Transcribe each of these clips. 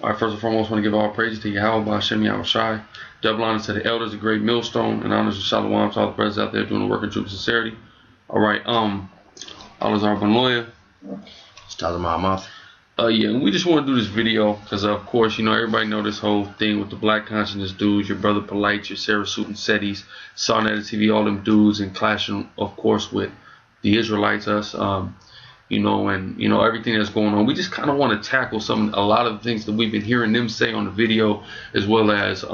All right, first and foremost, I want to give all praises to Yahweh, Ba'ashem, Yahweh Shai. Double honors to the elders, the great millstone, and honors to Shalom to all the brothers out there doing the work in true sincerity. All right, Allah our lawyer. It's Tyler Mahamoth. Yeah, and we just want to do this video because, of course, you know, everybody know this whole thing with the black consciousness dudes, your brother Polights, your Sarah Suit and Setis, Sonnet TV, all them dudes, and clashing, of course, with the Israelites, us, you know, and, you know, everything that's going on. We just kind of want to tackle a lot of the things that we've been hearing them say on the video, as well as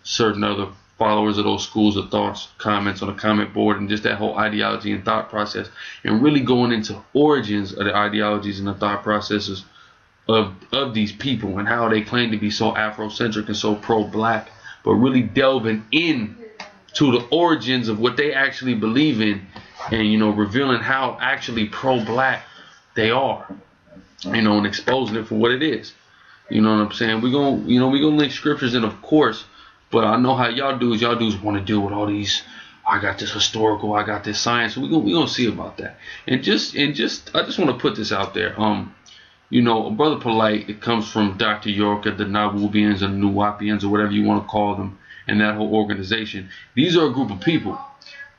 certain other followers of those schools of thoughts, comments on the comment board, and just that whole ideology and thought process, and really going into origins of the ideologies and the thought processes of these people and how they claim to be so Afrocentric and so pro-black, but really delving in to the origins of what they actually believe in, and, you know, revealing how actually pro-black they are, you know, and exposing it for what it is. You know what I'm saying? We're gonna link scriptures in, of course, but I know how y'all dudes want to deal with all these. I got this historical, I got this science. So we gonna see about that. And just I just want to put this out there. You know, Brother Polight, it comes from Dr. York, the Nawubians and Nuwapians, or whatever you want to call them, and that whole organization. These are a group of people.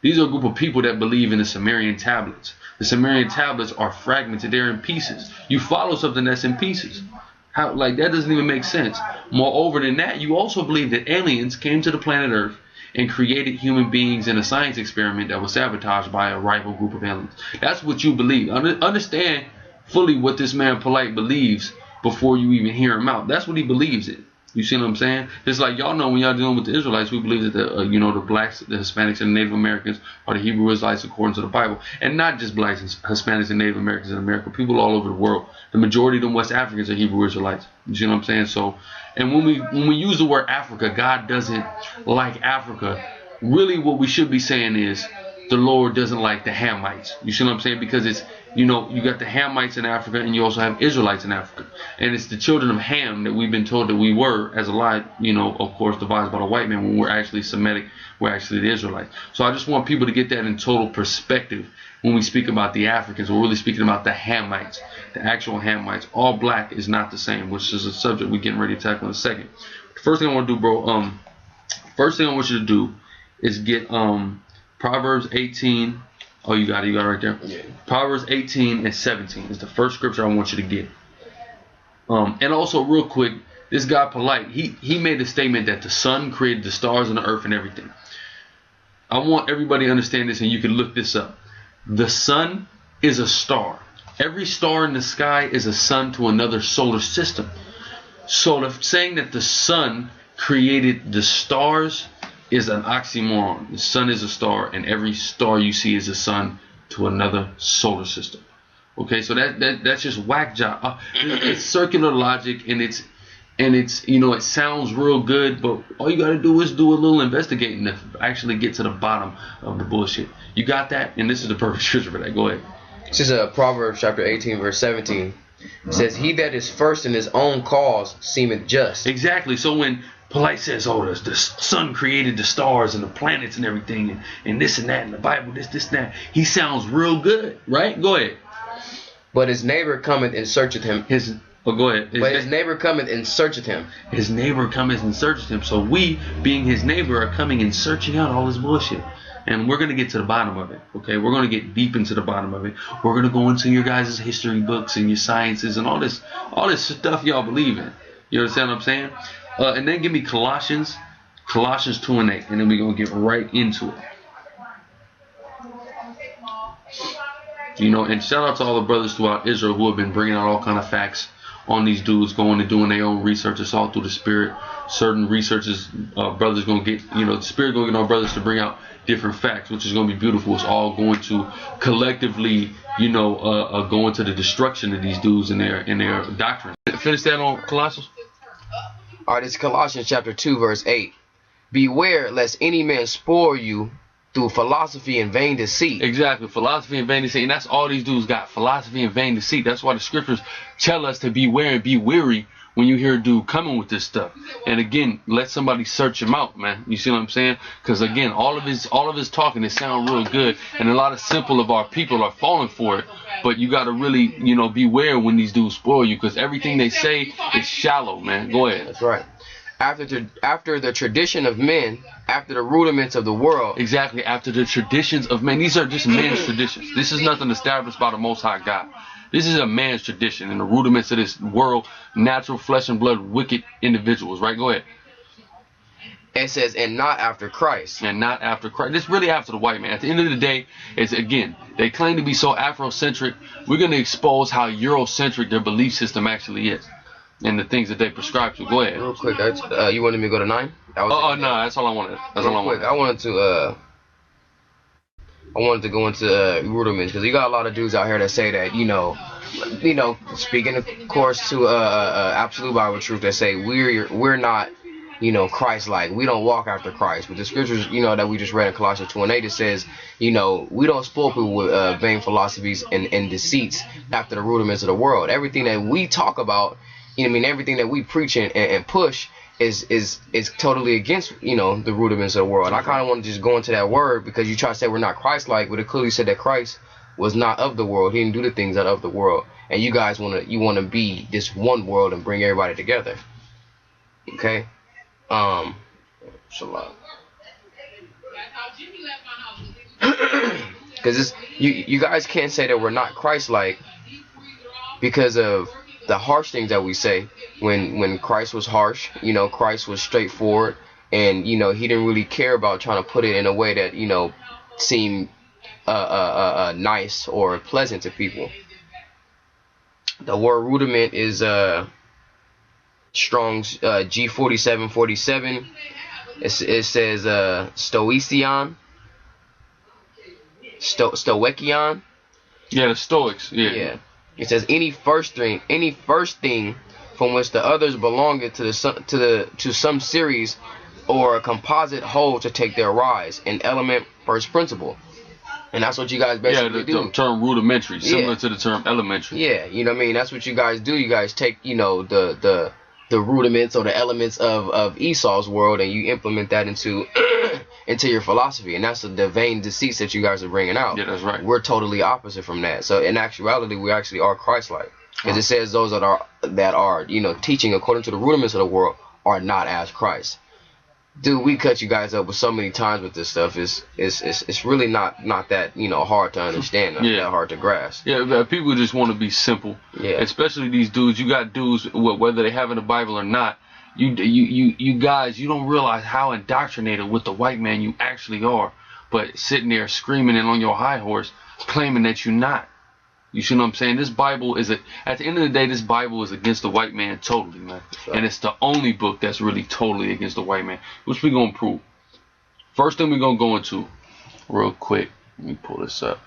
These are a group of people that believe in the Sumerian tablets. The Sumerian tablets are fragmented. They're in pieces. You follow something that's in pieces. How, like, that doesn't even make sense. Moreover than that, you also believe that aliens came to the planet Earth and created human beings in a science experiment that was sabotaged by a rival group of aliens. That's what you believe. Understand fully what this man Polight believes before you even hear him out. That's what he believes in. You see what I'm saying? It's like, y'all know when y'all dealing with the Israelites, we believe that the you know, the blacks, the Hispanics, and the Native Americans are the Hebrew Israelites according to the Bible, and not just blacks, and Hispanics, and Native Americans in America. People all over the world. The majority of them West Africans are Hebrew Israelites. You see what I'm saying? So, and when we use the word Africa, God doesn't like Africa. Really, what we should be saying is the Lord doesn't like the Hamites. You see what I'm saying? Because it's, you know, you got the Hamites in Africa, and you also have Israelites in Africa. And it's the children of Ham that we've been told that we were, as a lie, you know, of course, devised by the white man, when we're actually Semitic, we're actually the Israelites. So I just want people to get that in total perspective when we speak about the Africans. We're really speaking about the Hamites, the actual Hamites. All black is not the same, which is a subject we're getting ready to tackle in a second. The first thing I want to do, bro, first thing I want you to do is get Proverbs 18. Oh, you got it right there. Yeah. Proverbs 18 and 17 is the first scripture I want you to get. And also, real quick, this guy Polight, he made a statement that the sun created the stars and the earth and everything. I want everybody to understand this, and you can look this up. The sun is a star. Every star in the sky is a sun to another solar system. So saying that the sun created the stars is an oxymoron. The sun is a star, and every star you see is a sun to another solar system. Okay, so that's just whack job. It's circular logic, and it's you know, it sounds real good, but all you gotta do is do a little investigating to actually get to the bottom of the bullshit. You got that? And this is the perfect scripture for that. Go ahead. This is Proverbs chapter 18, verse 17. It says, "He that is first in his own cause seemeth just." Exactly. So when Polight says, oh, the sun created the stars and the planets and everything, and this and that, and the Bible, this and that, he sounds real good, right? Go ahead. But his neighbor cometh and searcheth him. Go ahead. His neighbor cometh and searcheth him. His neighbor cometh and searcheth him. So we, being his neighbor, are coming and searching out all this bullshit. And we're going to get to the bottom of it, okay? We're going to get deep into the bottom of it. We're going to go into your guys' history books and your sciences and all this stuff y'all believe in. You understand what I'm saying? And then give me Colossians 2 and 8, and then we're going to get right into it. You know, and shout out to all the brothers throughout Israel who have been bringing out all kind of facts on these dudes, going and doing their own research. It's all through the Spirit. Certain researchers, brothers going to get, you know, the Spirit going to get our brothers to bring out different facts, which is going to be beautiful. It's all going to collectively, you know, go into the destruction of these dudes and their doctrine. Finish that on Colossians. All right, it's Colossians chapter 2, verse 8. "Beware lest any man spoil you through philosophy and vain deceit." Exactly, philosophy and vain deceit. And that's all these dudes got, philosophy and vain deceit. That's why the scriptures tell us to beware and be weary when you hear a dude coming with this stuff. And again, let somebody search him out, man. You see what I'm saying? Because again, all of his talking, it sound real good, and a lot of simple of our people are falling for it. But you got to really, you know, beware when these dudes spoil you, because everything they say is shallow, man. Go ahead. That's right. After the tradition of men, after the rudiments of the world. Exactly, after the traditions of men. These are just men's traditions. This is nothing established by the Most High God. This is a man's tradition and the rudiments of this world, natural flesh and blood, wicked individuals, right? Go ahead. It says, and not after Christ. And not after Christ. It's really after the white man. At the end of the day, it's, again, they claim to be so Afrocentric. We're going to expose how Eurocentric their belief system actually is and the things that they prescribe to. Go ahead. Real quick, you wanted me to go to 9? No, that's all I wanted. That's all I wanted. I wanted to go into rudiments, because you got a lot of dudes out here that say that, you know, speaking of course to absolute Bible truth, that say we're not, you know, Christ-like. We don't walk after Christ. But the scriptures, you know, that we just read in Colossians 2:8, it says, you know, we don't spoil people with vain philosophies and deceits after the rudiments of the world. Everything that we talk about, you know, I mean, everything that we preach and push is totally against, you know, the rudiments of the world. And I kind of want to just go into that word, because you try to say we're not Christ-like, but it clearly said that Christ was not of the world. He didn't do the things that are of the world. And you guys want to be this one world and bring everybody together. Okay? Shalom. Because you guys can't say that we're not Christ-like because of the harsh things that we say. When Christ was harsh, you know, Christ was straightforward, and, you know, he didn't really care about trying to put it in a way that, you know, seemed nice or pleasant to people. The word rudiment is Strong's G4747. It says stoicion, stoichion. Yeah, the Stoics. Yeah. It says any first thing from which the others belong to some series or a composite whole to take their rise, an element first principle. And that's what you guys basically do. The term rudimentary, similar to the term elementary. Yeah, you know what I mean? That's what you guys do. You guys take, you know, the rudiments or the elements of Esau's world, and you implement that into your philosophy. And that's the vain deceits that you guys are bringing out. Yeah, that's right. We're totally opposite from that. So in actuality, we actually are Christ-like. Because it says those that are, you know, teaching according to the rudiments of the world are not as Christ. Dude, we cut you guys up with so many times with this stuff. It's really not that, you know, hard to understand, not that hard to grasp. Yeah, but people just want to be simple. Yeah. Especially these dudes. You got dudes, whether they have in the Bible or not. You guys, you don't realize how indoctrinated with the white man you actually are. But sitting there screaming and on your high horse, claiming that you're not. You see what I'm saying? This Bible is at the end of the day, this Bible is against the white man totally, man. Right. And it's the only book that's really totally against the white man, which we're going to prove. First thing we're going to go into, real quick, let me pull this up,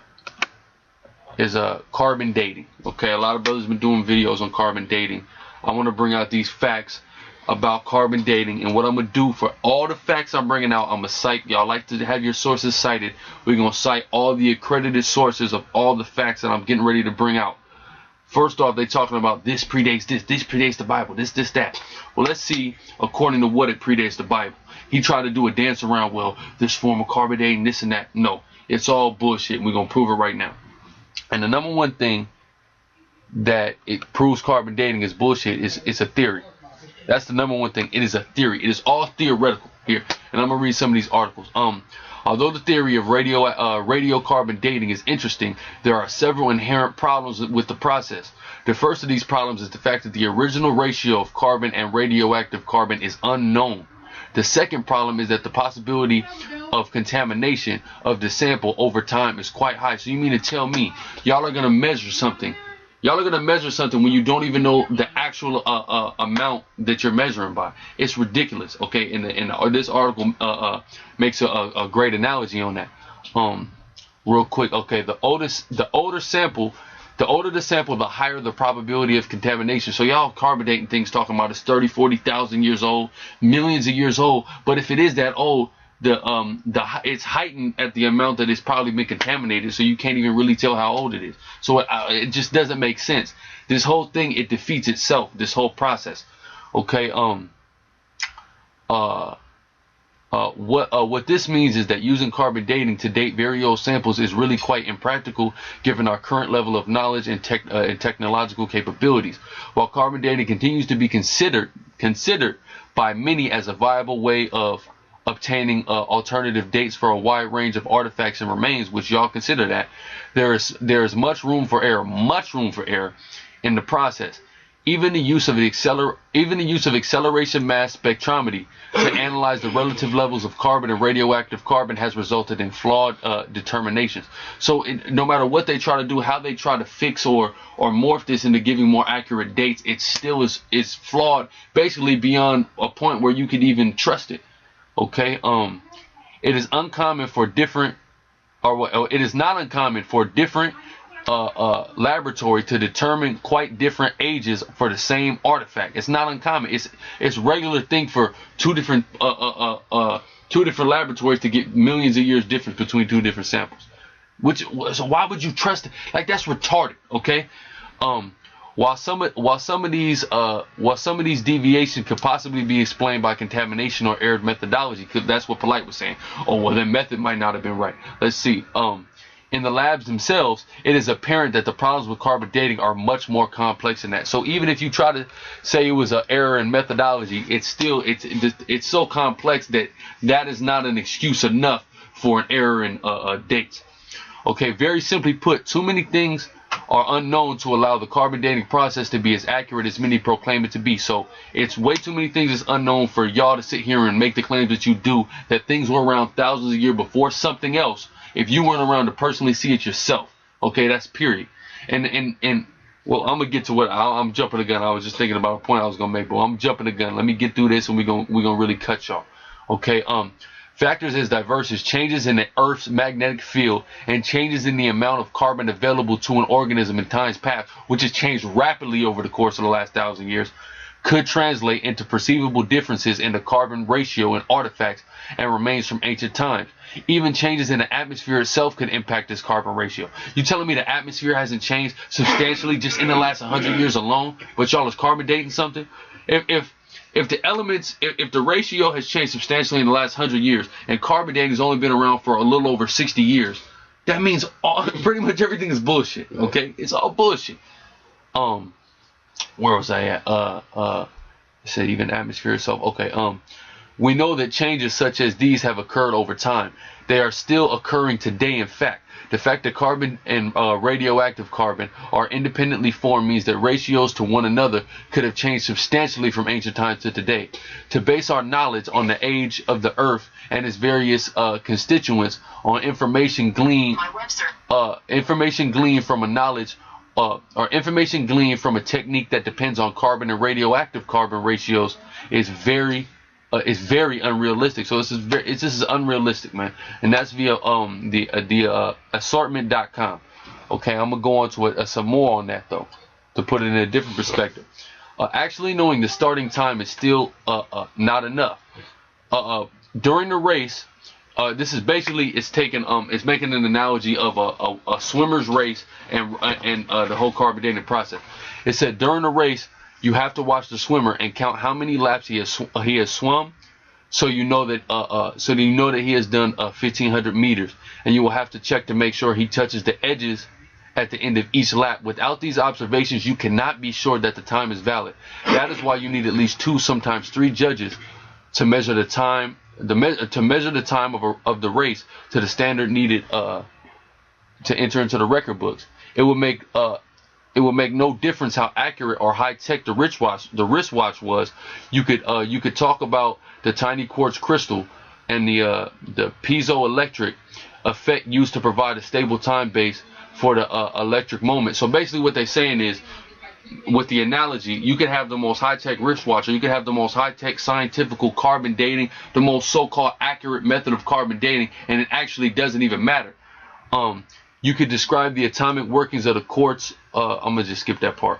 is carbon dating. Okay, a lot of brothers have been doing videos on carbon dating. I want to bring out these facts about carbon dating, and what I'm going to do for all the facts I'm bringing out, I'm going to cite, y'all like to have your sources cited, we're going to cite all the accredited sources of all the facts that I'm getting ready to bring out. First off, they're talking about this predates this predates the Bible, this, that. Well, let's see, according to what it predates the Bible. He tried to do a dance around, well, this form of carbon dating, this and that. No, it's all bullshit, and we're going to prove it right now. And the number one thing that it proves carbon dating is bullshit is it's a theory. That's the number one thing. It is a theory. It is all theoretical here. And I'm gonna read some of these articles. Although the theory of radiocarbon dating is interesting, there are several inherent problems with the process. The first of these problems is the fact that the original ratio of carbon and radioactive carbon is unknown. The second problem is that the possibility of contamination of the sample over time is quite high. So you mean to tell me y'all are gonna measure something? Y'all are going to measure something when you don't even know the actual amount that you're measuring by. It's ridiculous, okay? This article makes a great analogy on that. Real quick, okay, the older the sample, the higher the probability of contamination. So y'all carbon dating things talking about it's 30, 40,000 years old, millions of years old. But if it is that old, it's heightened at the amount that it's probably been contaminated, so you can't even really tell how old it is. So it just doesn't make sense. This whole thing, it defeats itself, this whole process. Okay. What this means is that using carbon dating to date very old samples is really quite impractical given our current level of knowledge and technological capabilities. While carbon dating continues to be considered by many as a viable way of obtaining alternative dates for a wide range of artifacts and remains, which y'all consider that, there is much room for error in the process. Even the use of acceleration mass spectrometry to analyze the relative levels of carbon and radioactive carbon has resulted in flawed determinations. So no matter what they try to do, how they try to fix or morph this into giving more accurate dates, it still is flawed, basically beyond a point where you could even trust it. Okay, it is uncommon for different, it is not uncommon for different laboratory to determine quite different ages for the same artifact. It's not uncommon. It's regular thing for two different laboratories to get millions of years difference between two different samples. So why would you trust it? Like, that's retarded. Okay. While some of these deviations could possibly be explained by contamination or errored methodology, because that's what Polight was saying. Oh, well, their method might not have been right. Let's see. In the labs themselves, it is apparent that the problems with carbon dating are much more complex than that. So even if you try to say it was an error in methodology, it's so complex that is not an excuse enough for an error in dates. Okay, very simply put, too many things are unknown to allow the carbon dating process to be as accurate as many proclaim it to be. So it's way too many things that's unknown for y'all to sit here and make the claims that you do, that things were around thousands of years before something else, if you weren't around to personally see it yourself. Okay, that's period. And well, I'm gonna get to what I'm jumping the gun. I was just thinking about a point I was gonna make, but I'm jumping the gun. Let me get through this, and we're gonna really cut y'all. Okay, factors as diverse as changes in the Earth's magnetic field and changes in the amount of carbon available to an organism in times past, which has changed rapidly over the course of the last 1,000 years, could translate into perceivable differences in the carbon ratio in artifacts and remains from ancient times. Even changes in the atmosphere itself could impact this carbon ratio. You telling me the atmosphere hasn't changed substantially just in the last 100 years alone, but y'all is carbon dating something? If the elements, if the ratio has changed substantially in the last 100 years, and carbon dating has only been around for a little over 60 years, that means pretty much everything is bullshit. Okay, it's all bullshit. Where was I at? It said even atmosphere itself. Okay. We know that changes such as these have occurred over time. They are still occurring today. In fact, the fact that carbon and radioactive carbon are independently formed means that ratios to one another could have changed substantially from ancient times to today. To base our knowledge on the age of the Earth and its various constituents on information gleaned from a knowledge or information gleaned from a technique that depends on carbon and radioactive carbon ratios is very unrealistic. So this is unrealistic, man. And that's via the assortment.com. Okay, I'm gonna go on to some more on that though, to put it in a different perspective. Actually knowing the starting time is still not enough. During the race, this is basically it's making an analogy of a swimmer's race and the whole carbon dating process. It said during the race, you have to watch the swimmer and count how many laps he has swum, so you know that he has done 1,500 meters, and you will have to check to make sure he touches the edges at the end of each lap. Without these observations, you cannot be sure that the time is valid. That is why you need at least 2, sometimes 3 judges to measure the time. To measure the time of the race to the standard needed to enter into the record books. It will make no difference how accurate or high tech the wristwatch was. You could talk about the tiny quartz crystal and the piezoelectric effect used to provide a stable time base for the electric moment. So basically, what they're saying is, with the analogy, you could have the most high-tech wristwatch, or you could have the most high-tech scientific carbon dating, the most so-called accurate method of carbon dating, and it actually doesn't even matter. You could describe the atomic workings of the quartz. I'm gonna just skip that part.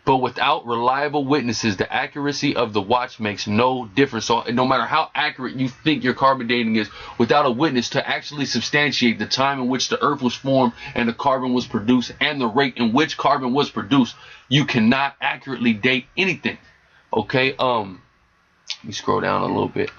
But without reliable witnesses, the accuracy of the watch makes no difference. So no matter how accurate you think your carbon dating is, without a witness to actually substantiate the time in which the Earth was formed and the carbon was produced and the rate in which carbon was produced, you cannot accurately date anything. Okay, let me scroll down a little bit.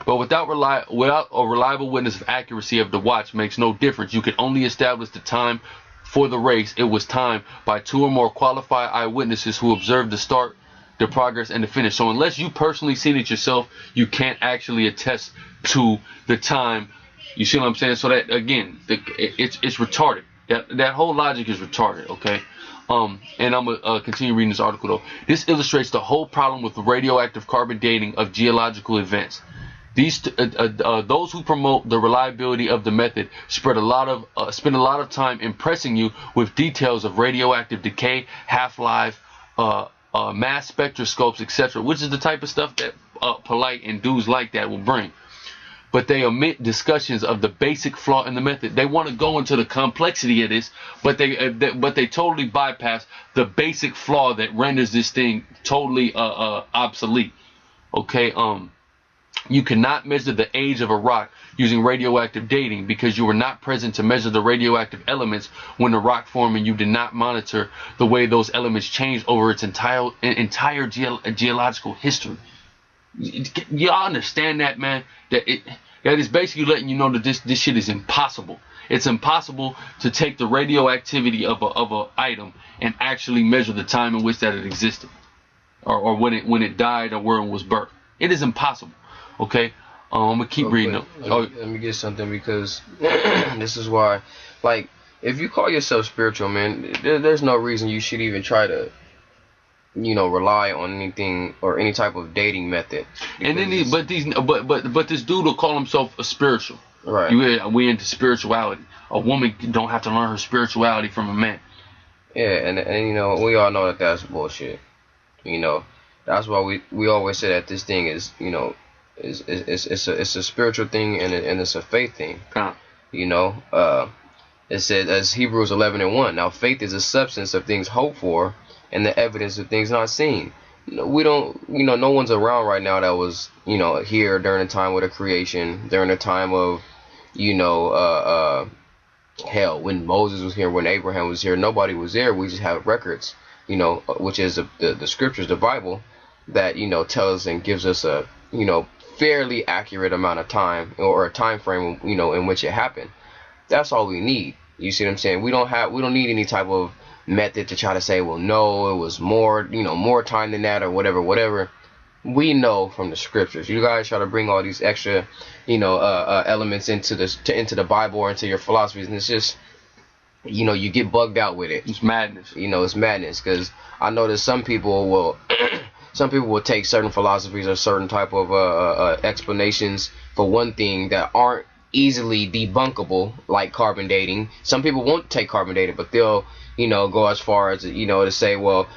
But without a reliable witness of accuracy of the watch makes no difference. You can only establish the time for the race. It was timed by 2 or more qualified eyewitnesses who observed the start, the progress, and the finish. So unless you personally seen it yourself, you can't actually attest to the time. You see what I'm saying? So that again, it's retarded. That whole logic is retarded. Okay. And I'm gonna continue reading this article though. This illustrates the whole problem with the radioactive carbon dating of geological events. Those who promote the reliability of the method spend a lot of time impressing you with details of radioactive decay, half-life, mass spectroscopes, etc., which is the type of stuff that Polite and dudes like that will bring. But they omit discussions of the basic flaw in the method. They want to go into the complexity of this, but they totally bypass the basic flaw that renders this thing totally obsolete. Okay, you cannot measure the age of a rock using radioactive dating because you were not present to measure the radioactive elements when the rock formed, and you did not monitor the way those elements changed over its entire geological history. Y'all understand that, man? That is basically letting you know that this shit is impossible. It's impossible to take the radioactivity of a item and actually measure the time in which that it existed, or when it died, or where it was birthed. It is impossible. Okay, I'm gonna keep reading them. Let me get something, because this is why, like, if you call yourself spiritual, man, there's no reason you should even try to, rely on anything or any type of dating method. And then but this dude will call himself a spiritual. Right. We into spirituality. A woman don't have to learn her spirituality from a man. Yeah, and we all know that that's bullshit. That's why we always say that this thing is, it's a spiritual thing, and it's a faith thing. It says, as Hebrews 11:1, now faith is a substance of things hoped for and the evidence of things not seen. We don't, no one's around right now that was, here during the time of the creation, during the time of, hell, when Moses was here, when Abraham was here. Nobody was there. We just have records, which is the scriptures, the Bible, that, tells us and gives us a, fairly accurate amount of time, or a time frame, in which it happened. That's all we need. You see what I'm saying? We don't need any type of method to try to say, well, no, it was more, more time than that, or whatever. We know from the scriptures. You guys try to bring all these extra, elements into the Bible or into your philosophies, and it's just, you get bugged out with it. It's madness. It's madness, because I know that some people will take certain philosophies or certain type of explanations for one thing that aren't easily debunkable, like carbon dating. Some people won't take carbon dating, but they'll go as far as to say, well,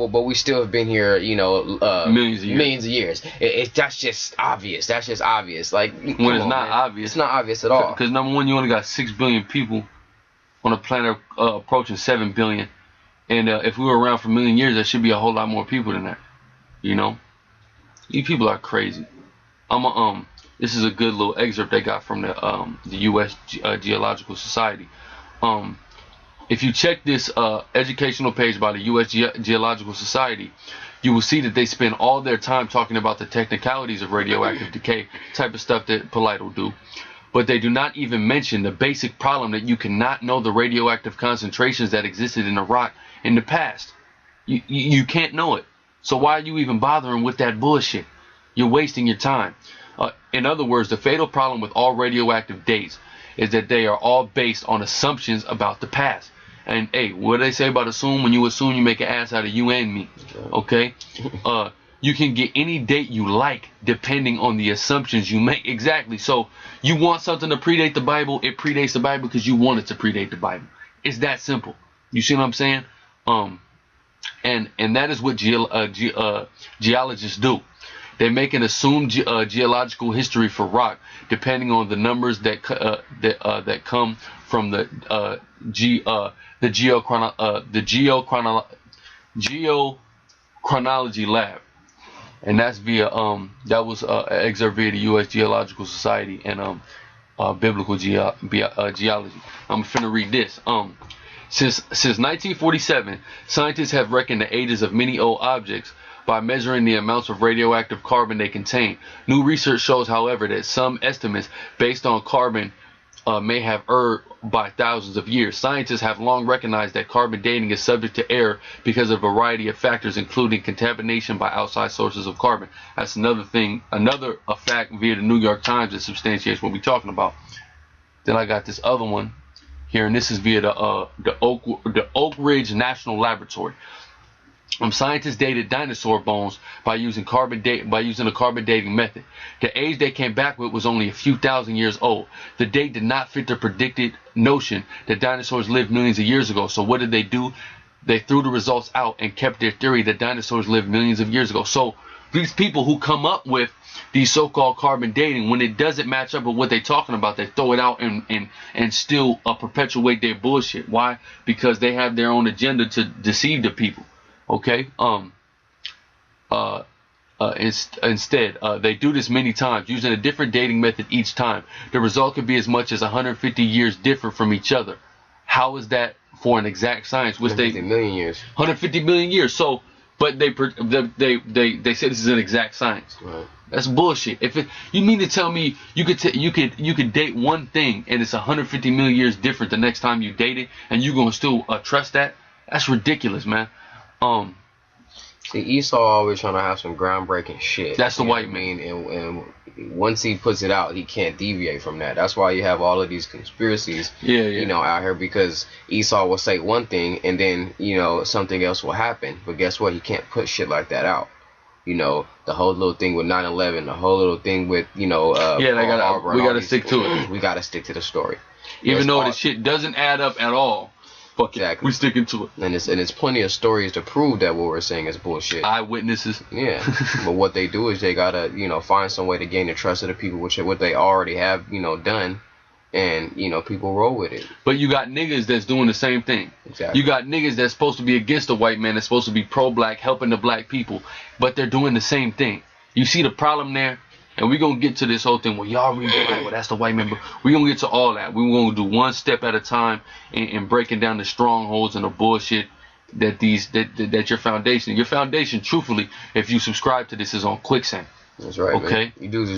but we still have been here, millions of years. That's just obvious. Like, when it's not obvious. It's not obvious at all. Because number one, you only got 6 billion people on a planet approaching 7 billion, and if we were around for a million years, there should be a whole lot more people than that. These people are crazy. This is a good little excerpt they got from the U.S. Geological Society. If you check this educational page by the U.S. Geological Society, you will see that they spend all their time talking about the technicalities of radioactive decay, type of stuff that Polite will do. But they do not even mention the basic problem that you cannot know the radioactive concentrations that existed in a rock in the past. You can't know it. So why are you even bothering with that bullshit? You're wasting your time. In other words, the fatal problem with all radioactive dates is that they are all based on assumptions about the past. And hey, what do they say about assume? When you assume, you make an ass out of you and me. Okay? You can get any date you like depending on the assumptions you make. Exactly. So you want something to predate the Bible, it predates the Bible because you want it to predate the Bible. It's that simple. You see what I'm saying? And that is what geologists do. They make an assumed geological history for rock, depending on the numbers that come from the geochronology lab, and that's via that was an excerpt via the U.S. Geological Society and biblical geology. I'm finna read this. Since 1947, scientists have reckoned the ages of many old objects by measuring the amounts of radioactive carbon they contain. New research shows, however, that some estimates based on carbon may have erred by thousands of years. Scientists have long recognized that carbon dating is subject to error because of a variety of factors, including contamination by outside sources of carbon. That's another thing, another fact via the New York Times that substantiates what we're talking about. Then I got this other one here, and this is via the Oak Ridge National Laboratory. Scientists dated dinosaur bones by using a carbon dating method. The age they came back with was only a few thousand years old. The date did not fit the predicted notion that dinosaurs lived millions of years ago. So what did they do? They threw the results out and kept their theory that dinosaurs lived millions of years ago. So these people who come up with these so-called carbon dating, when it doesn't match up with what they're talking about, they throw it out and still perpetuate their bullshit. Why? Because they have their own agenda to deceive the people. Okay. Instead, they do this many times using a different dating method each time. The result could be as much as 150 years different from each other. How is that for an exact science? Which 150 million years. 150 million years. So, but they say this is an exact science. Right. That's bullshit. You mean to tell me you could date one thing and it's 150 million years different the next time you date it, and you gonna still trust that? That's ridiculous, man. See, Esau always trying to have some groundbreaking shit. That's the white man. And once he puts it out, he can't deviate from that. That's why you have all of these conspiracies, out here, because Esau will say one thing and then, something else will happen. But guess what? He can't put shit like that out. The whole little thing with 9/11, the whole little thing with, we gotta stick to it. We gotta stick to the story. Even though the shit doesn't add up at all. Fuck exactly. It. We sticking to it. And it's plenty of stories to prove that what we're saying is bullshit. Eyewitnesses. Yeah. But what they do is they gotta, find some way to gain the trust of the people, which is what they already have, done. And, people roll with it. But you got niggas that's doing the same thing. Exactly. You got niggas that's supposed to be against the white man, that's supposed to be pro-black, helping the black people. But they're doing the same thing. You see the problem there? And we're going to get to this whole thing. Well, y'all read the Bible. That's the white man. But we're going to get to all that. We're going to do one step at a time and breaking down the strongholds and the bullshit that your foundation, truthfully, if you subscribe to this, is on quicksand. That's right. Okay. Man. You dudes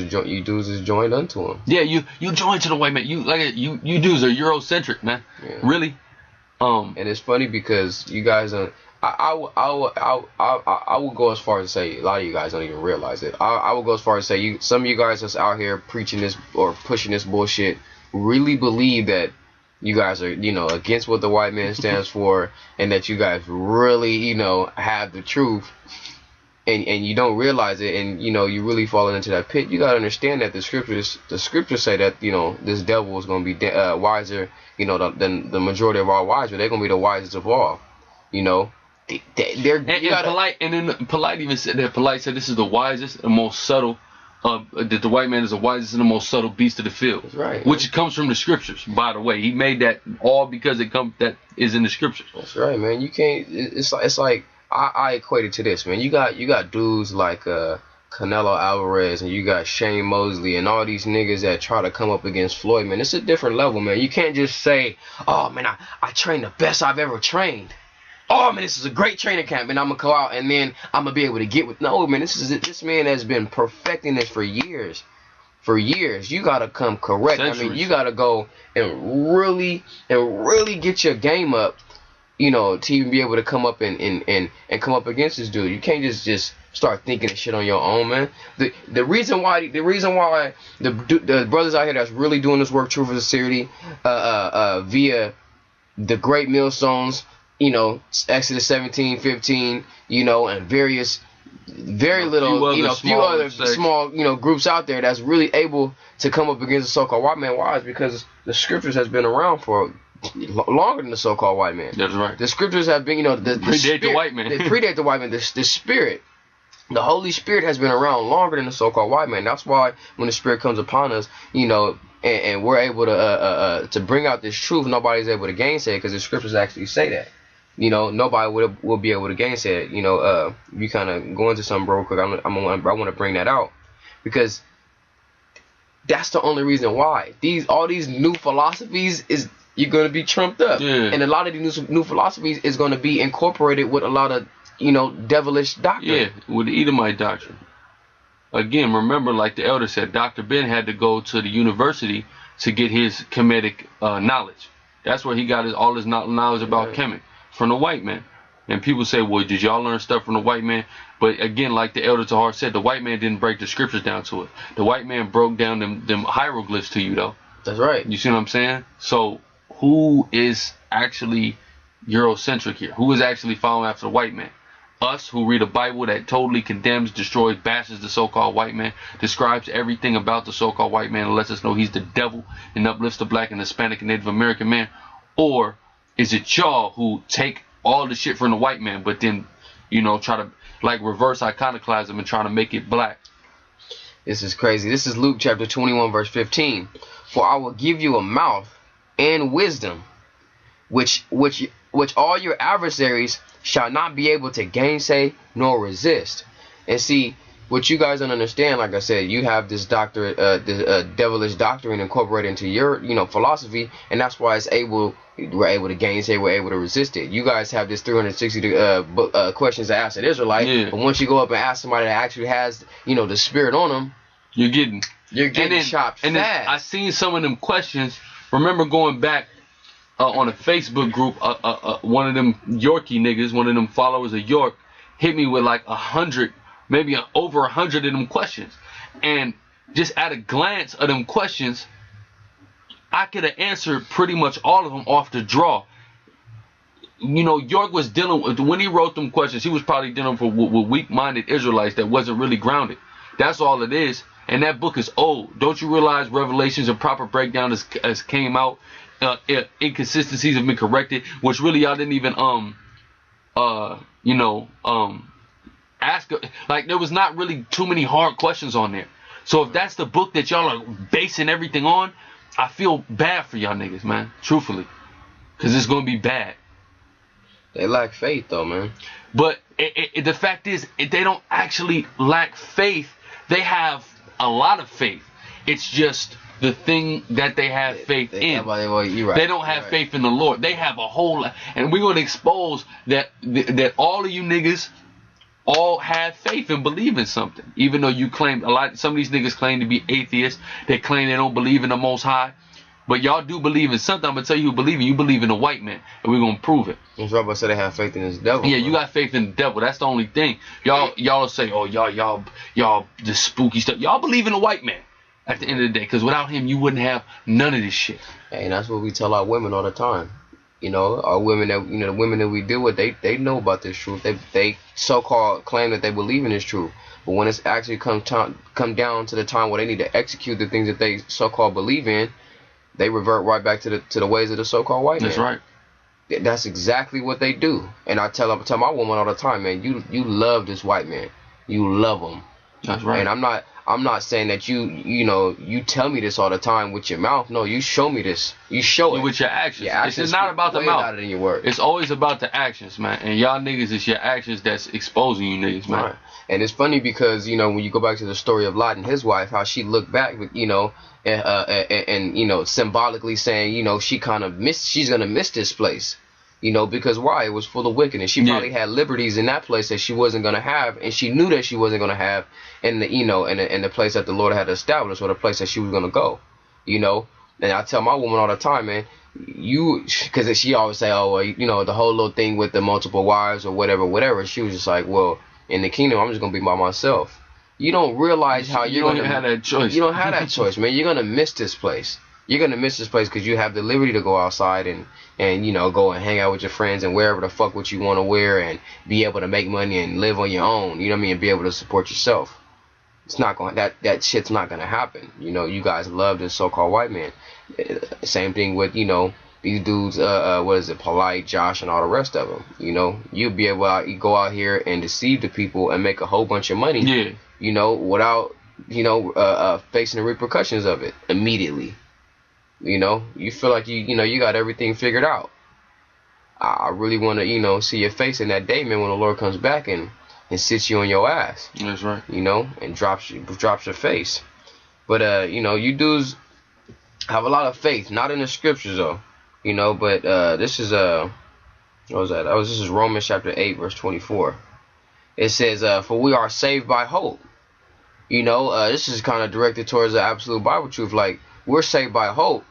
is joined unto him. Yeah, you joined to the white man. You dudes are Eurocentric, man. Yeah. Really. And it's funny because you guys are. I would go as far as to say, a lot of you guys don't even realize it. I would go as far as to say some of you guys that's out here preaching this or pushing this bullshit really believe that you guys are, against what the white man stands for, and that you guys really, have the truth, and you don't realize it, and you really falling into that pit. You gotta understand that the scriptures say that this devil is gonna be wiser, than the majority of our wise, but they're gonna be the wisest of all, Polight even said that. Polight said this is the wisest and most subtle. That the white man is the wisest and the most subtle beast of the field. That's right. Which comes from the scriptures, by the way. He made that all because that is in the scriptures. That's right, man. You can't. It's like I equate it to this, man. You got dudes like Canelo Alvarez, and you got Shane Mosley, and all these niggas that try to come up against Floyd, man. It's a different level, man. You can't just say, oh man, I trained the best I've ever trained. Oh man, this is a great training camp, and I'm gonna go out and then I'm gonna be able to get with. No, man, this man has been perfecting this for years. For years, you gotta come correct. Centuries. I mean, you gotta go and really get your game up, to even be able to come up and come up against this dude. You can't just start thinking of shit on your own, man. The reason why the brothers out here that's really doing this work, Truth and Sincerity, via the great millstones. Exodus 17:15, and various, very little, few other small, groups out there that's really able to come up against the so-called white man. Why? It's because the scriptures has been around for longer than the so-called white man. That's right. The scriptures have been, predate the white man. They predate the white man. The Spirit, the Holy Spirit has been around longer than the so-called white man. That's why when the Spirit comes upon us, and we're able to bring out this truth, nobody's able to gainsay it because the scriptures actually say that. Nobody will be able to gainsay it. You kind of go into something real quick. I want to bring that out because that's the only reason why all these new philosophies you're gonna be trumped up. Yeah. And a lot of these new philosophies is gonna be incorporated with a lot of, you know, devilish doctrine. Yeah, with the Edomite doctrine. Again, remember, like the elder said, Dr. Ben had to go to the university to get his Kemetic knowledge. That's where he got all his knowledge about Kemet, from the white man. And people say, well, did y'all learn stuff from the white man? But again, like the elder Tahar said, the white man didn't break the scriptures down to it. The white man broke down them hieroglyphs to you, though. That's right. You see what I'm saying? So who is actually Eurocentric here? Who is actually following after the white man? Us, who read a Bible that totally condemns, destroys, bashes the so-called white man, describes everything about the so-called white man and lets us know he's the devil and uplifts the black and Hispanic and Native American man? Or is it y'all who take all the shit from the white man but then, you know, try to like reverse iconoclasm and try to make it black? This is crazy. This is Luke chapter 21 verse 15. For I will give you a mouth and wisdom, which all your adversaries shall not be able to gainsay nor resist. And see, what you guys don't understand, like I said, you have this devilish doctrine incorporated into your, you know, philosophy, and that's why we're able to gainsay, we're able to resist it. You guys have this 360 questions to ask an Israelite, yeah. But once you go up and ask somebody that actually has, you know, the spirit on them, you're getting chopped fast. And then I seen some of them questions. Remember going back on a Facebook group, one of them Yorkie niggas, one of them followers of York, hit me with like 100, maybe over 100 of them questions. And just at a glance of them questions, I could have answered pretty much all of them off the draw. You know, York was dealing with, when he wrote them questions, he was probably dealing with weak-minded Israelites that wasn't really grounded. That's all it is. And that book is old. Don't you realize Revelations and proper breakdown has came out? Inconsistencies have been corrected, which really y'all didn't even ask. Like, there was not really too many hard questions on there. So if that's the book that y'all are basing everything on, I feel bad for y'all niggas, man, truthfully, because it's gonna be bad. They lack faith though, man. But the fact is, they don't actually lack faith. They have a lot of faith. It's just the thing that they have faith in. They don't have faith in the Lord. They have a whole lot. And we're going to expose that all of you niggas all have faith and believe in something. Even though you claim, some of these niggas claim to be atheists. They claim they don't believe in the Most High. But y'all do believe in something. I'm going to tell you who believe in. You believe in the white man. And we're going to prove it. That's right, but say they have faith in this devil. Yeah, bro. You got faith in the devil. That's the only thing. Y'all say, oh, y'all this spooky stuff. Y'all believe in the white man at the end of the day. Because without him, you wouldn't have none of this shit. Hey, and that's what we tell our women all the time. You know, our women that, you know, the women that we deal with, they know about this truth. They so-called claim that they believe in this truth. But when it's actually come down to the time where they need to execute the things that they so-called believe in, they revert right back to the ways of the so-called white man. That's right. That's exactly what they do. And I tell my woman all the time, man, you love this white man. You love him. That's right. And I'm not saying that you tell me this all the time with your mouth. No, you show me this. You show it with your actions. Your actions it's not about the mouth. Louder than your words. It's always about the actions, man. And y'all niggas, it's your actions that's exposing you niggas, man. Right. And it's funny because, you know, when you go back to the story of Lot and his wife, how she looked back, you know, and you know, symbolically saying, you know, she's gonna miss this place, you know, because why? It was full of wickedness. She probably had liberties in that place that she wasn't gonna have, and she knew that she wasn't gonna have in the, you know, in the place that the Lord had established, or the place that she was gonna go, you know. And I tell my woman all the time, man, because she always say, oh, well, you know, the whole little thing with the multiple wives or whatever. She was just like, well, in the kingdom, I'm just gonna be by myself. You don't realize how you don't have that choice. You don't have that choice, man. You're gonna miss this place. You're gonna miss this place because you have the liberty to go outside and you know, go and hang out with your friends and wherever the fuck what you want to wear and be able to make money and live on your own. You know what I mean? And be able to support yourself. It's not going that shit's not gonna happen. You know, you guys love this so-called white man. Same thing with, you know, these dudes, what is it, Polite, Josh, and all the rest of them. You know, you'll be able to go out here and deceive the people and make a whole bunch of money. Yeah. You know, without, you know, facing the repercussions of it immediately. You know, you feel like you know, you got everything figured out. I really want to, you know, see your face in that day, man, when the Lord comes back and sits you on your ass. That's right. You know, and drops your face. But you know, you dudes have a lot of faith, not in the scriptures though. You know, but this is what was that? This is Romans chapter 8 verse 24. It says, "For we are saved by hope." You know, this is kind of directed towards the absolute Bible truth. Like, we're saved by hope.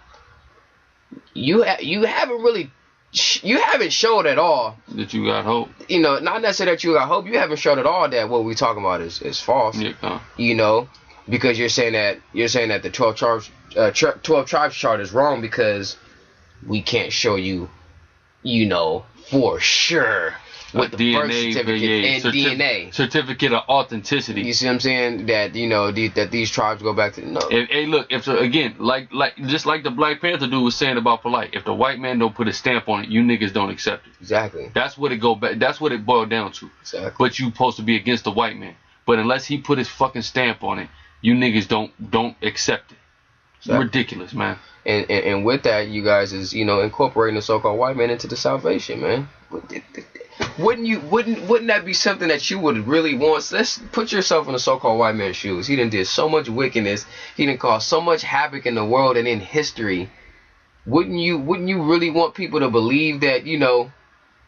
You haven't showed at all that you got hope. You know, not necessarily that you got hope. You haven't showed at all that what we're talking about is false. Yeah. You know, because you're saying that the 12 tribes chart is wrong because we can't show you, you know, for sure with the DNA, birth certificate and DNA certificate of authenticity. You see what I'm saying? That, you know, that these tribes go back to. No. Hey, look, again, like just like the Black Panther dude was saying about Polite, if the white man don't put a stamp on it, you niggas don't accept it. Exactly. That's what it go back. That's what it boiled down to. Exactly. But you supposed to be against the white man. But unless he put his fucking stamp on it, you niggas don't accept it. Exactly. Ridiculous, man. And with that, you guys, is, you know, incorporating the so-called white man into the salvation, man. Wouldn't that be something that you would really want? Let's put yourself in the so-called white man's shoes. He done did so much wickedness. He done caused so much havoc in the world and in history. Wouldn't you really want people to believe that, you know,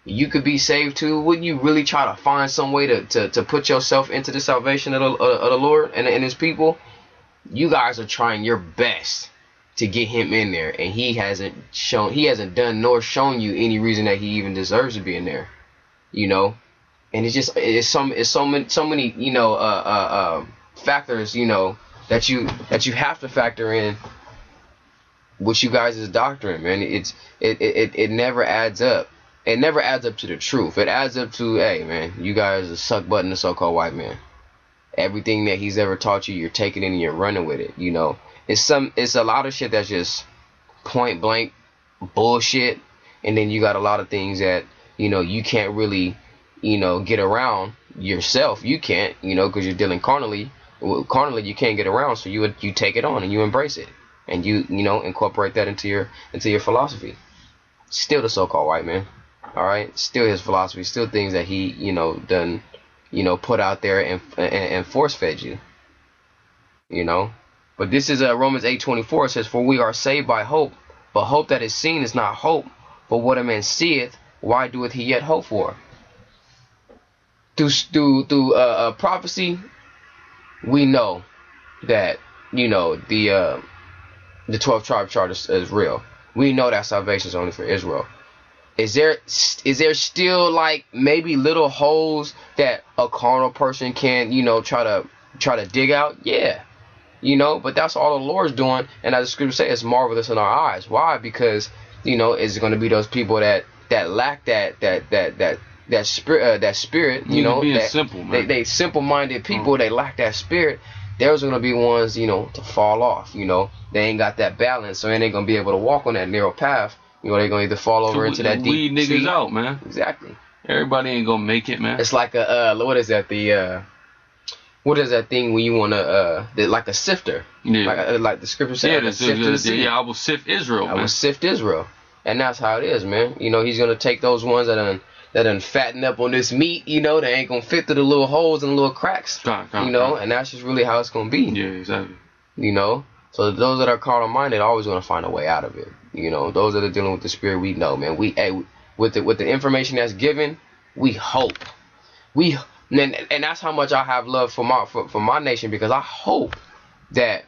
you could be saved too? Wouldn't you really try to find some way to put yourself into the salvation of the Lord and his people? You guys are trying your best to get him in there, and he hasn't done nor shown you any reason that he even deserves to be in there. You know, and it's so many you know factors, you know, that you have to factor in with you guys' doctrine, man. It never adds up. It never adds up to the truth. It adds up to, hey, man, you guys are suck button the so-called white man. Everything that he's ever taught you, you're taking it and you're running with it. You know, it's a lot of shit that's just point blank bullshit, and then you got a lot of things that, you know, you can't really, you know, get around yourself. You can't, you know, because you're dealing carnally. Carnally, you can't get around, so you take it on and you embrace it, and you know, incorporate that into your philosophy. Still the so-called white man, all right. Still his philosophy. Still things that he, you know, done, you know, put out there and force fed you. You know, but this is Romans 8:24. It says, "For we are saved by hope, but hope that is seen is not hope. For what a man seeth, why doeth he yet hope for?" Through prophecy, we know that, you know, the 12 tribe chart is real. We know that salvation is only for Israel. Is there still, like, maybe little holes that a carnal person can, you know, try to dig out? Yeah, you know, but that's all the Lord's doing, and as the scripture says, it's marvelous in our eyes. Why? Because, you know, it's going to be those people that lack that spirit, you know, being simple, man. They simple-minded people. They lack that spirit. There's going to be ones, you know, to fall off. You know, they ain't got that balance, so they ain't going to be able to walk on that narrow path. You know, they're going to either fall over into that deep niggas sea. out, man. Exactly. Everybody ain't going to make it, man. It's like what is that, what is that thing when you want to, like a sifter? Yeah. Like the scripture says. I will sift Israel, man. I will sift Israel. And that's how it is, man. You know, he's going to take those ones that done fatten up on this meat, you know, that ain't going to fit through the little holes and the little cracks. You know, and that's just really how it's going to be. Yeah, exactly. You know? So those that are carnal-minded are always going to find a way out of it. You know, those that are dealing with the spirit, we know, man. With the information that's given, we hope. And that's how much I have love for my nation, because I hope that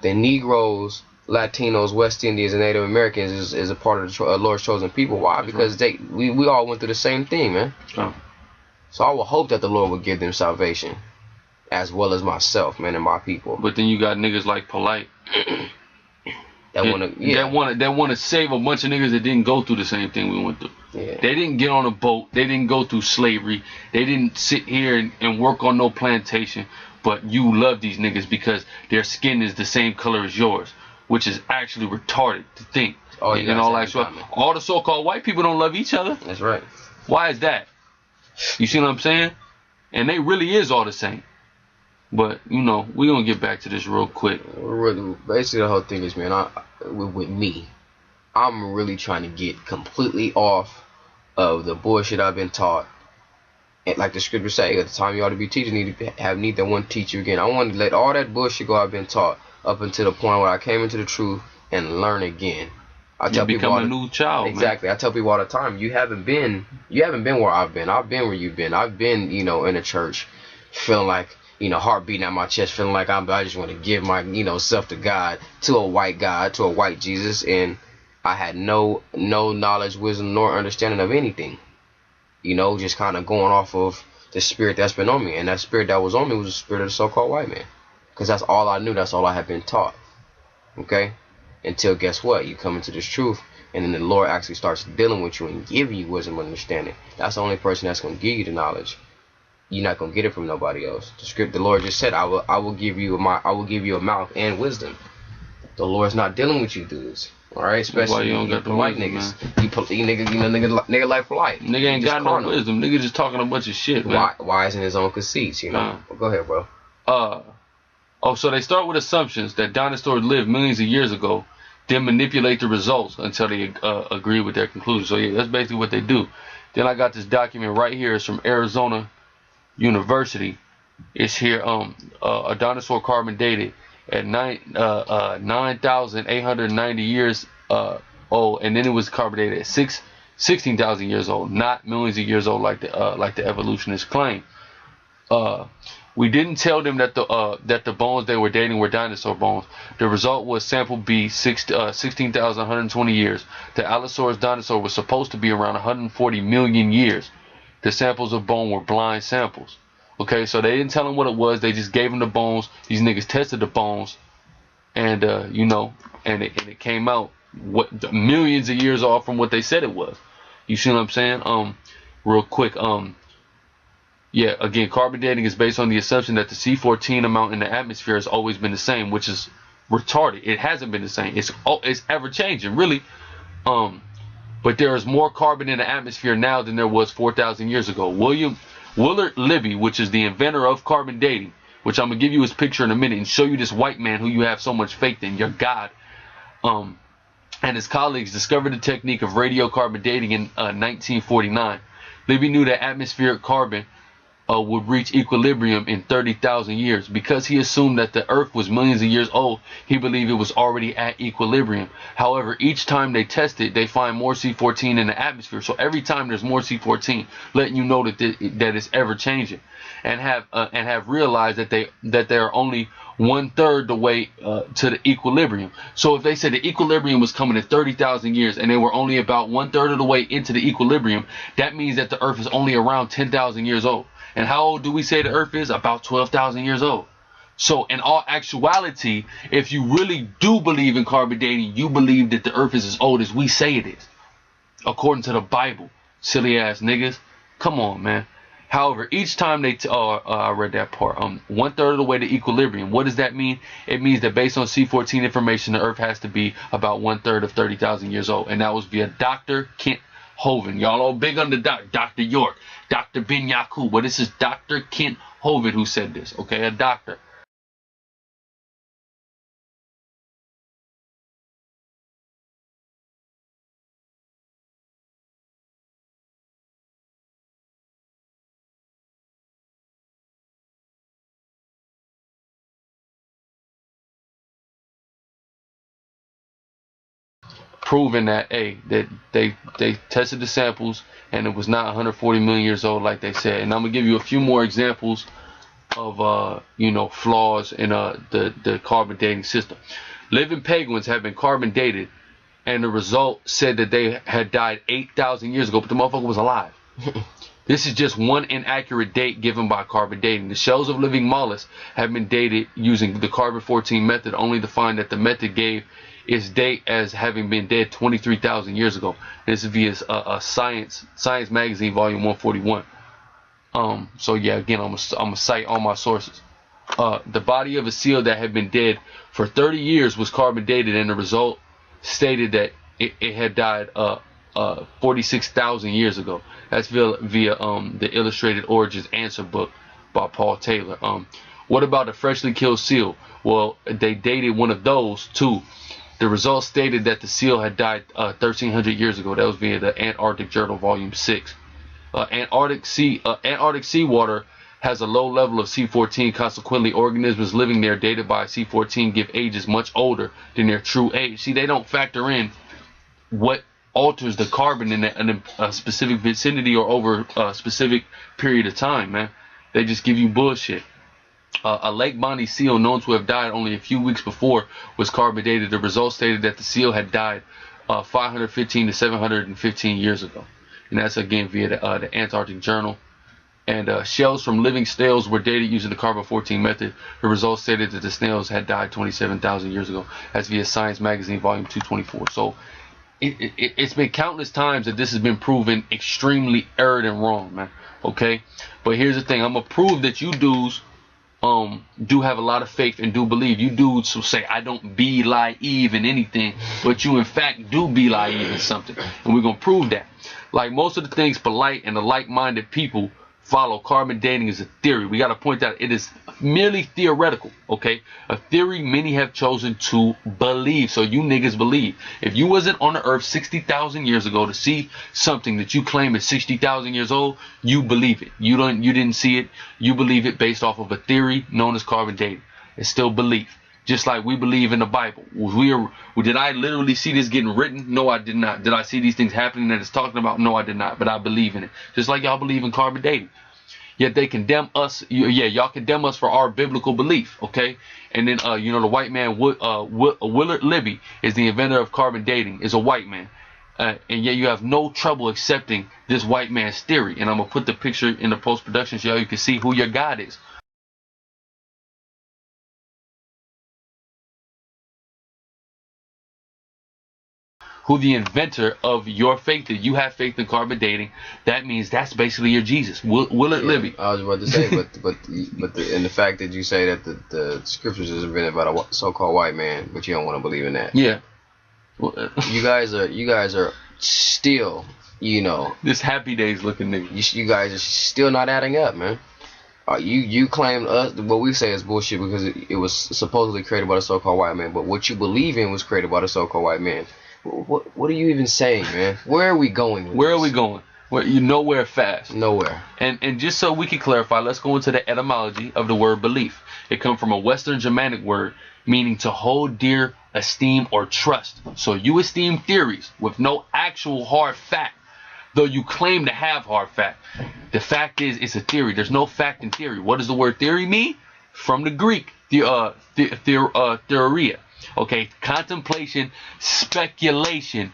the Negroes, Latinos, West Indians, and Native Americans is a part of the Lord's chosen people. Why? Because we all went through the same thing, man. Oh. So I will hope that the Lord will give them salvation, as well as myself, man, and my people. But then you got niggas like Polite that want to save a bunch of niggas that didn't go through the same thing we went through. Yeah. They didn't get on a boat. They didn't go through slavery. They didn't sit here and work on no plantation. But you love these niggas because their skin is the same color as yours, which is actually retarded to think. Oh, and all that stuff. All the so-called white people don't love each other. That's right. Why is that? You see what I'm saying? And they really is all the same. But, you know, we're going to get back to this real quick. Basically, the whole thing is, man, with me, I'm really trying to get completely off of the bullshit I've been taught. And like the scripture say, at the time you ought to be teaching, need that one teacher again. I want to let all that bullshit go I've been taught up until the point where I came into the truth and learn again. I tell you people become a new child. Exactly. Man. I tell people all the time, you haven't been where I've been. I've been where you've been. I've been, you know, in a church, feeling like, you know, heart beating out my chest, feeling like I just want to give my, you know, self to God, to a white God, to a white Jesus, and I had no knowledge, wisdom, nor understanding of anything. You know, just kind of going off of the spirit that's been on me, and that spirit that was on me was the spirit of the so-called white man, because that's all I knew. That's all I had been taught. Okay, until guess what? You come into this truth, and then the Lord actually starts dealing with you and giving you wisdom and understanding. That's the only person that's going to give you the knowledge. You're not going to get it from nobody else. The Lord just said, I will give you a mouth and wisdom. The Lord's not dealing with you dudes. All right, especially you don't got the polite wisdom, niggas. Nigga like polite. Nigga ain't got no wisdom. Nigga just talking a bunch of shit, man. Wise in his own conceits, you know. Go ahead, bro. So they start with assumptions that dinosaurs lived millions of years ago, then manipulate the results until they agree with their conclusion. So yeah, that's basically what they do. Then I got this document right here. It's from Arizona University. It's here. A dinosaur carbon dated at 9,890 years old, and then it was carbon dated at 16,000 years old, not millions of years old like the evolutionists claim. We didn't tell them that the bones they were dating were dinosaur bones. The result was sample B, 16,120 years. The Allosaurus dinosaur was supposed to be around 140 million years. The samples of bone were blind samples. Okay, so they didn't tell them what it was. They just gave them the bones. These niggas tested the bones, and you know, and it came out millions of years off from what they said it was. You see what I'm saying? Real quick, yeah, again, carbon dating is based on the assumption that the C14 amount in the atmosphere has always been the same, which is retarded. It hasn't been the same. It's ever changing, really. But there is more carbon in the atmosphere now than there was 4,000 years ago. Willard Libby, which is the inventor of carbon dating, which I'm gonna give you his picture in a minute and show you this white man who you have so much faith in, your God, and his colleagues discovered the technique of radiocarbon dating in 1949. Libby knew that atmospheric carbon would reach equilibrium in 30,000 years. Because he assumed that the Earth was millions of years old, he believed it was already at equilibrium. However, each time they test it, they find more C14 in the atmosphere. So every time there's more C14, letting you know that it's ever changing, and have realized that they are only 1/3 the way to the equilibrium. So if they said the equilibrium was coming in 30,000 years and they were only about 1/3 of the way into the equilibrium, that means that the Earth is only around 10,000 years old. And how old do we say the Earth is? About 12,000 years old. So in all actuality, if you really do believe in carbon dating, you believe that the Earth is as old as we say it is, according to the Bible. Silly ass niggas. Come on, man. However, each time I read that part, 1/3 of the way to equilibrium. What does that mean? It means that based on C14 information, the Earth has to be about 1/3 of 30,000 years old. And that was via Dr. Kent Hovind. Y'all all big on the Dr. York, Dr. Ben Yakub. But this is Dr. Kent Hovind who said this, okay? A doctor. Proving that they tested the samples and it was not 140 million years old like they said. And I'm gonna give you a few more examples of you know, flaws in the carbon dating system. Living penguins have been carbon dated, and the result said that they had died 8,000 years ago, but the motherfucker was alive. This is just one inaccurate date given by carbon dating. The shells of living mollusks have been dated using the carbon-14 method, only to find that the method gave its date as having been dead 23,000 years ago. This is via Science Magazine, Volume 141. So yeah, again, I'm gonna cite all my sources. The body of a seal that had been dead for 30 years was carbon dated, and the result stated that it had died 46,000 years ago. That's via the Illustrated Origins Answer book by Paul Taylor. What about a freshly killed seal? Well, they dated one of those too. The results stated that the seal had died 1,300 years ago. That was via the Antarctic Journal, Volume 6. Antarctic seawater has a low level of C14. Consequently, organisms living there dated by C14 give ages much older than their true age. See, they don't factor in what alters the carbon in a specific vicinity or over a specific period of time, man. They just give you bullshit. A Lake Bonny seal known to have died only a few weeks before was carbon dated. The results stated that the seal had died 515 to 715 years ago. And that's again via the Antarctic Journal. And shells from living snails were dated using the carbon-14 method. The results stated that the snails had died 27,000 years ago. That's via Science Magazine, volume 224. So it's been countless times that this has been proven extremely errored and wrong, man. Okay? But here's the thing. I'm going to prove that you dudes do have a lot of faith and do believe. You dudes who say, I don't believe in anything, but you in fact do believe in something. And we're going to prove that. Like most of the things polite and the like-minded people follow, carbon dating is a theory. We got to point out it is merely theoretical, okay? A theory many have chosen to believe. So you niggas believe. If you wasn't on the earth 60,000 years ago to see something that you claim is 60,000 years old, you believe it. You didn't see it. You believe it based off of a theory known as carbon dating. It's still belief. Just like we believe in the Bible. Did I literally see this getting written? No, I did not. Did I see these things happening that it's talking about? No, I did not. But I believe in it. Just like y'all believe in carbon dating. Yet they condemn us. Y'all condemn us for our biblical belief. Okay. And then, the white man, Willard Libby, is the inventor of carbon dating, is a white man. And yet you have no trouble accepting this white man's theory. And I'm going to put the picture in the post-production so you can see who your God is. Who the inventor of your faith is. You have faith in carbon dating. That means that's basically your Jesus, Willard Libby. I was about to say, and the fact that you say that the scriptures is invented by a so-called white man, but you don't want to believe in that. Yeah. You guys are still, this Happy Days looking nigga. You guys are still not adding up, man. You claim us, what we say is bullshit because it was supposedly created by the so-called white man, but what you believe in was created by the so-called white man. What are you even saying, man? Where are we going with Where this? are we going? Nowhere fast. Nowhere. And just so we can clarify, let's go into the etymology of the word belief. It comes from a Western Germanic word meaning to hold dear, esteem, or trust. So you esteem theories with no actual hard fact, though you claim to have hard fact. The fact is, it's a theory. There's no fact in theory. What does the word theory mean? From the Greek, theoria. Okay, contemplation, speculation,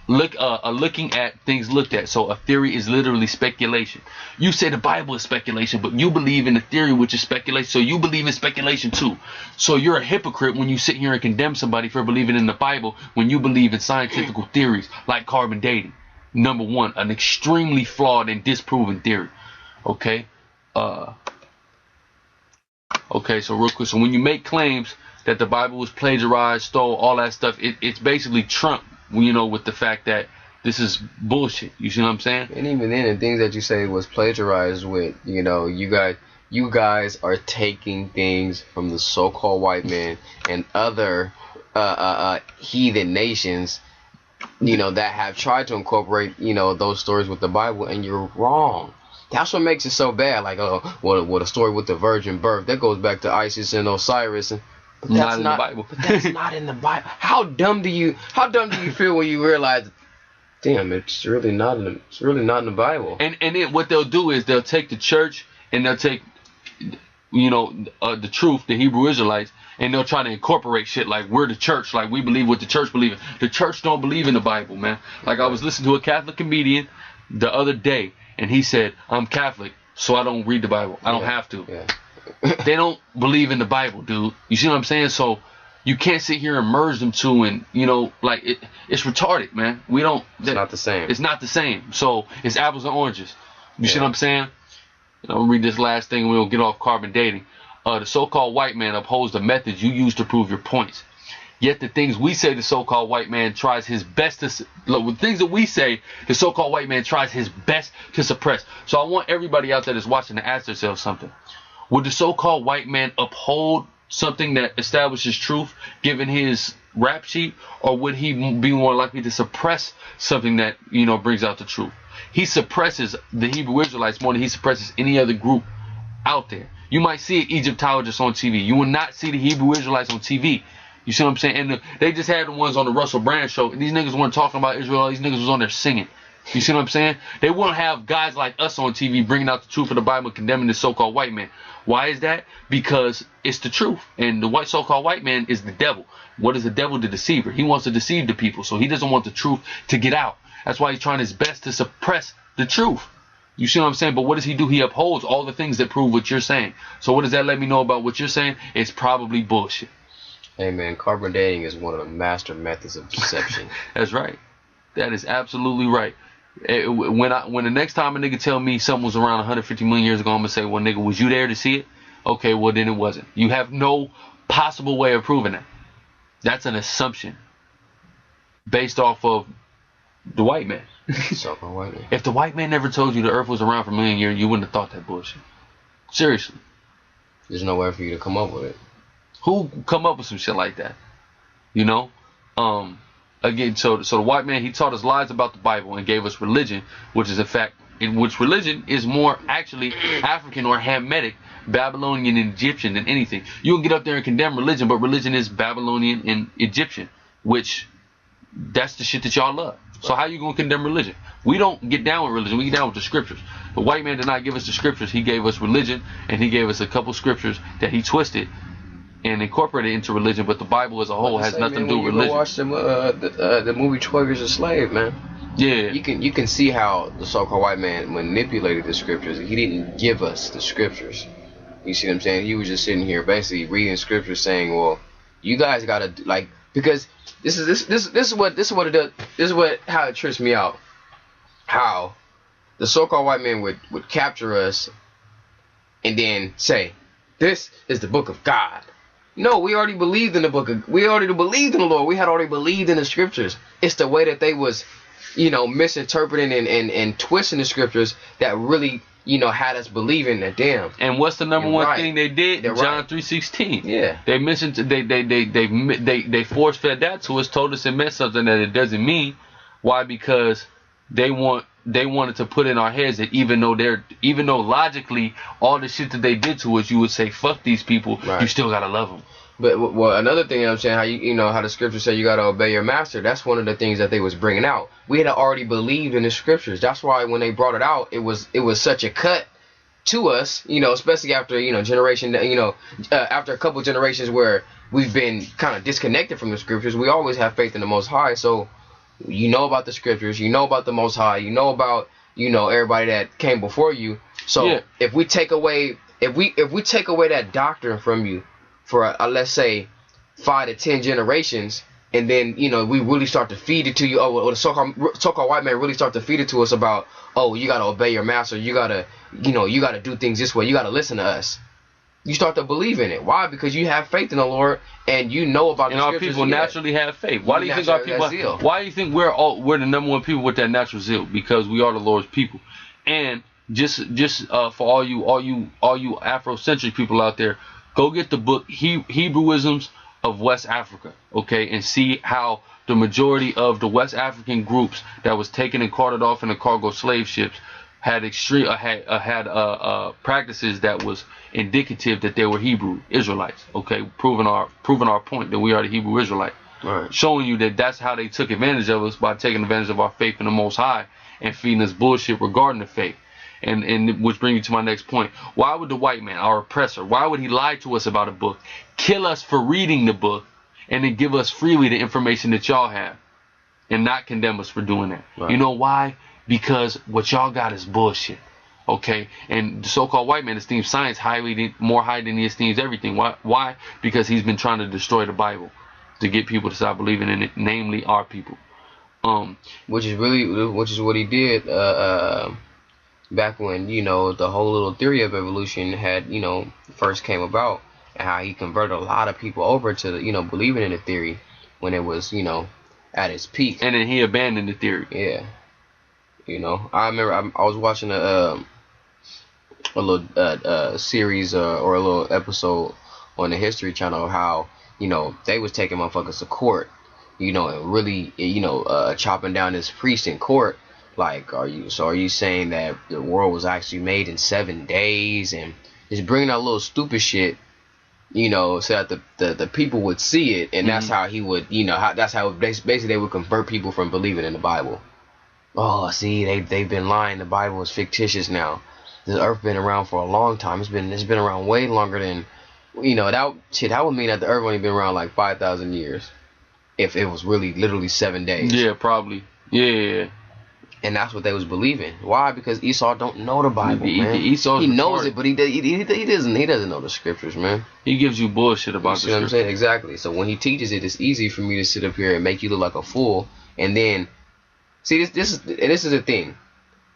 looking at things looked at. So a theory is literally speculation. You say the Bible is speculation, but you believe in the theory, which is speculation. So you believe in speculation too. So you're a hypocrite when you sit here and condemn somebody for believing in the Bible when you believe in scientific theories like carbon dating. Number one, an extremely flawed and disproven theory. Okay. Okay, so real quick. So when you make claims that the Bible was plagiarized, stole, all that stuff, it's basically Trump, with the fact that this is bullshit. You see what I'm saying? And even then, the things that you say was plagiarized with, you guys are taking things from the so-called white man and other heathen nations, that have tried to incorporate, those stories with the Bible, and you're wrong. That's what makes it so bad. Like, what a story with the virgin birth that goes back to Isis and Osiris, and but that's not in the Bible. But that's not in the Bible. How dumb do you feel when you realize, damn, it's really not in the Bible? And then what they'll do is they'll take the church and they'll take, the truth, the Hebrew Israelites, and they'll try to incorporate shit like we're the church, like we believe what the church believes. The church don't believe in the Bible, man. Like I was listening to a Catholic comedian the other day, and he said, "I'm Catholic, so I don't read the Bible. I don't have to." Yeah. They don't believe in the Bible, dude. You see what I'm saying? So you can't sit here and merge them two, and it's retarded, man. It's not the same. It's not the same. So it's apples and oranges. You see what I'm saying? I'll read this last thing and we'll get off carbon dating. The so-called white man upholds the methods you use to prove your points. Yet the things we say the so-called white man tries his best to the things that we say the so-called white man tries his best to suppress. So I want everybody out there that's watching to ask themselves something. Would the so-called white man uphold something that establishes truth given his rap sheet, or would he be more likely to suppress something that brings out the truth? He suppresses the Hebrew Israelites more than he suppresses any other group out there. You might see Egyptologists on TV. You will not see the Hebrew Israelites on TV. You see what I'm saying? And they just had the ones on the Russell Brand show. These niggas weren't talking about Israel. These niggas was on there singing. You see what I'm saying? They wouldn't have guys like us on TV bringing out the truth of the Bible, condemning the so-called white man. Why is that? Because it's the truth. And the so-called white man is the devil. What is the devil? The deceiver. He wants to deceive the people. So he doesn't want the truth to get out. That's why he's trying his best to suppress the truth. You see what I'm saying? But what does he do? He upholds all the things that prove what you're saying. So what does that let me know about what you're saying? It's probably bullshit. Hey, man, carbon dating is one of the master methods of deception. That's right. That is absolutely right. When the next time a nigga tell me something was around 150 million years ago, I'm going to say, well, nigga, was you there to see it? Okay, well, then it wasn't. You have no possible way of proving that. That's an assumption based off of the white man. If the white man never told you the earth was around for a million years, you wouldn't have thought that bullshit. Seriously. There's no way for you to come up with it. Who come up with some shit like that? You know? Again, so the white man, he taught us lies about the Bible and gave us religion, which is in fact, in which religion is more actually African or Hamitic, Babylonian and Egyptian than anything. You can get up there and condemn religion, but religion is Babylonian and Egyptian, which that's the shit that y'all love. So how you gonna condemn religion? We don't get down with religion. We get down with the scriptures. The white man did not give us the scriptures. He gave us religion, and he gave us a couple scriptures that he twisted and incorporated into religion. But the Bible as a whole has nothing to do with religion. Watch the movie 12 Years a Slave, man. Yeah. You can see how the so-called white man manipulated the scriptures. He didn't give us the scriptures. You see what I'm saying? He was just sitting here basically reading scriptures, saying, "Well, you guys gotta like." Because this is what it does. This is how it trips me out. How the so-called white man would capture us and then say, "This is the book of God." No, we already believed in the book. We already believed in the Lord. We had already believed in the scriptures. It's the way that they was, misinterpreting and twisting the scriptures that really, had us believing that damn. And what's the number one thing they did? They're John right. 3:16. Yeah. They mentioned they force fed that to us, told us it meant something that it doesn't mean. Why? Because they wanted to put in our heads that even though logically all the shit that they did to us, you would say fuck these people, right. You still gotta love them. But another thing I'm saying, how how the scriptures say you gotta obey your master. That's one of the things that they was bringing out. We had already believed in the scriptures. That's why when they brought it out, it was such a cut to us, especially after generation, after a couple generations where we've been kind of disconnected from the scriptures. We always have faith in the Most High, so. About the scriptures, about the Most High, about everybody that came before you. So yeah. if we take away that doctrine from you for let's say 5 to 10 generations, and then we really start to feed it to you, or the so-called white man really start to feed it to us about, oh, you gotta obey your master, you gotta do things this way, you gotta listen to us. You start to believe in it. Why? Because you have faith in the Lord, and about the scriptures. And our people naturally have faith. Why do you think our people? Why do you think we're the number one people with that natural zeal? Because we are the Lord's people. And just for all you Afrocentric people out there, go get the book Hebrewisms of West Africa, okay, and see how the majority of the West African groups that was taken and carted off in the cargo slave ships had practices that was indicative that they were Hebrew Israelites, okay, proving our point that we are the Hebrew Israelite, right. Showing you that that's how they took advantage of us, by taking advantage of our faith in the Most High and feeding us bullshit regarding the faith. And which brings me to my next point. Why would the white man, our oppressor, why would he lie to us about a book, kill us for reading the book, and then give us freely the information that y'all have, and not condemn us for doing that? Right. You know why? Because what y'all got is bullshit, okay? And the so-called white man esteems science more high than he esteems everything. Why? Because he's been trying to destroy the Bible to get people to stop believing in it, namely our people. Which is what he did back when the whole little theory of evolution had first came about, and how he converted a lot of people over to believing in the theory when it was at its peak. And then he abandoned the theory. Yeah. I remember I was watching a little series or a little episode on the History Channel, how they was taking motherfuckers to court, and really chopping down this priest in court. Like, are you saying that the world was actually made in 7 days, and just bringing out little stupid shit you know, so that the people would see it, and that's how he would, you know, that's how basically they would convert people from believing in the Bible. Oh, see, they've been lying. The Bible is fictitious now. The earth been around for a long time. It's been around way longer than, you know, that would mean that the earth only been around like 5,000 years, if it was really literally 7 days. Yeah, probably. Yeah. And that's what they was believing. Why? Because Esau don't know the Bible, man. Esau's he knows retarded. it, but he doesn't know the scriptures, man. He gives you bullshit about You see what I'm the saying? Exactly. So when he teaches it, it's easy for me to sit up here and make you look like a fool, and then see this is the thing.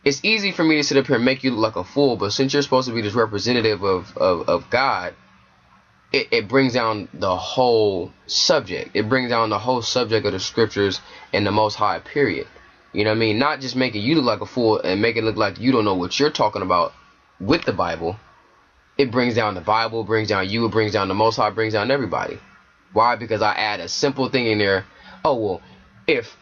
It's easy for me to sit up here and make you look like a fool, but since you're supposed to be this representative of God, it brings down the whole subject. It brings down the whole subject of the scriptures and the Most High, period. You know what I mean? Not just making you look like a fool and make it look like you don't know what you're talking about with the Bible. It brings down the Bible, brings down you, it brings down the Most High, brings down everybody. Why? Because I add a simple thing in there. Oh, well, if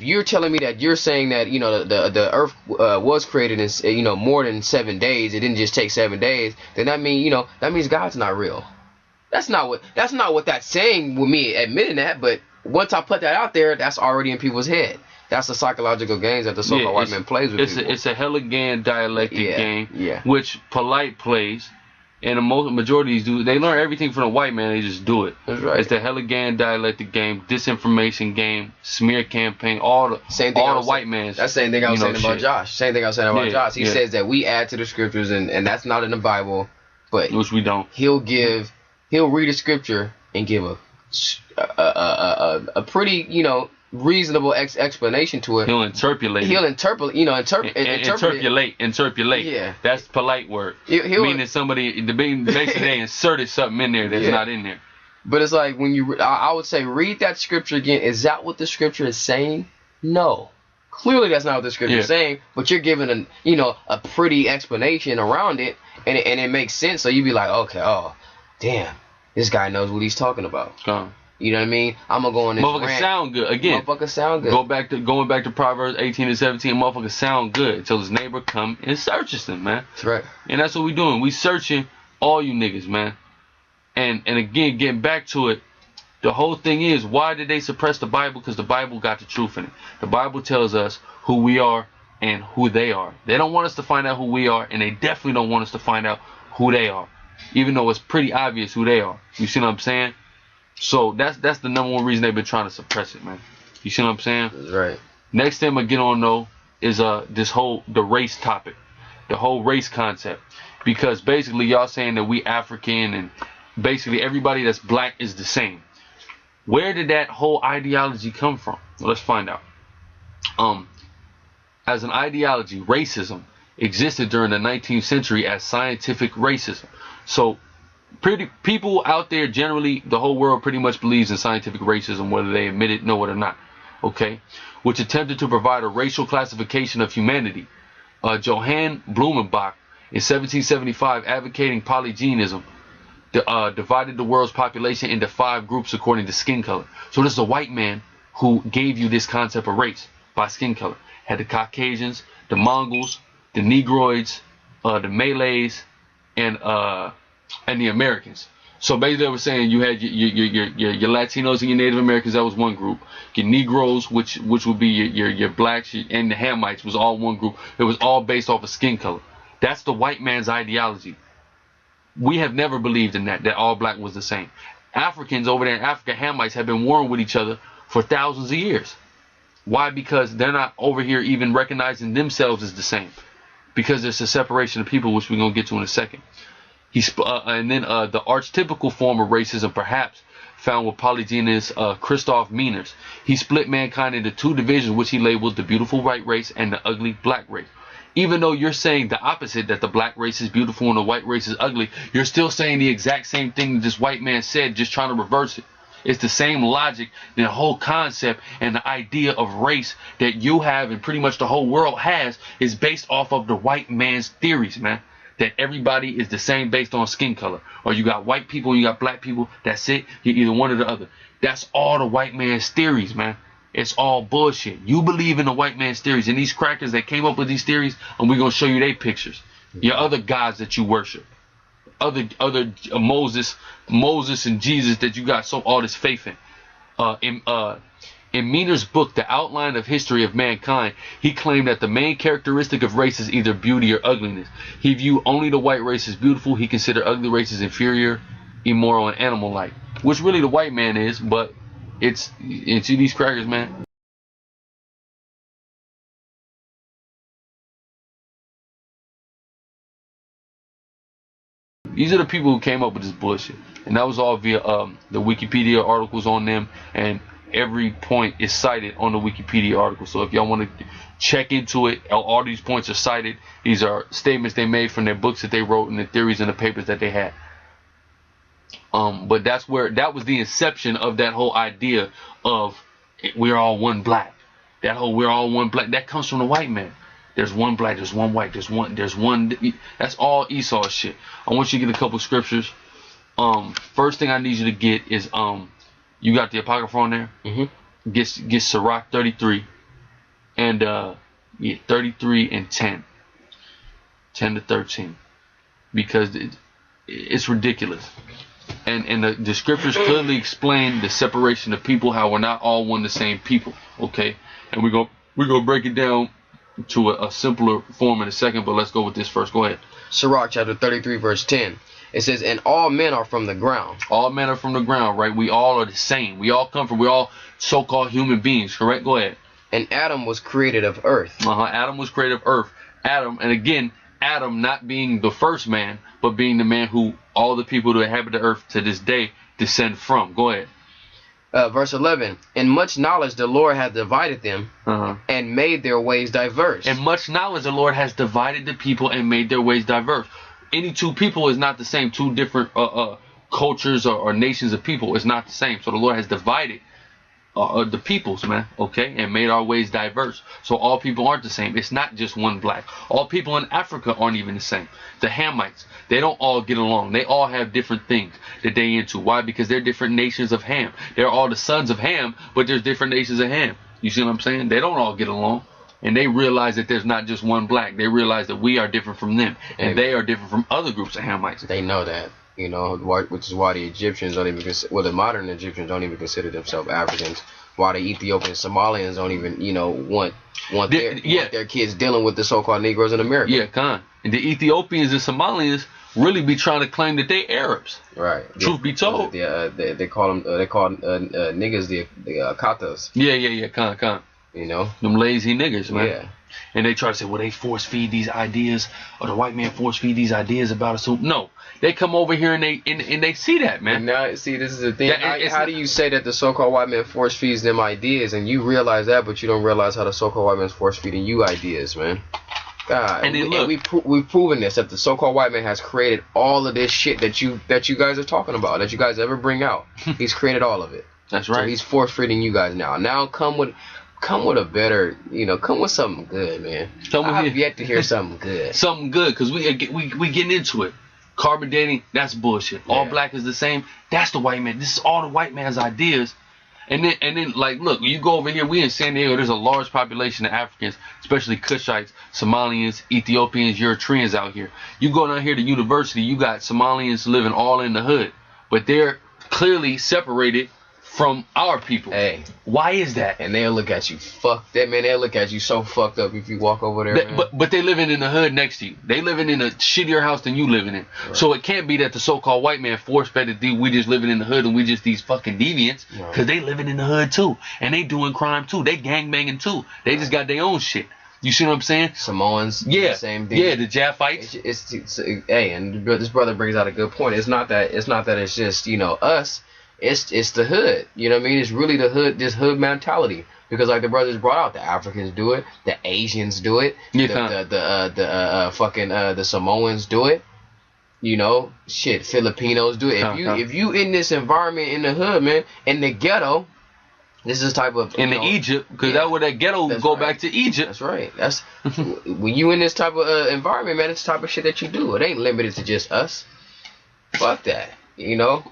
you're telling me that you're saying that, you know, the earth was created in, you know, more than 7 days, it didn't just take 7 days, then that means God's not real. That's not what that's saying with me admitting that, but once I put that out there, that's already in people's head. That's the psychological games that the so-called white man plays with people. It's a Hegelian dialectic game, yeah. which Polite plays, and the majority of these dudes, they learn everything from the white man, they just do it. That's right. It's the Hegelian dialectic game, disinformation game, smear campaign, all the white man's. That's the same thing I was saying about Josh. Same thing I was saying about Josh. He says that we add to the scriptures, and that's not in the Bible, but which we don't. He'll read a scripture and give a pretty, you know, reasonable explanation to it. He'll interpolate. Interpolate. Yeah, that's polite word. Meaning somebody, basically they inserted something in there that's not in there. But it's like when I would say read that scripture again. Is that what the scripture is saying? No, clearly that's not what the scripture is saying. But you're giving a pretty explanation around it, and it makes sense. So you'd be like, okay, oh, damn, this guy knows what he's talking about. You know what I mean? I'm gonna go on this rant. Motherfuckers sound good. Again, motherfuckers sound good. Going back to Proverbs 18 and 17. Motherfuckers sound good until his neighbor come and searches them, man. That's right. And that's what we doing. We searching all you niggas, man. And again, getting back to it, the whole thing is, why did they suppress the Bible? Because the Bible got the truth in it. The Bible tells us who we are and who they are. They don't want us to find out who we are, and they definitely don't want us to find out who they are, even though it's pretty obvious who they are. You see what I'm saying? So that's the number one reason they've been trying to suppress it, man. You see what I'm saying? That's right. Next thing I'm gonna get on though is the race topic, the whole race concept, because basically y'all saying that we African and basically everybody that's black is the same. Where did that whole ideology come from? Well, let's find out. As an ideology, racism existed during the 19th century as scientific racism. So people out there generally, the whole world pretty much believes in scientific racism, whether they admit it, know it or not. Okay, which attempted to provide a racial classification of humanity. Johann Blumenbach in 1775, advocating polygenism, divided the world's population into 5 groups according to skin color. So this is a white man who gave you this concept of race by skin color. Had the Caucasians, the Mongols, the Negroids, the Malays, and the Americans. So basically they were saying you had your Latinos and your Native Americans, that was one group. Your Negroes, which would be your blacks, and the Hamites was all one group. It was all based off of skin color. That's the white man's ideology. We have never believed in that all black was the same. Africans over there in Africa, Hamites, have been warring with each other for thousands of years. Why? Because they're not over here even recognizing themselves as the same. Because there's a separation of people, which we're going to get to in a second. And then the archetypical form of racism, perhaps, found with polygynist Christoph Meiners. He split mankind into 2 divisions, which he labeled the beautiful white race and the ugly black race. Even though you're saying the opposite, that the black race is beautiful and the white race is ugly, you're still saying the exact same thing that this white man said, just trying to reverse it. It's the same logic, the whole concept and the idea of race that you have and pretty much the whole world has is based off of the white man's theories, man. That everybody is the same based on skin color. Or you got white people, you got black people, that's it. You're either one or the other. That's all the white man's theories, man. It's all bullshit. You believe in the white man's theories. And these crackers that came up with these theories, and we're going to show you their pictures. Your other gods that you worship. Moses and Jesus that you got all this faith in. In Meaner's book, The Outline of History of Mankind, he claimed that the main characteristic of race is either beauty or ugliness. He viewed only the white race as beautiful. He considered ugly races inferior, immoral, and animal-like, which really the white man is, but it's these crackers, man. These are the people who came up with this bullshit, and that was all via the Wikipedia articles on them, and every point is cited on the Wikipedia article. So if y'all want to check into it, all these points are cited. These are statements they made from their books that they wrote and the theories and the papers that they had. But that was the inception of that whole idea of we're all one black. That whole we're all one black, that comes from the white man. There's one black, there's one white, there's one. That's all Esau shit. I want you to get a couple scriptures. First thing I need you to get is you got the Apocrypha on there? Mm-hmm. Get Sirach 33 and 33 and 10 to 13, because it's ridiculous. And the scriptures clearly explain the separation of people, how we're not all one the same people. Okay, and we're gonna break it down to a simpler form in a second, but let's go with this first. Go ahead. Sirach chapter 33 verse 10. It says, and all men are from the ground. All men are from the ground, right? We all are the same. We all we're all so-called human beings, correct? Go ahead. And Adam was created of earth. Adam was created of earth. Adam, and again, Adam not being the first man, but being the man who all the people that inhabit the earth to this day descend from. Go ahead. Verse 11, in much knowledge the Lord hath divided them and made their ways diverse. In much knowledge the Lord has divided the people and made their ways diverse. Any two people is not the same. Two different cultures or nations of people is not the same. So the Lord has divided the peoples, man, okay, and made our ways diverse. So all people aren't the same. It's not just one black. All people in Africa aren't even the same. The Hamites, they don't all get along. They all have different things that they into. Why? Because they're different nations of Ham. They're all the sons of Ham, but there's different nations of Ham. You see what I'm saying? They don't all get along. And they realize that there's not just one black. They realize that we are different from them, and they are different from other groups of Hamites. They know that, you know, which is why the Egyptians don't even the modern Egyptians don't even consider themselves Africans. Why the Ethiopian Somalians don't even, you know, want their kids dealing with the so-called Negroes in America. Yeah, and the Ethiopians and Somalians really be trying to claim that they Arabs. Right. Truth be told. They call niggas the Katas. Yeah. You know, them lazy niggas, man. Yeah. And they try to say, well, they force feed these ideas, or the white man force feed these ideas about us. No, they come over here and they see that, man. And now, see, this is the thing. How do you say that the so-called white man force feeds them ideas, and you realize that, but you don't realize how the so-called white man's force feeding you ideas, man? God, and we've proven this, that the so-called white man has created all of this shit that you guys are talking about, that you guys ever bring out. He's created all of it. That's right. So he's force feeding you guys now. Now come with a better, you know, come with something good, man. I've yet to hear something good. Something good, because we getting into it. Carbon dating, that's bullshit. All black is the same. That's the white man. This is all the white man's ideas. And then like, look, you go over here, we in San Diego, there's a large population of Africans, especially Cushites, Somalians, Ethiopians, Eritreans out here. You go down here to university, you got Somalians living all in the hood, but they're clearly separated from our people. Hey, why is that? And they'll look at you fucked up, man. They'll look at you so fucked up if you walk over there. But they living in the hood next to you. They living in a shittier house than you living in. Right. So it can't be that the so-called white man force-fed that we just living in the hood and we just these fucking deviants, because they living in the hood too, and they doing crime too. They gangbanging too. They just got their own shit. You see what I'm saying? Samoans, the same thing. Yeah, the Japhites. Hey, and this brother brings out a good point. It's not that it's just, you know, us. It's the hood, you know what I mean? It's really the hood, this hood mentality. Because like the brothers brought out, the Africans do it, the Asians do it, the Samoans do it, you know, shit, Filipinos do it. If you in this environment in the hood, man, in the ghetto, this is type of Egypt, because that would that ghetto go back to Egypt. That's right. That's when you in this type of environment, man. It's the type of shit that you do. It ain't limited to just us. Fuck that, you know.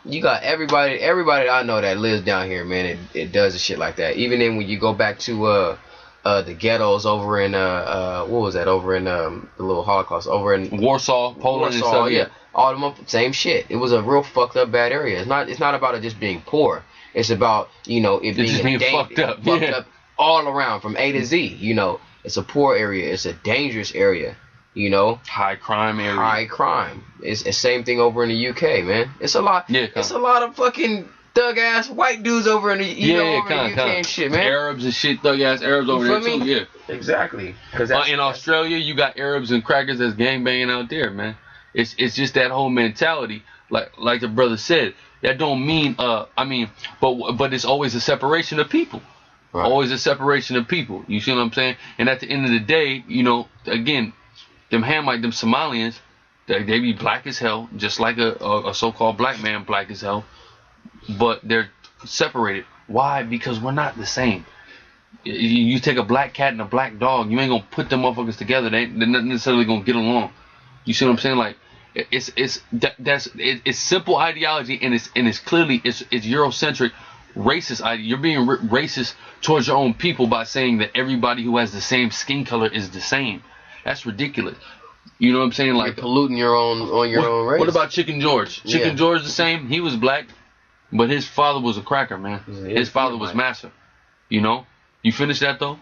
You got everybody I know that lives down here, man. It does the shit like that. Even then, when you go back to the ghettos over in what was that over in the little Holocaust over in Warsaw, Poland, and stuff. Yeah, all them same shit. It was a real fucked up bad area. It's not about it just being poor. It's about it being fucked up all around from A to Z. It's a poor area. It's a dangerous area. High crime area. High crime. It's the same thing over in the UK, man. It's a lot. Yeah, it's a lot of fucking thug ass white dudes over in the in the UK and shit, man. Arabs and shit, thug ass Arabs over there too. Yeah, exactly. Because in Australia, you got Arabs and crackers that's gangbanging out there, man. It's just that whole mentality, like the brother said. That don't mean but it's always a separation of people. Right. Always a separation of people. You see what I'm saying? And at the end of the day, again, them Hamite, them Somalians, they be black as hell, just like a so-called black man, black as hell. But they're separated. Why? Because we're not the same. You take a black cat and a black dog, you ain't gonna put them motherfuckers together. They're not necessarily gonna get along. You see what I'm saying? Like it's simple ideology, and it's clearly it's Eurocentric, racist idea. You're being racist towards your own people by saying that everybody who has the same skin color is the same. That's ridiculous. You know what I'm saying? Like you're polluting your own race. What about Chicken George? Chicken George the same. He was black, but his father was a cracker, man. His father was massive. You finish that though?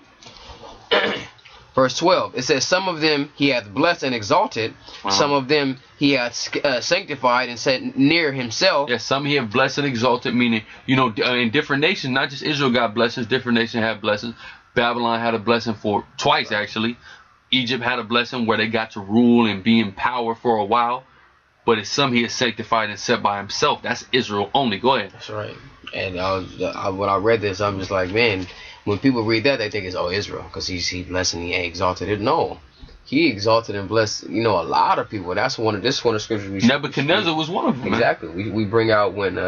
Verse 12. It says, "Some of them he hath blessed and exalted; some of them he hath sanctified and set near himself." Yes, some he hath blessed and exalted, meaning in different nations, not just Israel got blessings. Different nations have blessings. Babylon had a blessing for twice actually. Egypt had a blessing where they got to rule and be in power for a while, but it's some he has sanctified and set by himself. That's Israel only. Go ahead. That's right. And when I read this, I'm just like, man, when people read that, they think it's Israel because he blessed and he exalted it. No, he exalted and blessed a lot of people. This one of the scriptures Nebuchadnezzar was one of them. Exactly. We bring out when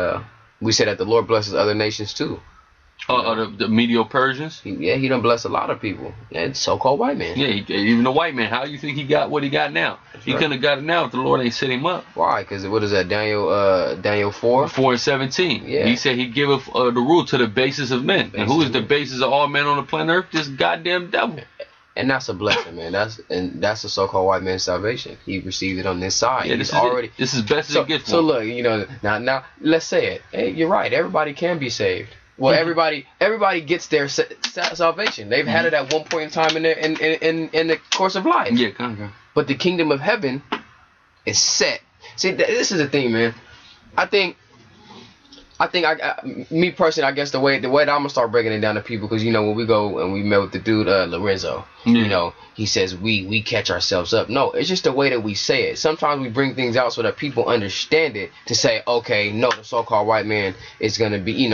we say that the Lord blesses other nations too. The Medo-Persians? He done blessed a lot of people. And so-called white man. Yeah, even the white man. How you think he got what he got now? He couldn't have got it now if the Lord ain't set him up. Why? Because what is that? Daniel 4? 4:17. Yeah. He said he giveth the rule to the basis of men. And who is the basis of all men on the planet Earth? This goddamn devil. And that's a blessing, man. That's the so-called white man's salvation. He received it on this side. Yeah, this is best as a gift. So look, now let's say it. Hey, you're right. Everybody can be saved. Well, everybody gets their salvation. They've had it at one point in time in the course of life. Yeah, kind of. But the kingdom of heaven is set. See, this is the thing, man. I think me personally, I guess the way that I'm gonna start breaking it down to people, because when we go and we met with the dude Lorenzo, he says we catch ourselves up. No, it's just the way that we say it. Sometimes we bring things out so that people understand it, to say, okay, no, the so-called white man is gonna be,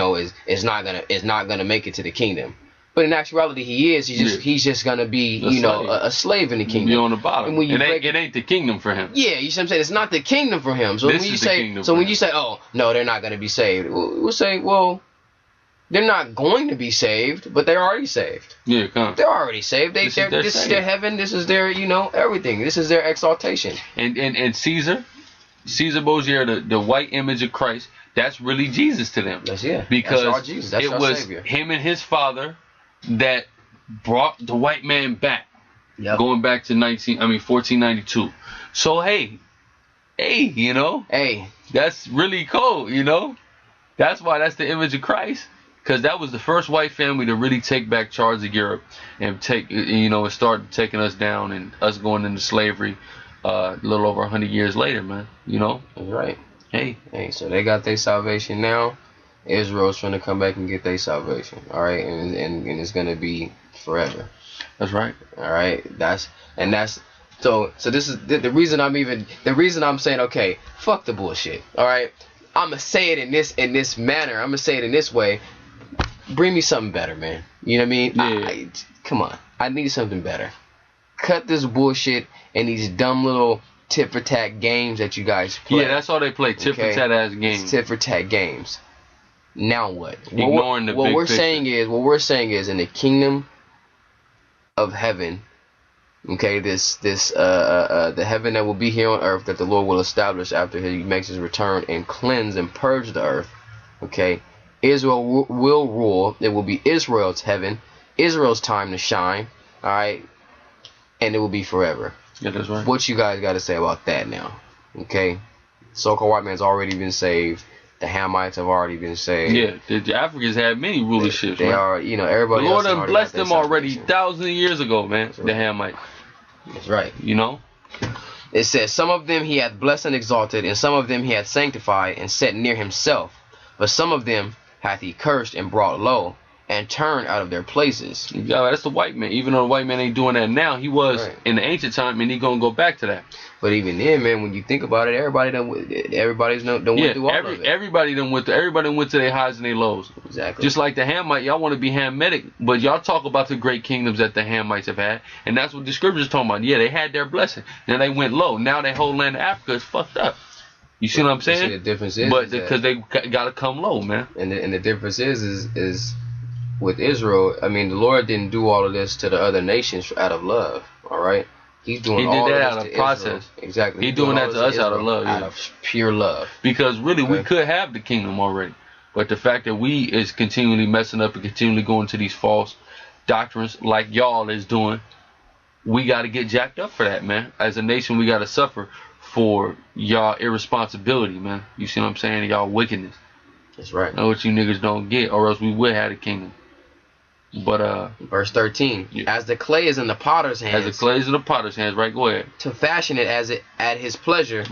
is not gonna make it to the kingdom. But in actuality, he is. He's just gonna be, a slave in the kingdom. Be on the bottom. And when it ain't the kingdom for him. Yeah, you see what I'm saying? It's not the kingdom for him. So when you say, oh no, they're not gonna be saved, we'll say, well, they're not going to be saved, but they're already saved. Yeah, come on. They're already saved. This is their heaven. This is their, everything. This is their exaltation. And Caesar Borgia, the white image of Christ, that's really Jesus to them. Because that's our Jesus. That's our Savior. Him and his father that brought the white man back, going back to 1492. So hey, that's really cool, That's why that's the image of Christ, because that was the first white family to really take back charge of Europe and and start taking us down and us going into slavery a little over 100 years later, man. That's right. Hey, so they got their salvation now. Israel's trying to come back and get their salvation, all right, and it's gonna be forever. That's right. All right, so this is the reason I'm saying, okay, fuck the bullshit. All right, I'm gonna say it in this manner. I'm gonna say it in this way. Bring me something better, man. You know what I mean? Yeah. Come on, I need something better. Cut this bullshit and these dumb little tit for tat games that you guys play. Yeah, that's all they play. Tit for tat ass games. It's tit for tat games. Now what? Ignoring the big picture. What we're saying is in the kingdom of heaven, okay, the heaven that will be here on earth, that the Lord will establish after he makes his return and cleanse and purge the earth, okay, Israel will rule. It will be Israel's heaven, Israel's time to shine, all right, and it will be forever. Yeah, that's right. What you guys got to say about that now? Okay, so-called white man's already been saved. The Hamites have already been saved. Yeah, the Africans had many rulerships. They are, you know, everybody. The Lord else done blessed them already thousands of years ago, man. That's right. The Hamites. That's right. You know. It says, some of them he hath blessed and exalted, and some of them he hath sanctified and set near himself. But some of them hath he cursed and brought low, and turned out of their places. Yeah, that's the white man. Even though the white man ain't doing that now, he was right. in the ancient time, and he gonna go back to that. But even then, man, when you think about it, everybody's done went through all of it. Everybody went to their highs and their lows. Exactly. Just like the Hamite, y'all want to be Hamitic, but y'all talk about the great kingdoms that the Hamites have had, and that's what the scriptures talking about. Yeah, they had their blessing, then they went low. Now that whole land of Africa is fucked up. You see what I'm saying? The difference is, but because they gotta come low, man. And the difference is with Israel. I mean, the Lord didn't do all of this to the other nations out of love. All right. He did that out of process. Exactly. He's doing that to us out of love. Out of pure love. Because really, we could have the kingdom already. But the fact that we is continually messing up and continually going to these false doctrines like y'all is doing, we got to get jacked up for that, man. As a nation, we got to suffer for y'all irresponsibility, man. You see what I'm saying? Y'all wickedness. That's right. Know what you niggas don't get, or else we would have the kingdom. But verse 13, yeah. As the clay is in the potter's hands. As the clay is in the potter's hands, right? Go ahead. To fashion it as it at his pleasure.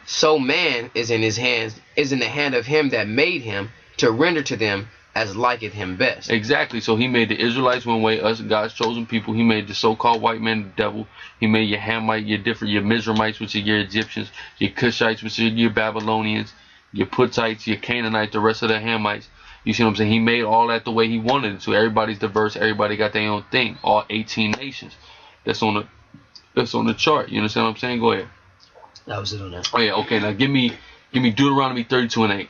So man is in his hands, is in the hand of him that made him, to render to them as liketh him best. Exactly. So he made the Israelites one way, us God's chosen people. He made the so-called white man the devil. He made your Hamite, your Mizraimites, which are your Egyptians, your Cushites, which are your Babylonians, your Puttites, your Canaanites, the rest of the Hamites. You see what I'm saying? He made all that the way he wanted it to. Everybody's diverse. Everybody got their own thing. All 18 nations. That's on the chart. You understand what I'm saying? Go ahead. That was it on that. Oh yeah. Okay. Now give me Deuteronomy 32:8.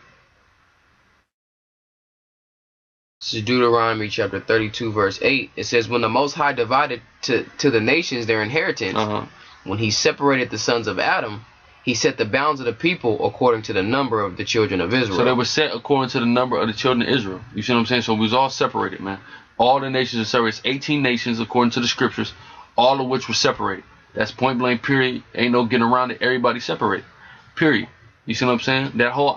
This is Deuteronomy chapter 32 verse 8. It says, when the Most High divided to the nations their inheritance, when he separated the sons of Adam, he set the bounds of the people according to the number of the children of Israel. So they were set according to the number of the children of Israel. You see what I'm saying? So we was all separated, man. All the nations are separated. It's 18 nations according to the scriptures, all of which were separated. That's point blank, period. Ain't no getting around it. Everybody separated. Period. You see what I'm saying? That whole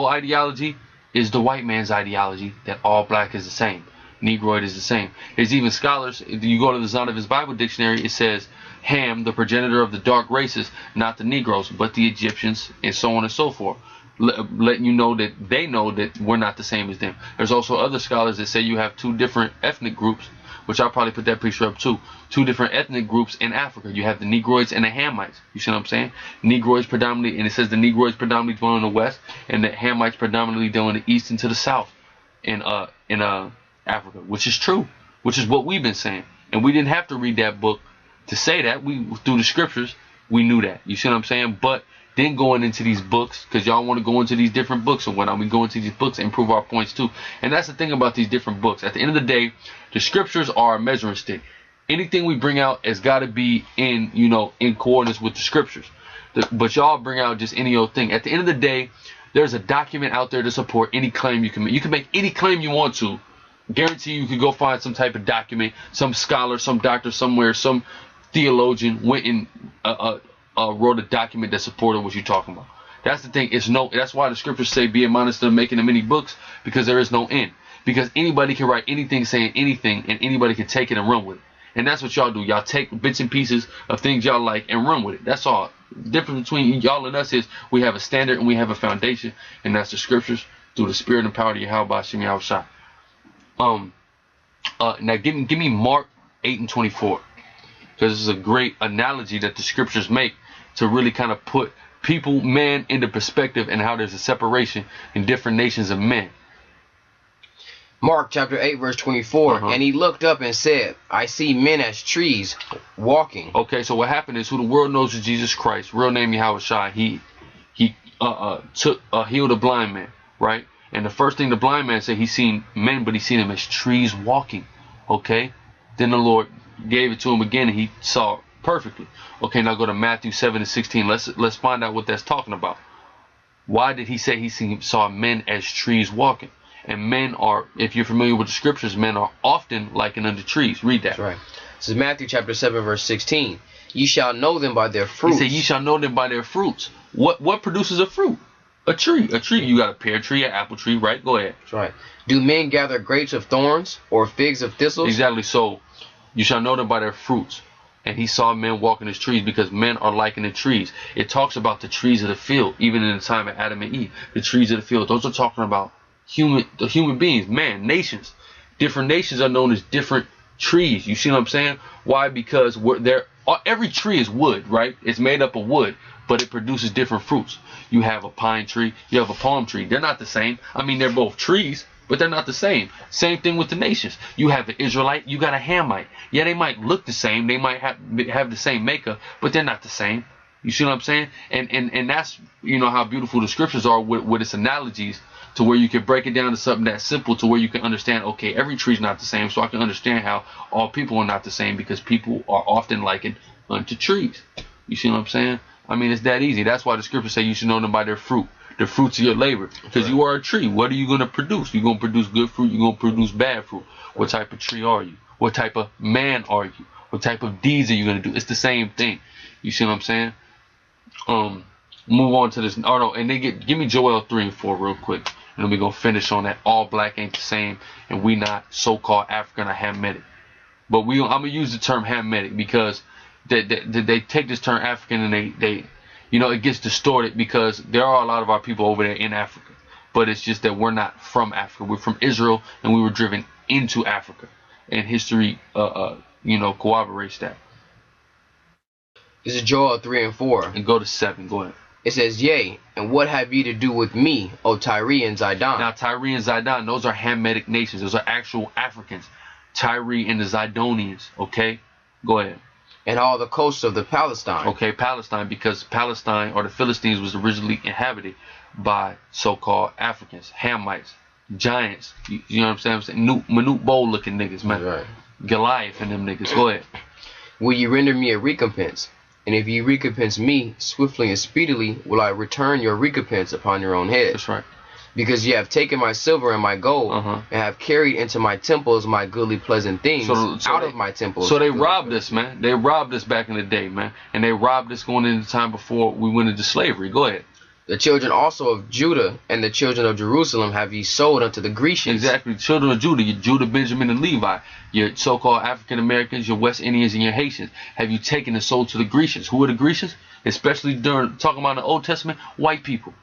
ideology is the white man's ideology, that all black is the same. Negroid is the same. There's even scholars, if you go to the Zondervan's Bible Dictionary, it says Ham, the progenitor of the dark races, not the Negroes, but the Egyptians, and so on and so forth. Letting you know that they know that we're not the same as them. There's also other scholars that say you have two different ethnic groups, which I'll probably put that picture up too. Two different ethnic groups in Africa. You have the Negroids and the Hamites. You see what I'm saying? Negroids predominantly, and it says the Negroids predominantly dwell in the west, and the Hamites predominantly dwell in the east and to the south in Africa, which is true, which is what we've been saying. And we didn't have to read that book to say that. We, through the scriptures, we knew that. You see what I'm saying? But then going into these books, because y'all want to go into these different books and whatnot, we go into these books and prove our points too. And that's the thing about these different books. At the end of the day, the scriptures are a measuring stick. Anything we bring out has got to be in, in coordinates with the scriptures. But y'all bring out just any old thing. At the end of the day, there's a document out there to support any claim you can make. You can make any claim you want to. Guarantee you could go find some type of document, some scholar, some doctor somewhere, some theologian went and wrote a document that supported what you're talking about. That's the thing. That's why the scriptures say be admonished to making many books, because there is no end. Because anybody can write anything saying anything, and anybody can take it and run with it. And that's what y'all do. Y'all take bits and pieces of things y'all like and run with it. That's all. The difference between y'all and us is we have a standard and we have a foundation, and that's the scriptures through the spirit and power of Yahweh Shem Yahushua. Now give me Mark 8:24, because this is a great analogy that the scriptures make to really kind of put people, man, into perspective, and how there's a separation in different nations of men. Mark chapter 8 verse 24, and he looked up and said, I see men as trees walking. Okay, so what happened is, who the world knows is Jesus Christ, real name Yahushua. He healed a blind man, right? And the first thing the blind man said, he seen men, but he seen them as trees walking. Okay, then the Lord gave it to him again, and he saw perfectly. Okay, now go to Matthew 7:16. Let's find out what that's talking about. Why did he say saw men as trees walking? And men are, if you're familiar with the scriptures, men are often likened unto trees. Read that. That's right. This is Matthew chapter 7, verse 16. Ye shall know them by their fruits. He said, ye shall know them by their fruits. What produces a fruit? A tree. A tree. You got a pear tree, an apple tree, right? Go ahead. That's right. Do men gather grapes of thorns or figs of thistles? Exactly. So you shall know them by their fruits. And he saw men walking as trees, because men are likened to trees. It talks about the trees of the field, even in the time of Adam and Eve. The trees of the field. Those are talking about the human beings, man, nations. Different nations are known as different trees. You see what I'm saying? Why? Because every tree is wood, right? It's made up of wood, but it produces different fruits. You have a pine tree, you have a palm tree. They're not the same. I mean, they're both trees, but they're not the same. Same thing with the nations. You have an Israelite, you got a Hamite. Yeah, they might look the same, they might have the same makeup, but they're not the same. You see what I'm saying? And that's, you know, how beautiful the scriptures are with its analogies, to where you can break it down to something that's simple, to where you can understand, okay, every tree's not the same, so I can understand how all people are not the same, because people are often likened unto trees. You see what I'm saying? I mean, it's that easy. That's why the scriptures say you should know them by their fruit. The fruits of your labor. Because you are a tree. What are you going to produce? You're going to produce good fruit. You're going to produce bad fruit. What type of tree are you? What type of man are you? What type of deeds are you going to do? It's the same thing. You see what I'm saying? Move on to this. Oh, no. And they give me Joel 3 and 4 real quick. And then we're going to finish on that. All black ain't the same. And we not so-called African or Hamitic. But I'm going to use the term Hamitic, because they take this term African and they you know, it gets distorted, because there are a lot of our people over there in Africa, but it's just that we're not from Africa. We're from Israel, and we were driven into Africa, and history you know, corroborates that. This is Joel 3 and 4. And go to 7. Go ahead. It says, yea, and what have ye to do with me, O Tyre and Zidon? Now, Tyre and Zidon, those are Hamitic nations. Those are actual Africans. Tyre and the Zidonians. Okay, go ahead. And all the coasts of the Palestine. Okay, Palestine, because Palestine, or the Philistines, was originally inhabited by so-called Africans, Hamites, giants. You know what I'm saying? Manute Bowl looking niggas, man. Right. Goliath and them niggas. Go ahead. Will ye render me a recompense? And if ye recompense me swiftly and speedily, will I return your recompense upon your own head. That's right. Because ye have taken my silver and my gold, and have carried into my temples my goodly pleasant things out of my temples. So they robbed us, man. They robbed us back in the day, man. And they robbed us going into the time before we went into slavery. Go ahead. The children also of Judah and the children of Jerusalem have ye sold unto the Grecians. Exactly. The children of Judah, your Judah, Benjamin, and Levi, your so-called African Americans, your West Indians, and your Haitians, have you taken and sold to the Grecians. Who are the Grecians? Especially during talking about the Old Testament, white people.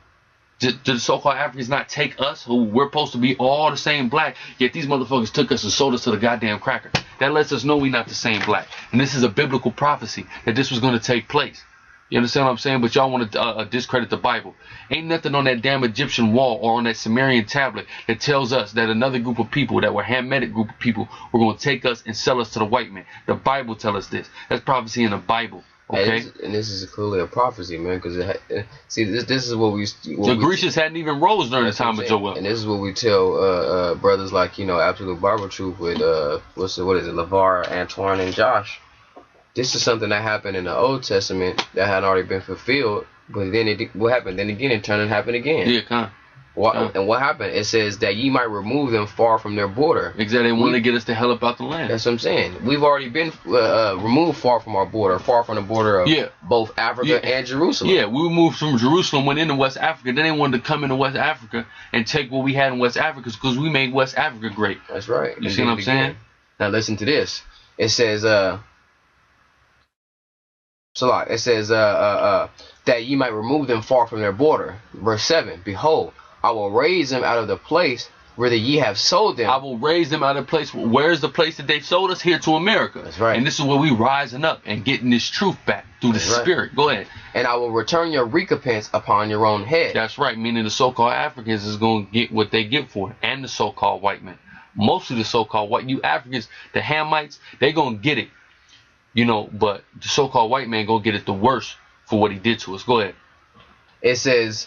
Did the so-called Africans not take us, who we're supposed to be all the same black, yet these motherfuckers took us and sold us to the goddamn cracker? That lets us know we're not the same black. And this is a biblical prophecy that this was going to take place. You understand what I'm saying? But y'all want to discredit the Bible. Ain't nothing on that damn Egyptian wall or on that Sumerian tablet that tells us that another group of people, that were Hamitic group of people, were going to take us and sell us to the white man. The Bible tells us this. That's prophecy in the Bible. Okay, and this is clearly a prophecy, man. Because see, this is what we. The Grecians hadn't even rose during the time of Joel. And this is what we tell brothers like, you know, Absolute Bible Truth with what is it, LeVar, Antoine, and Josh. This is something that happened in the Old Testament that had already been fulfilled, but then what happened? Then again, it turned and happened again. Yeah, kind of. And what happened? It says that ye might remove them far from their border. Exactly. They wanted to get us the hell up out the land. That's what I'm saying. We've already been removed far from our border, far from the border of both Africa and Jerusalem. Yeah, we moved from Jerusalem, went into West Africa. Then they wanted to come into West Africa and take what we had in West Africa, because we made West Africa great. That's right. You see what I'm saying? Now listen to this. It says, that ye might remove them far from their border. Verse 7, behold, I will raise them out of the place whither ye have sold them. I will raise them out of the place. Where's the place that they sold us? Here to America. That's right. And this is where we rising up and getting this truth back through the Spirit. Go ahead. And I will return your recompense upon your own head. That's right. Meaning the so-called Africans is going to get what they get for it. And the so-called white men. Mostly the so-called white. You Africans, the Hamites, they going to get it. You know, but the so-called white man gonna get it the worst for what he did to us. Go ahead. It says,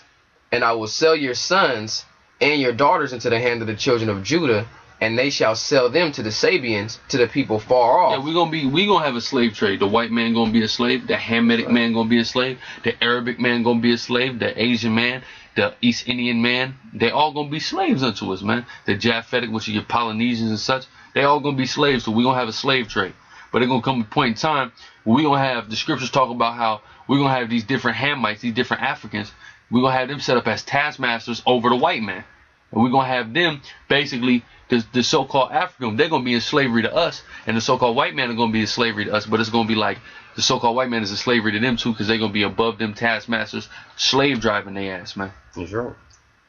and I will sell your sons and your daughters into the hand of the children of Judah, and they shall sell them to the Sabians, to the people far off. Yeah, we gonna have a slave trade. The white man gonna be a slave. The Hamitic man gonna be a slave. The Arabic man gonna be a slave. The Asian man, the East Indian man, they all gonna be slaves unto us, man. The Japhetic, which are your Polynesians and such, they all gonna be slaves. So we gonna have a slave trade. But it's gonna come a point in time where we gonna have, the scriptures talk about how we're gonna have these different Hamites, these different Africans. We're gonna have them set up as taskmasters over the white man. And we're going to have them, basically, the so-called African, they're going to be in slavery to us, and the so-called white man are going to be in slavery to us, but it's going to be like the so-called white man is in slavery to them, too, because they're going to be above them taskmasters, slave driving their ass, man. That's right.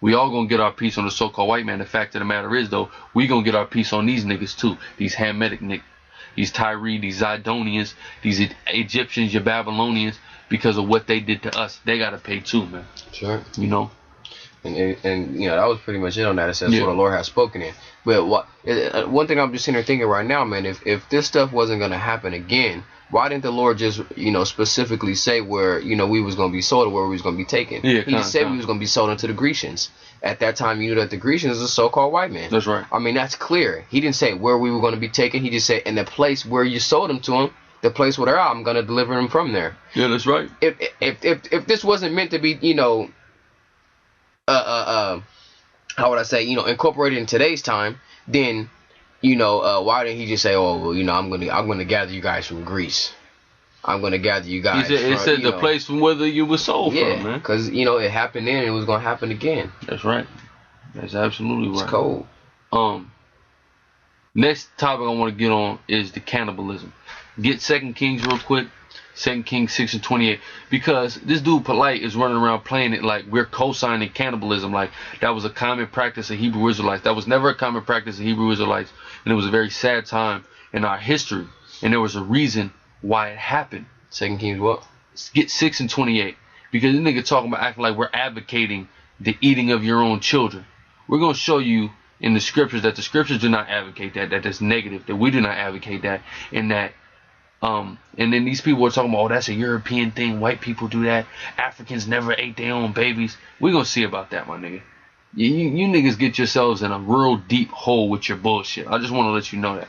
We all going to get our piece on the so-called white man. The fact of the matter is, though, we going to get our piece on these niggas, too. These Hamitic niggas, these Tyree, these Zidonians, these Egyptians, your Babylonians, because of what they did to us. They got to pay, too, man. Sure. You know? And you know, that was pretty much it on that. It says what the Lord has spoken in. But one thing I'm just sitting here thinking right now, man, if this stuff wasn't going to happen again, why didn't the Lord just, you know, specifically say where, you know, we was going to be sold or where we was going to be taken? Yeah, he just said we was going to be sold into the Grecians. At that time, you knew that the Grecians is a so-called white man. That's right. I mean, that's clear. He didn't say where we were going to be taken. He just said, in the place where you sold them to him, the place where they're at, I'm going to deliver them from there. Yeah, that's right. If this wasn't meant to be, you know, how would I say, you know, incorporated in today's time, then, you know, why didn't he just say, oh, well, you know, I'm gonna gather you guys from Greece. I'm gonna gather you guys. It said the place from whether you were sold from, man. Because, you know, it happened then and it was gonna happen again. That's right. That's absolutely right. It's cold. Next topic I want to get on is the cannibalism. Get 2 Kings real quick. 2 Kings 6:28, because this dude Polight is running around playing it like we're co-signing cannibalism, like that was a common practice of Hebrew Israelites. That was never a common practice of Hebrew Israelites, and it was a very sad time in our history, and there was a reason why it happened. 2 Kings what? Get 6:28, because this nigga talking about acting like we're advocating the eating of your own children. We're gonna show you in the scriptures that the scriptures do not advocate that that's negative, that we do not advocate that, and that and then these people are talking about, oh, that's a European thing, white people do that, Africans never ate their own babies. We're gonna see about that, my nigga. You niggas get yourselves in a real deep hole with your bullshit. I just want to let you know that.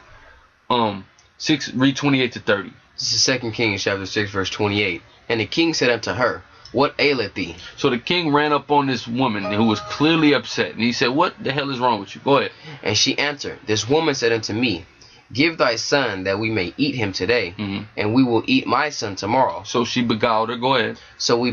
read 28 to 30. This is 2 Kings chapter 6 verse 28. And the king said unto her, what aileth thee? So the king ran up on this woman who was clearly upset, and he said, what the hell is wrong with you? Go ahead. And she answered, this woman said unto me, give thy son that we may eat him today, and we will eat my son tomorrow. So she beguiled her. Go ahead. So we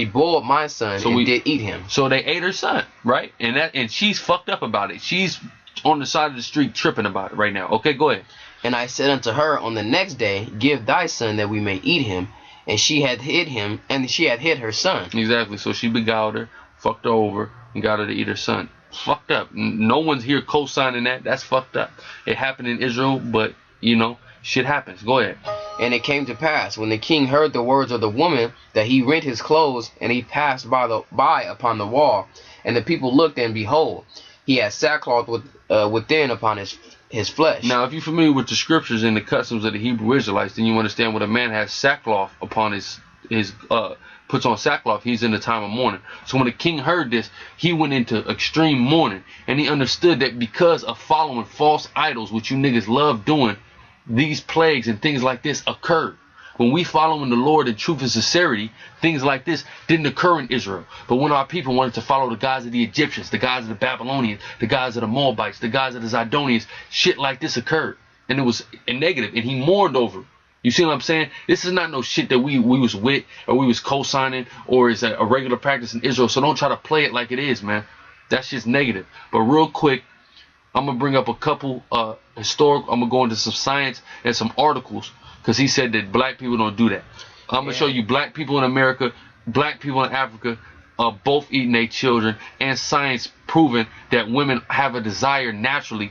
boiled my son and did eat him. So they ate her son, right? And she's fucked up about it. She's on the side of the street tripping about it right now. Okay, go ahead. And I said unto her on the next day, give thy son that we may eat him. And she had hid him, and she had hid her son. Exactly. So she beguiled her, fucked her over, and got her to eat her son. Fucked up. No one's here co-signing that. That's fucked up. It happened in Israel, but you know, shit happens. Go ahead. And it came to pass when the king heard the words of the woman that he rent his clothes, and he passed by upon the wall, and the people looked, and behold, he had sackcloth within upon his flesh. Now, if you're familiar with the scriptures and the customs of the Hebrew Israelites, then you understand when a man has sackcloth upon his puts on sackcloth, he's in the time of mourning. So when the king heard this, he went into extreme mourning, and he understood that because of following false idols, which you niggas love doing, these plagues and things like this occurred. When we following the Lord in truth and sincerity, things like this didn't occur in Israel. But when our people wanted to follow the gods of the Egyptians, the gods of the Babylonians, the gods of the Moabites, the gods of the Zidonians, shit like this occurred, and it was a negative, and he mourned over it. You see what I'm saying? This is not no shit that we was with or we was co-signing or is a regular practice in Israel. So don't try to play it like it is, man. That's just negative. But real quick, I'm going to bring up a couple historical. I'm going to go into some science and some articles because he said that black people don't do that. I'm going to show you black people in America, black people in Africa, both eating their children, and science proving that women have a desire naturally,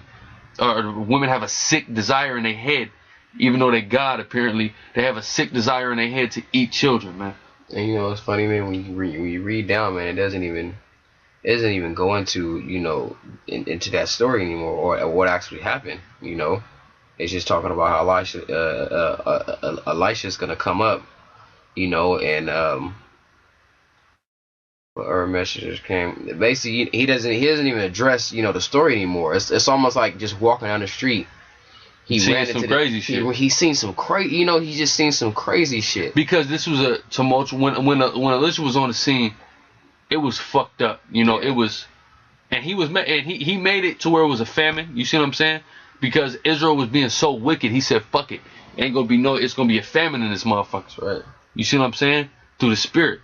or women have a sick desire in their head. Even though they God, apparently, they have a sick desire in their head to eat children, man. And you know, it's funny, man, when you read down, man, it doesn't even go into, you know, into that story anymore, or what actually happened, you know. It's just talking about how Elisha's gonna come up, you know, and Or messages came. Basically, he doesn't even address the story anymore. It's almost like just walking down the street. He ran into crazy shit. He seen some crazy. He just seen some crazy shit. Because this was a tumultuous when Elisha was on the scene, it was fucked up. It was, and he made it to where it was a famine. You see what I'm saying? Because Israel was being so wicked, he said, "Fuck it, it's gonna be a famine in this motherfucker." Right. You see what I'm saying? Through the spirit.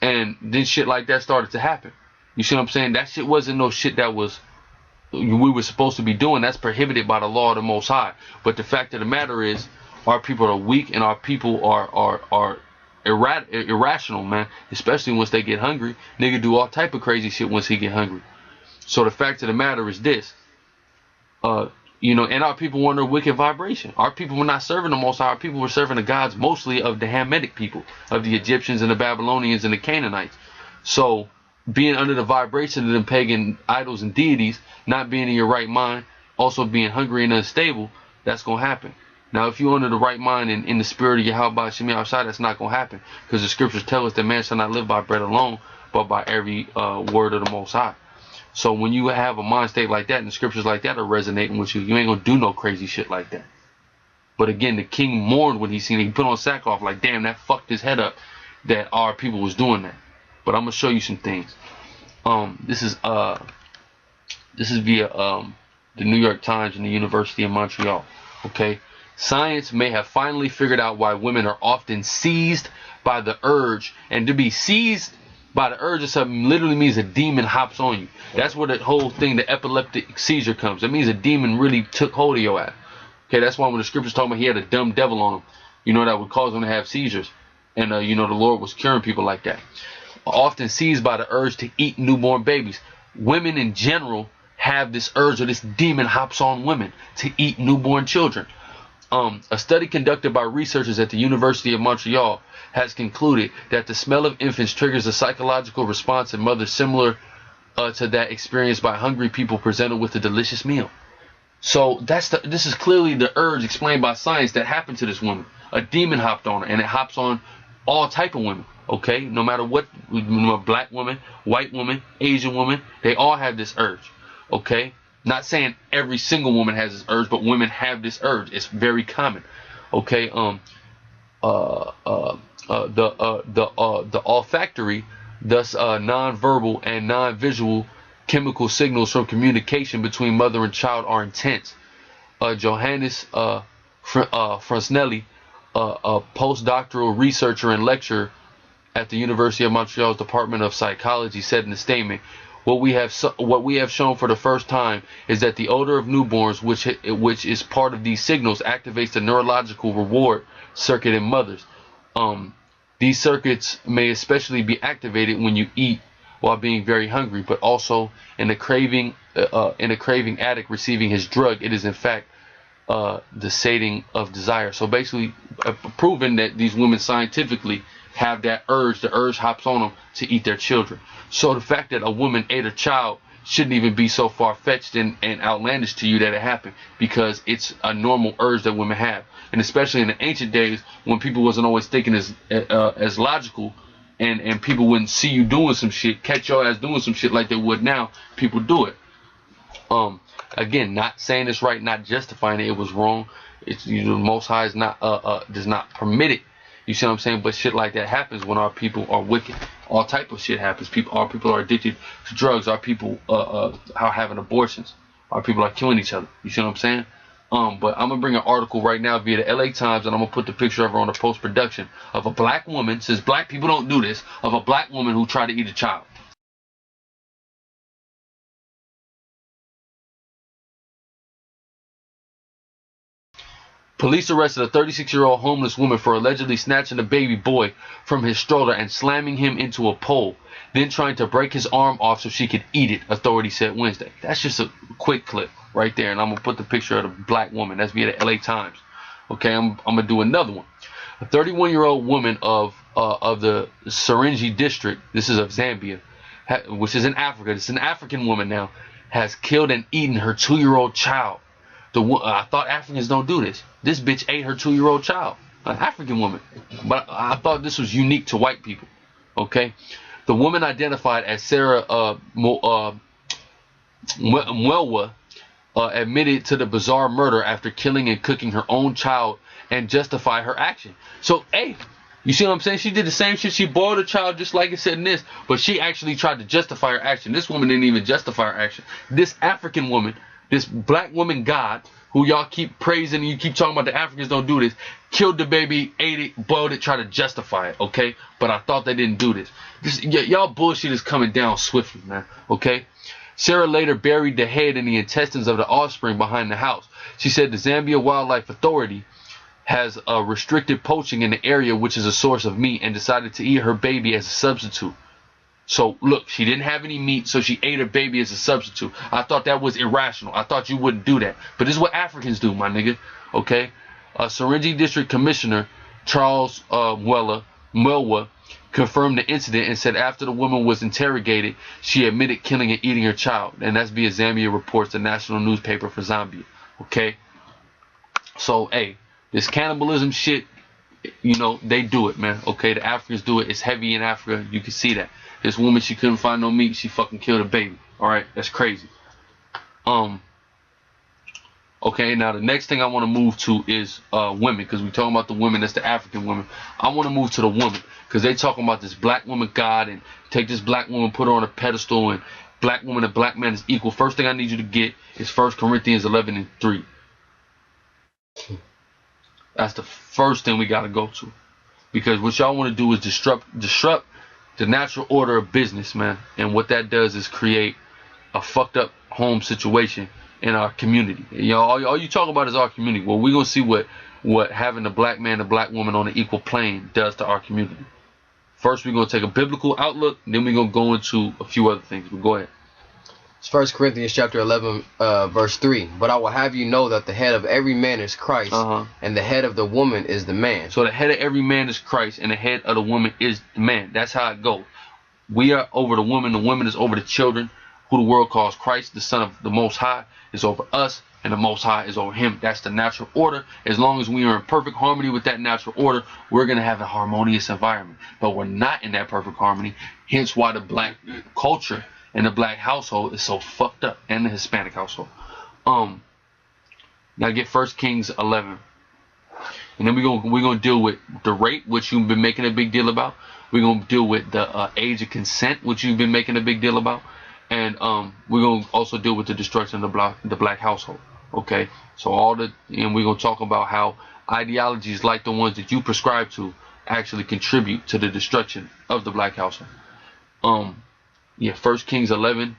And then shit like that started to happen. You see what I'm saying? That shit wasn't no shit that we were supposed to be doing. That's prohibited by the law of the Most High. But the fact of the matter is, our people are weak and our people are irrational, man. Especially once they get hungry. Nigga do all type of crazy shit once he get hungry. So the fact of the matter is this. And our people were under wicked vibration. Our people were not serving the Most High. Our people were serving the gods mostly of the Hamitic people, of the Egyptians and the Babylonians and the Canaanites. So being under the vibration of them pagan idols and deities, not being in your right mind, also being hungry and unstable, that's going to happen. Now, if you're under the right mind and in the spirit of Yahweh Shemi outside, that's not going to happen. Because the scriptures tell us that man shall not live by bread alone, but by every word of the Most High. So when you have a mind state like that and the scriptures like that are resonating with you, you ain't gonna do no crazy shit like that. But again, the king mourned when he seen it. He put on sackcloth like, damn, that fucked his head up that our people was doing that. But I'm gonna show you some things. This is via the New York Times and the University of Montreal. Okay, science may have finally figured out why women are often seized by the urge, and to be seized by the urge of something literally means a demon hops on you. That's where the whole thing, the epileptic seizure comes. It means a demon really took hold of your ass. Okay, that's why when the scriptures talk about he had a dumb devil on him, that would cause him to have seizures. And, the Lord was curing people like that. Often seized by the urge to eat newborn babies. Women in general have this urge, or this demon hops on women to eat newborn children. A study conducted by researchers at the University of Montreal has concluded that the smell of infants triggers a psychological response in mothers similar to that experienced by hungry people presented with a delicious meal. So this is clearly the urge explained by science that happened to this woman. A demon hopped on her, and it hops on all type of women. Okay, no matter what, black woman, white woman, Asian woman, they all have this urge. Okay, not saying every single woman has this urge, but women have this urge. It's very common. Okay, the olfactory, thus non-verbal and non-visual chemical signals from communication between mother and child are intense. Johannes Frasnelli, a postdoctoral researcher and lecturer at the University of Montreal's Department of Psychology, said in a statement, what we have shown for the first time is that the odor of newborns, which is part of these signals, activates the neurological reward circuit in mothers. These circuits may especially be activated when you eat while being very hungry, but also in a craving addict receiving his drug. It is in fact the sating of desire. So basically, proven that these women scientifically have that urge. The urge hops on them to eat their children. So the fact that a woman ate a child shouldn't even be so far-fetched and outlandish to you that it happened, because it's a normal urge that women have. And especially in the ancient days when people wasn't always thinking as logical, and people wouldn't see you doing some shit, catch your ass doing some shit like they would now, people do it. Again, not saying it's right, not justifying it. It was wrong. It's the Most High is not does not permit it. You see what I'm saying? But shit like that happens when our people are wicked. All type of shit happens. Our people are addicted to drugs. Our people are having abortions. Our people are killing each other. You see what I'm saying? But I'm gonna bring an article right now via the LA Times, and I'm gonna put the picture of her on the post-production of a black woman, since black people don't do this, of a black woman who tried to eat a child. Police arrested a 36-year-old homeless woman for allegedly snatching a baby boy from his stroller and slamming him into a pole, then trying to break his arm off so she could eat it, authorities said Wednesday. That's just a quick clip right there, and I'm going to put the picture of the black woman. That's via the LA Times. Okay, I'm going to do another one. A 31-year-old woman of the Serengeti district, this is of Zambia, which is in Africa. It's an African woman now, has killed and eaten her 2-year-old child. I thought Africans don't do this. This bitch ate her 2-year-old child, an African woman. But I thought this was unique to white people. Okay, The woman identified as Sarah Mwelwa admitted to the bizarre murder after killing and cooking her own child and justified her action. So, hey, you see what I'm saying? She did the same shit. She boiled her child just like it said in this, but she actually tried to justify her action. This woman didn't even justify her action. This African woman, this black woman God, who y'all keep praising and you keep talking about the Africans don't do this, killed the baby, ate it, boiled it, tried to justify it, okay? But I thought they didn't do this. Y'all bullshit is coming down swiftly, man, okay? Sarah later buried the head and the intestines of the offspring behind the house. She said the Zambia Wildlife Authority has restricted poaching in the area, which is a source of meat, and decided to eat her baby as a substitute. So, look, she didn't have any meat, so she ate her baby as a substitute. I thought that was irrational. I thought you wouldn't do that. But this is what Africans do, my nigga. Okay? Serenity District Commissioner Charles Mwelwa confirmed the incident and said after the woman was interrogated, she admitted killing and eating her child. And that's via Zambia Reports, the national newspaper for Zambia. Okay? So, hey, this cannibalism shit, you know, they do it, man. Okay? The Africans do it. It's heavy in Africa. You can see that. This woman, she couldn't find no meat. She fucking killed a baby. All right, that's crazy. Okay, now the next thing I want to move to is women, because we're talking about the women. That's the African women. I want to move to the woman, because they talking about this black woman God and take this black woman, put her on a pedestal, and black woman and black man is equal. First thing I need you to get is 1 Corinthians 11:3. That's the first thing we got to go to, because what y'all want to do is disrupt the natural order of business, man. And what that does is create a fucked up home situation in our community. You know, all you talk about is our community. Well, we're gonna see what having a black man and a black woman on an equal plane does to our community. First, we're gonna take a biblical outlook, then we're gonna go into a few other things. But go ahead. It's 1 Corinthians chapter 11, verse 3. But I will have you know that the head of every man is Christ, and the head of the woman is the man. So the head of every man is Christ, and the head of the woman is the man. That's how it goes. We are over the woman is over the children, who the world calls Christ, the Son of the Most High, is over us, and the Most High is over him. That's the natural order. As long as we are in perfect harmony with that natural order, we're going to have a harmonious environment. But we're not in that perfect harmony, hence why the black culture and the black household is so fucked up, and the Hispanic household. Now get 1 Kings 11, and then we're gonna deal with the rape, which you've been making a big deal about. We're gonna deal with the age of consent, which you've been making a big deal about, and we're gonna also deal with the destruction of the black household. Okay, so and we're gonna talk about how ideologies like the ones that you prescribe to actually contribute to the destruction of the black household. Yeah, 1 Kings 11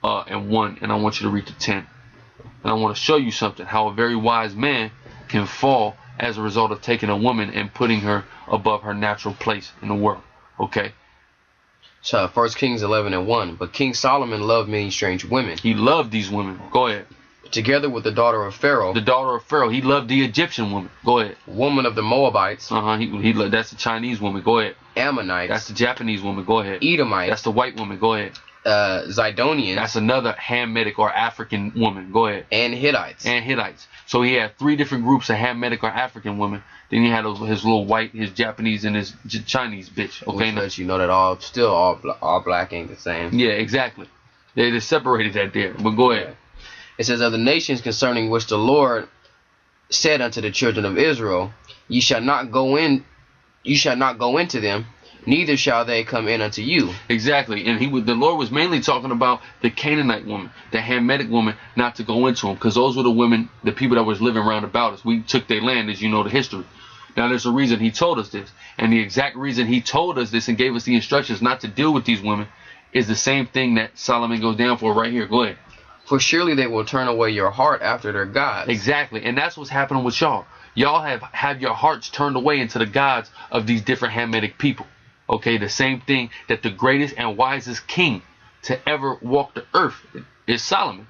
and 1, and I want you to read to 10. And I want to show you something, how a very wise man can fall as a result of taking a woman and putting her above her natural place in the world. Okay? So 1 Kings 11 and 1. But King Solomon loved many strange women. He loved these women. Go ahead. Together with the daughter of Pharaoh. The daughter of Pharaoh. He loved the Egyptian woman. Go ahead. Woman of the Moabites. He that's the Chinese woman. Go ahead. Ammonites. That's the Japanese woman. Go ahead. Edomites. That's the white woman. Go ahead. Zidonians. That's another Hamitic or African woman. Go ahead. And Hittites. So he had 3 different groups of Hamitic or African women. Then he had his little white, his Japanese, and his Chinese bitch. Okay, which lets you know that all black ain't the same. Yeah, exactly. They just separated that there. But go ahead. It says, of the nations concerning which the Lord said unto the children of Israel, ye shall not go into them, neither shall they come in unto you. Exactly. And the Lord was mainly talking about the Canaanite woman, the Hamitic woman, not to go into them, because those were the women, the people that was living around about us. We took their land, as you know the history. Now there's a reason he told us this, and the exact reason he told us this and gave us the instructions not to deal with these women is the same thing that Solomon goes down for right here. Go ahead. For surely they will turn away your heart after their gods. Exactly. And that's what's happening with y'all. Y'all have your hearts turned away into the gods of these different Hamitic people. Okay, the same thing that the greatest and wisest king to ever walk the earth is Solomon.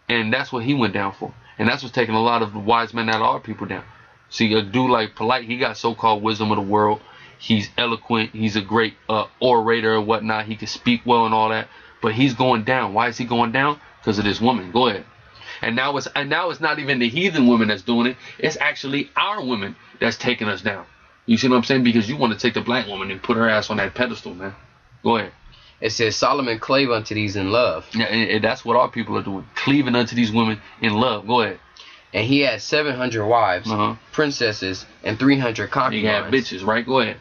And that's what he went down for. And that's what's taking a lot of the wise men out of our people down. See, a dude like Polight, he got so-called wisdom of the world. He's eloquent. He's a great orator and whatnot. He can speak well and all that. But he's going down. Why is he going down? Because of this woman. Go ahead. And now it's not even the heathen women that's doing it. It's actually our women that's taking us down. You see what I'm saying? Because you want to take the black woman and put her ass on that pedestal, man. Go ahead. It says Solomon clave unto these in love. Yeah, and that's what our people are doing, cleaving unto these women in love. Go ahead. And he had 700 wives, princesses, and 300 concubines. He had bitches, right? Go ahead.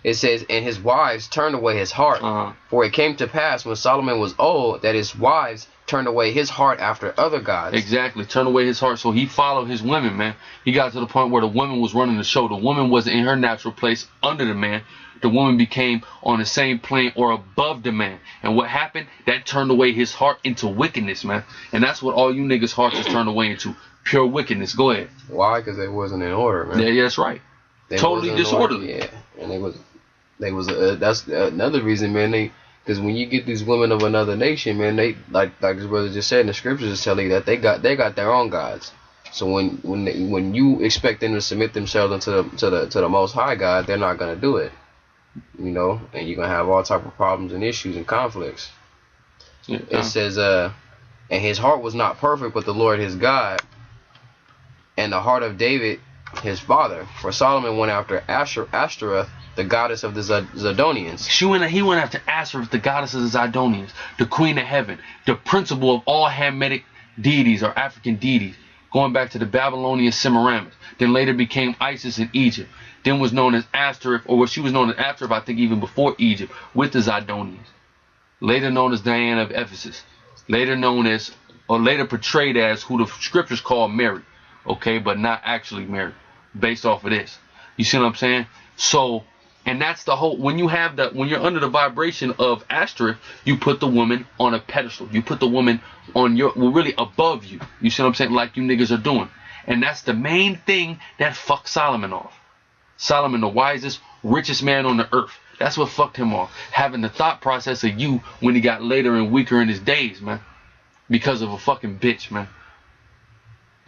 It says, and his wives turned away his heart. For it came to pass when Solomon was old that his wives turned away his heart after other gods. Exactly, turned away his heart. So he followed his women, man. He got to the point where the woman was running the show. The woman wasn't in her natural place under the man. The woman became on the same plane or above the man. And what happened? That turned away his heart into wickedness, man. And that's what all you niggas' hearts is turned away into. Pure wickedness. Go ahead. Why? Because they wasn't in order, man. Yeah, that's right. They totally disorderly. Yeah, and that's another reason, man. Because when you get these women of another nation, man, they like this brother just said in the scriptures is telling you that they got their own gods. So when you expect them to submit themselves to the Most High God, they're not gonna do it. You know, and you're gonna have all type of problems and issues and conflicts. Yeah. It says, and his heart was not perfect with the Lord his God, and the heart of David his father. For Solomon went after Ashtoreth, the goddess of the Zidonians. He went after Ashtoreth, the goddess of the Zidonians, the queen of heaven, the principal of all Hamitic deities or African deities, going back to the Babylonian Semiramis. Then later became Isis in Egypt. Then was known as Ashtoreth, or what she was known as Ashtoreth, I think even before Egypt, with the Zidonians. Later known as Diana of Ephesus. Later known as, or later portrayed as who the scriptures call Mary. Okay, but not actually Mary, based off of this. You see what I'm saying? So, and that's the whole, when you're under the vibration of Ashtoreth, you put the woman on a pedestal. You put the woman on really above you. You see what I'm saying? Like you niggas are doing. And that's the main thing that fucked Solomon off. Solomon, the wisest, richest man on the earth. That's what fucked him off. Having the thought process of you when he got later and weaker in his days, man. Because of a fucking bitch, man.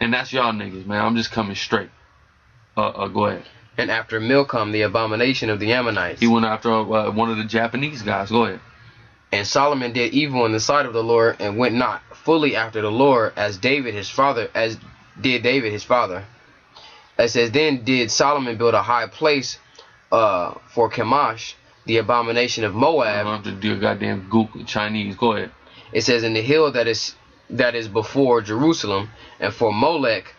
And that's y'all niggas, man. I'm just coming straight. Go ahead. And after Milcom, the abomination of the Ammonites. He went after one of the Japanese guys. Go ahead. And Solomon did evil in the sight of the Lord, and went not fully after the Lord, as did David his father. It says, then did Solomon build a high place for Chemosh, the abomination of Moab. I don't have to do goddamn Google Chinese. Go ahead. It says, in the hill that is before Jerusalem, and for Molech,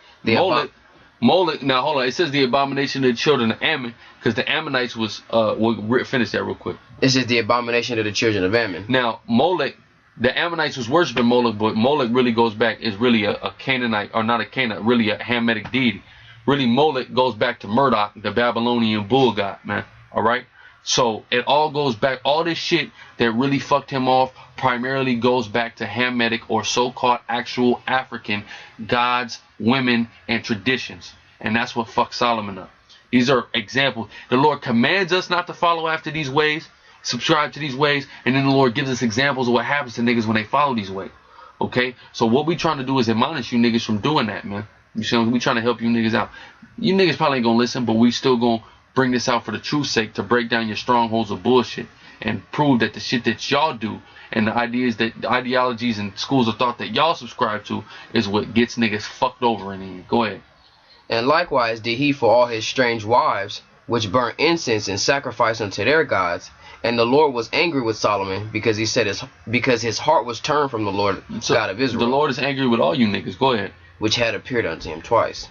Molech. Now hold on. It says the abomination of the children of Ammon, because the Ammonites was. We'll finish that real quick. It says the abomination of the children of Ammon. Now Molech, the Ammonites was worshiping Molech, but Molech really goes back, is really a Canaanite, or not a Canaanite, really a Hamitic deity. Really, Molech goes back to Marduk, the Babylonian bull god, man. All right. So it all goes back. All this shit that really fucked him off primarily goes back to Hamitic or so-called actual African gods, women, and traditions. And that's what fucked Solomon up. These are examples. The Lord commands us not to follow after these ways, subscribe to these ways, and then the Lord gives us examples of what happens to niggas when they follow these ways. Okay? So what we trying to do is admonish you niggas from doing that, man. You see, we trying to help you niggas out. You niggas probably ain't gonna listen, but we still gonna bring this out for the truth's sake, to break down your strongholds of bullshit and prove that the shit that y'all do and the ideologies and schools of thought that y'all subscribe to is what gets niggas fucked over in the end. Go ahead. And likewise did he for all his strange wives, which burnt incense and sacrificed unto their gods. And the Lord was angry with Solomon, because he said because his heart was turned from the Lord God of Israel. The Lord is angry with all you niggas. Go ahead. Which had appeared unto him twice,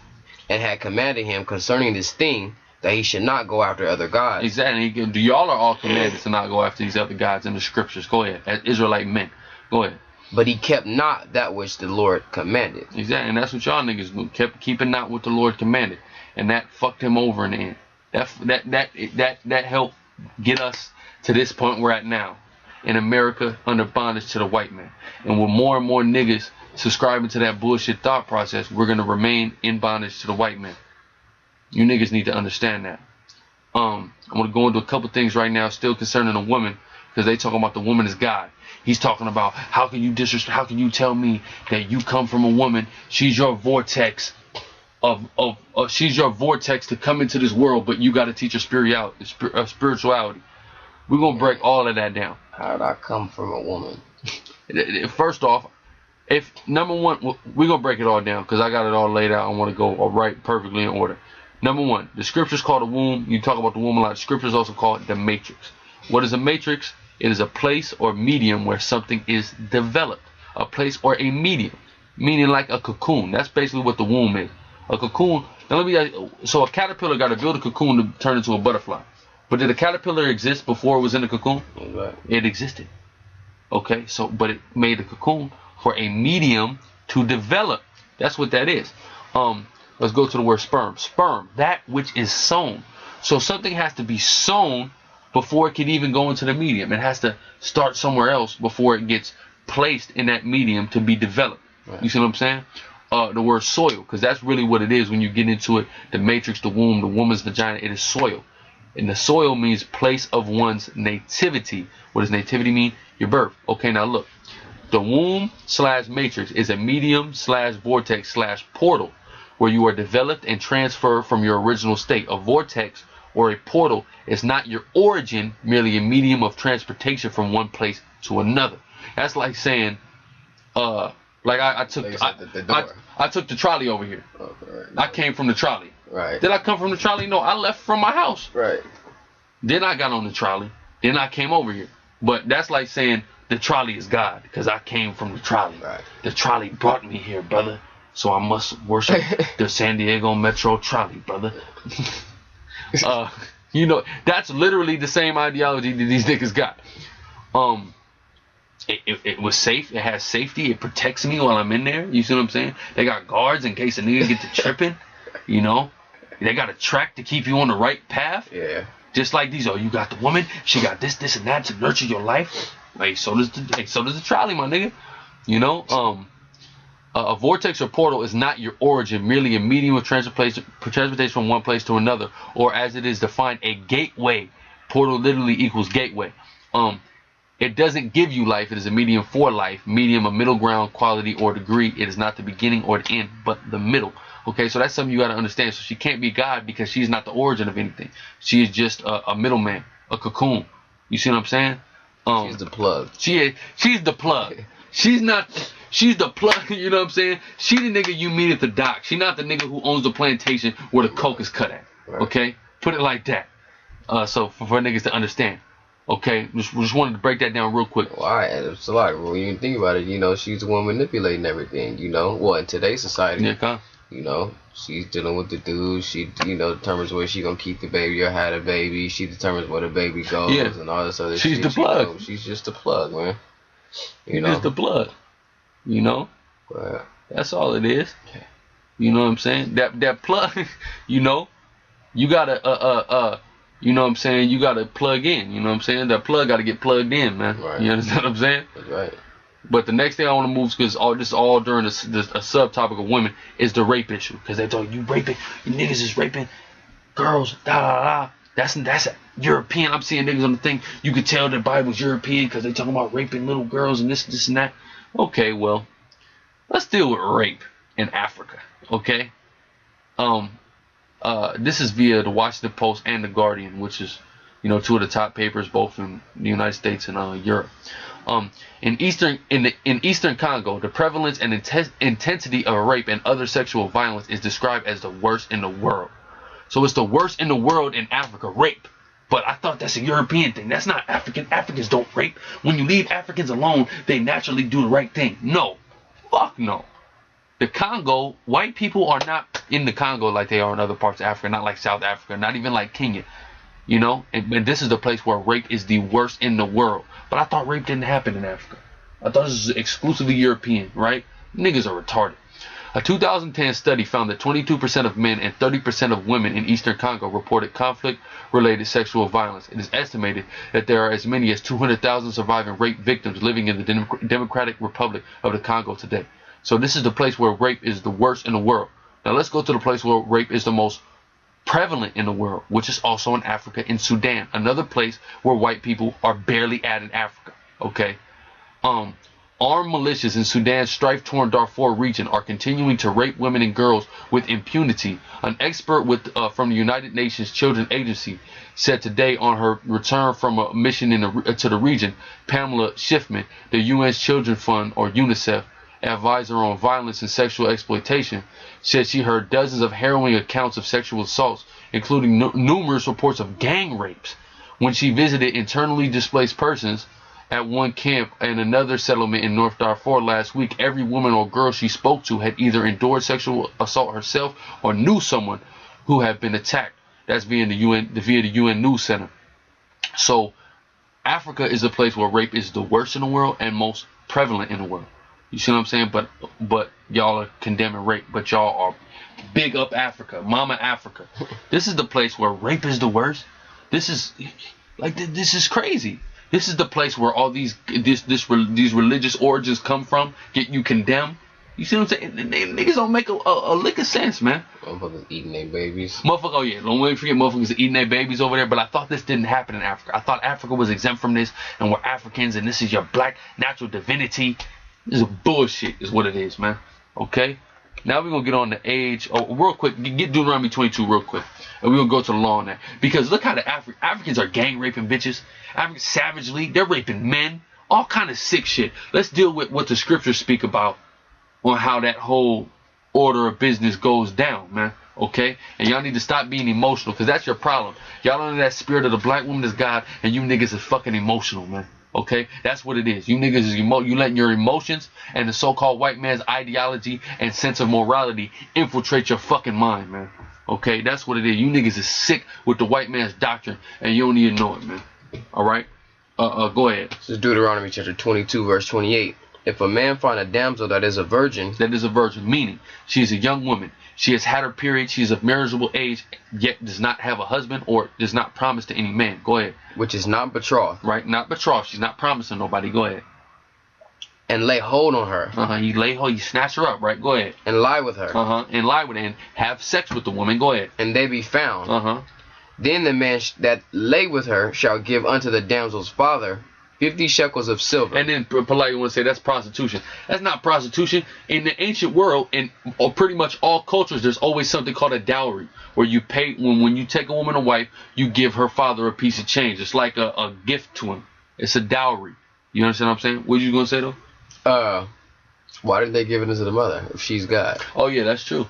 and had commanded him concerning this thing, that he should not go after other gods. Exactly. Y'all are all commanded to not go after these other gods in the scriptures. Go ahead. As Israelite men. Go ahead. But he kept not that which the Lord commanded. Exactly. And that's what y'all niggas do. Kept keeping not what the Lord commanded. And that fucked him over in the end. That helped get us to this point we're at now. In America, under bondage to the white man. And with more and more niggas subscribing to that bullshit thought process, we're going to remain in bondage to the white man. You niggas need to understand that. I'm going to go into a couple things right now still concerning a woman, because they talking about the woman as God. He's talking about, how can you tell me that you come from a woman? She's your vortex she's your vortex to come into this world, but you got to teach her spirituality. We're going to break all of that down. How did I come from a woman? First off, if number one, we're going to break it all down, because I got it all laid out. I want to go right perfectly in order. Number one, the scriptures call the womb. You talk about the womb a lot. The scriptures also call it the matrix. What is a matrix? It is a place or medium where something is developed. A place or a medium, meaning like a cocoon. That's basically what the womb is. A cocoon. Now let me. So a caterpillar got to build a cocoon to turn into a butterfly. But did a caterpillar exist before it was in the cocoon? Right. It existed. Okay. So, but it made the cocoon for a medium to develop. That's what that is. Let's go to the word sperm. Sperm, that which is sown. So something has to be sown before it can even go into the medium. It has to start somewhere else before it gets placed in that medium to be developed. Right. You see what I'm saying? The word soil, because that's really what it is when you get into it. The matrix, the womb, the woman's vagina, it is soil. And the soil means place of one's nativity. What does nativity mean? Your birth. Okay, now look. The womb / matrix is a medium / vortex / portal where you are developed and transferred from your original state. A vortex or a portal is not your origin, merely a medium of transportation from one place to another. That's like saying, like I took the trolley over here. Okay, right. I came from the trolley. Right. Did I come from the trolley? No, I left from my house. Right. Then I got on the trolley. Then I came over here. But that's like saying the trolley is God because I came from the trolley. Right. The trolley brought me here, brother. So I must worship the San Diego Metro trolley, brother. You know, that's literally the same ideology that these niggas got. It was safe. It has safety. It protects me while I'm in there. You see what I'm saying? They got guards in case a nigga get to tripping. You know, they got a track to keep you on the right path. Yeah. Just like these. Oh, you got the woman. She got this, and that to nurture your life. Hey, so does the trolley, my nigga. You know, a vortex or portal is not your origin, merely a medium of transportation from one place to another, or as it is defined, a gateway. Portal literally equals gateway. It doesn't give you life. It is a medium for life. Medium, a middle ground, quality, or degree. It is not the beginning or the end, but the middle. Okay, so that's something you got to understand. So she can't be God because she's not the origin of anything. She is just a middleman, a cocoon. You see what I'm saying? She's the plug. She's the plug. She's the plug. You know what I'm saying? She the nigga you meet at the dock. She not the nigga who owns the plantation where the coke is cut at. Right. Okay, put it like that. So for niggas to understand. Okay, just wanted to break that down real quick. Well, all right, it's a lot. When you think about it, you know, she's the one manipulating everything. You know, well, in today's society, yeah, you know, she's dealing with the dude. She, you know, determines where she gonna keep the baby or have the baby. She determines where the baby goes and all this other shit. She's the plug. You know, she's just the plug, man. She's just the plug. You know, that's all it is. You know what I'm saying? That plug. You know, you gotta you know what I'm saying? You gotta plug in. You know what I'm saying? That plug gotta get plugged in, man. Right. You understand what I'm saying? That's right. But the next thing I want to move, because this all during a subtopic of women, is the rape issue. Because they thought you raping, you niggas is raping girls, da da da. That's a European. I'm seeing niggas on the thing. You could tell the Bible's European because they talking about raping little girls and this and that. Okay, well, let's deal with rape in Africa. Okay. This is via the Washington Post and the Guardian, which is, you know, two of the top papers both in the United States and Europe. In Eastern Congo, the prevalence and intensity of rape and other sexual violence is described as the worst in the world. So it's the worst in the world in Africa, rape. But I thought that's a European thing. That's not African. Africans don't rape. When you leave Africans alone, they naturally do the right thing. No. Fuck no. The Congo, white people are not in the Congo like they are in other parts of Africa, not like South Africa, not even like Kenya. You know, and this is the place where rape is the worst in the world. But I thought rape didn't happen in Africa. I thought this was exclusively European, right? Niggas are retarded. A 2010 study found that 22% of men and 30% of women in Eastern Congo reported conflict-related sexual violence. It is estimated that there are as many as 200,000 surviving rape victims living in the Democratic Republic of the Congo today. So this is the place where rape is the worst in the world. Now let's go to the place where rape is the most prevalent in the world, which is also in Africa, in Sudan, another place where white people are barely at in Africa. Okay, armed militias in Sudan's strife-torn Darfur region are continuing to rape women and girls with impunity. An expert from the United Nations Children's Agency said today on her return from a mission to the region. Pamela Schiffman, the UN's Children's Fund, or UNICEF, advisor on violence and sexual exploitation, said she heard dozens of harrowing accounts of sexual assaults, including numerous reports of gang rapes. When she visited internally displaced persons at one camp and another settlement in North Darfur last week, every woman or girl she spoke to had either endured sexual assault herself or knew someone who had been attacked. That's via the UN News Center. So Africa is a place where rape is the worst in the world and most prevalent in the world. You see what I'm saying? But y'all are condemning rape, but y'all are big up Africa, Mama Africa. This is the place where rape is the worst. This is crazy. This is the place where all these religious origins come from, get you condemned. You see what I'm saying? Niggas don't make a lick of sense, man. Motherfuckers eating their babies. Oh yeah, don't wait forget motherfuckers eating their babies over there. But I thought this didn't happen in Africa. I thought Africa was exempt from this, and we're Africans, and this is your black natural divinity. This is bullshit, is what it is, man. Okay? Now we're going to get on the age. Oh, real quick, get Deuteronomy 22 real quick. And we're going to go to the law on that. Because look how the Africans are gang raping bitches. Africans savagely. They're raping men. All kind of sick shit. Let's deal with what the scriptures speak about on how that whole order of business goes down, man. Okay? And y'all need to stop being emotional, because that's your problem. Y'all under that spirit of the black woman is God, and you niggas is fucking emotional, man. Okay, that's what it is. You niggas is you letting your emotions and the so-called white man's ideology and sense of morality infiltrate your fucking mind, man. Okay, that's what it is. You niggas is sick with the white man's doctrine, and you don't even know it, man. All right, go ahead. This is Deuteronomy chapter 22, verse 28. If a man find a damsel that is a virgin, meaning she is a young woman. She has had her period. She is of marriageable age, yet does not have a husband or does not promise to any man. Go ahead. Which is not betrothed. Right, not betrothed. She's not promising nobody. Go ahead. And lay hold on her. You snatch her up, right? Go ahead. And lie with her. And lie with her and have sex with the woman. Go ahead. And they be found. Then the man that lay with her shall give unto the damsel's father 50 shekels of silver. And then politely want to say that's prostitution. That's not prostitution. In the ancient world, in pretty much all cultures, there's always something called a dowry, where you pay when you take a woman a wife, you give her father a piece of change. It's like a gift to him. It's a dowry. You understand what I'm saying? What are you gonna say though? Why didn't they give it to the mother if she's God? Oh yeah, that's true.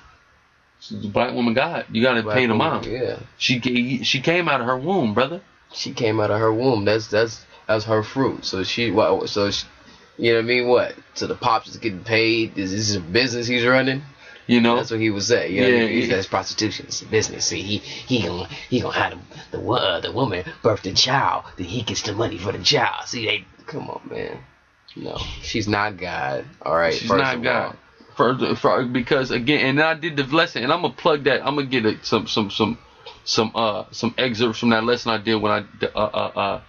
She's the black woman God. You gotta pay the mom. Yeah. She came out of her womb, brother. She came out of her womb. That's her fruit. So you know what I mean? What? So the pops is getting paid. This is a business he's running. You know, that's what he would say. You know what I mean? He says prostitution. It's a business. See, he gonna have the woman birth the child. Then he gets the money for the child. See, come on, man. No, she's not God. All right, she's not God. Because again, and I did the lesson, and I'm gonna plug that. I'm gonna get some excerpts from that lesson I did when I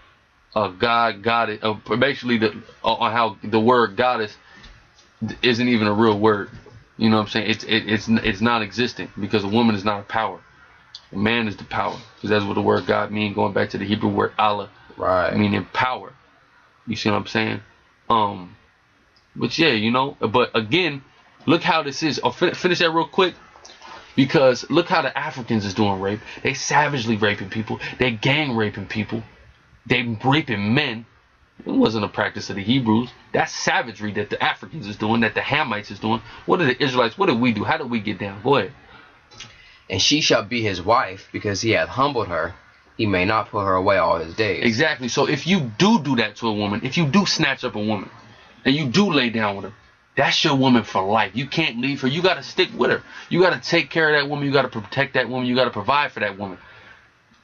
goddess, basically on how the word goddess isn't even a real word. You know what I'm saying? It's non-existent, because a woman is not a power. A man is the power, because that's what the word God means. Going back to the Hebrew word Allah, right? Meaning power. You see what I'm saying? But yeah, you know. But again, look how this is. I'll finish that real quick. Because look how the Africans is doing rape. They savagely raping people. They gang raping people. They raping men. It wasn't a practice of the Hebrews. That's savagery that the Africans is doing, that the Hamites is doing. What are the Israelites? What did we do? How did we get down? Go ahead. And she shall be his wife, because he hath humbled her. He may not put her away all his days. Exactly. So if you do that to a woman, if you do snatch up a woman, and you do lay down with her, that's your woman for life. You can't leave her. You got to stick with her. You got to take care of that woman. You got to protect that woman. You got to provide for that woman.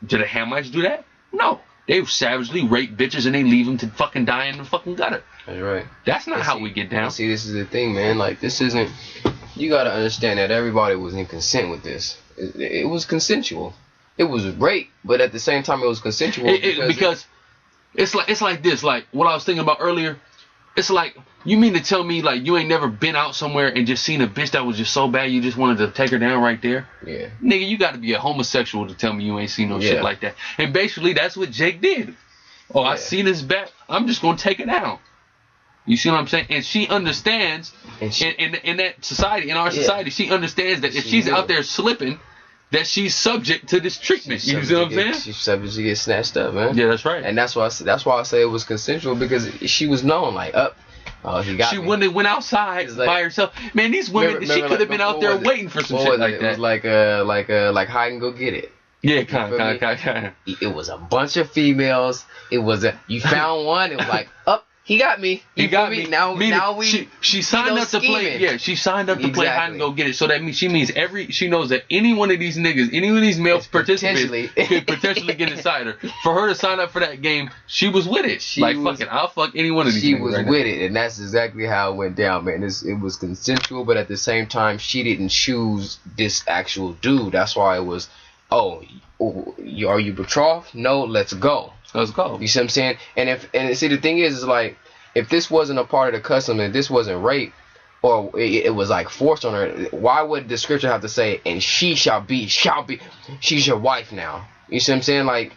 Did the Hamites do that? No. They savagely rape bitches and they leave them to fucking die in the fucking gutter. That's right. That's not how we get down. See, this is the thing, man. Like, this isn't... You got to understand that everybody was in consent with this. It was consensual. It was rape, but at the same time, it was consensual. Because it's like this. Like, what I was thinking about earlier, it's like, you mean to tell me, like, you ain't never been out somewhere and just seen a bitch that was just so bad you just wanted to take her down right there? Yeah. Nigga, you got to be a homosexual to tell me you ain't seen no shit like that. And basically, that's what Jake did. Oh, I seen this bat. I'm just going to take it down. You see what I'm saying? And she understands, in that society, in our society, she understands that if she's out there slipping, that she's subject to this treatment. You see what I'm saying? She's subject to get snatched up, man. Yeah, that's right. And that's why I say it was consensual, because she was known, like, he got she me. wouldn't have went outside by herself. Man, these women, she could have been out there waiting for some shit like that. It was like hide and go get it. Yeah, kind. It was a bunch of females. It was you found one. It was like, up. He got me. He got me. Now we. She signed up to play. Yeah, she signed up to play hide and go get it. So that means she knows that any one of these niggas, any one of these male participants could potentially get inside her. For her to sign up for that game, she was with it. Fuck it, I'll fuck any one of these. She niggas was right with now. it, and that's exactly how it went down, man. It was consensual, but at the same time, she didn't choose this actual dude. That's why it was, are you betrothed? No, let's go. Let's go. You see what I'm saying? And see, the thing is like, if this wasn't a part of the custom, and this wasn't rape, or it was like forced on her, why would the scripture have to say, and she shall be, she's your wife now? You see what I'm saying? Like,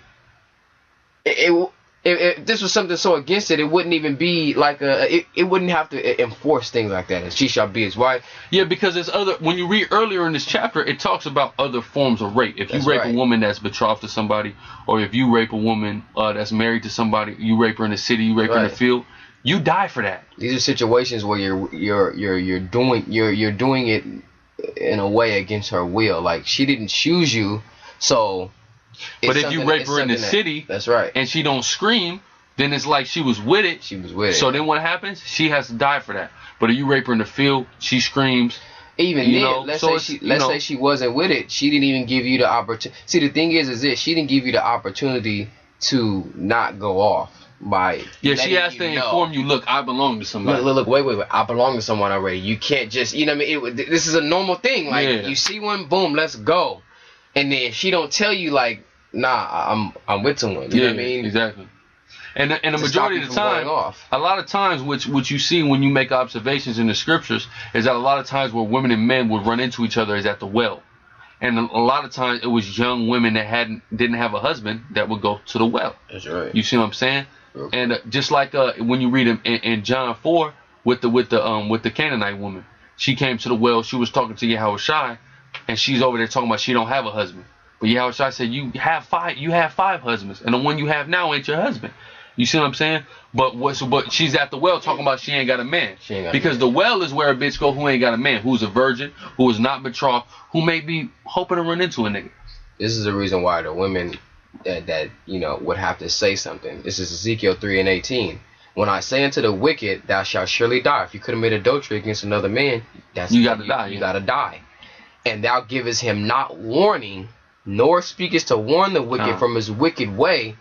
if this was something so against it, it wouldn't even be like it wouldn't have to enforce things like that. And she shall be his wife. Yeah, because there's when you read earlier in this chapter, it talks about other forms of rape. If you rape a woman that's betrothed to somebody, or if you rape a woman that's married to somebody, you rape her in the city, you rape her in the field, you die for that. These are situations where you're doing it in a way against her will. Like, she didn't choose you, so. But if you rape her in the city, that's right, and she don't scream, then it's like she was with it. She was with it. So then what happens? She has to die for that. But if you rape her in the field, she screams. Even then, let's say she wasn't with it. She didn't even give you the opportunity. See, the thing is this: she didn't give you the opportunity to not go off by. Yeah, she has to inform you. Look, I belong to somebody. Look, wait. I belong to someone already. You can't just, you know what I mean? This is a normal thing. Like, you see one, boom, let's go. And then she don't tell you like, nah, I'm with someone. You know what I mean? Exactly. And the majority of the time, a lot of times, what you see when you make observations in the scriptures is that a lot of times where women and men would run into each other is at the well, and a lot of times it was young women that didn't have a husband that would go to the well. That's right. You see what I'm saying? Okay. And just like when you read in John 4 with the Canaanite woman, she came to the well. She was talking to Yahushua, and she's over there talking about she don't have a husband. But Yahushua said, you have five husbands, and the one you have now ain't your husband. You see what I'm saying? But she's at the well talking about she ain't got a man. Because the well is where a bitch go who ain't got a man, who's a virgin, who is not betrothed, who may be hoping to run into a nigga. This is the reason why the women that would have to say something. This is Ezekiel 3:18. When I say unto the wicked, thou shalt surely die. If you commit adultery against another man, you gotta die. You gotta die. And thou givest him not warning, nor speakest to warn the wicked from his wicked way,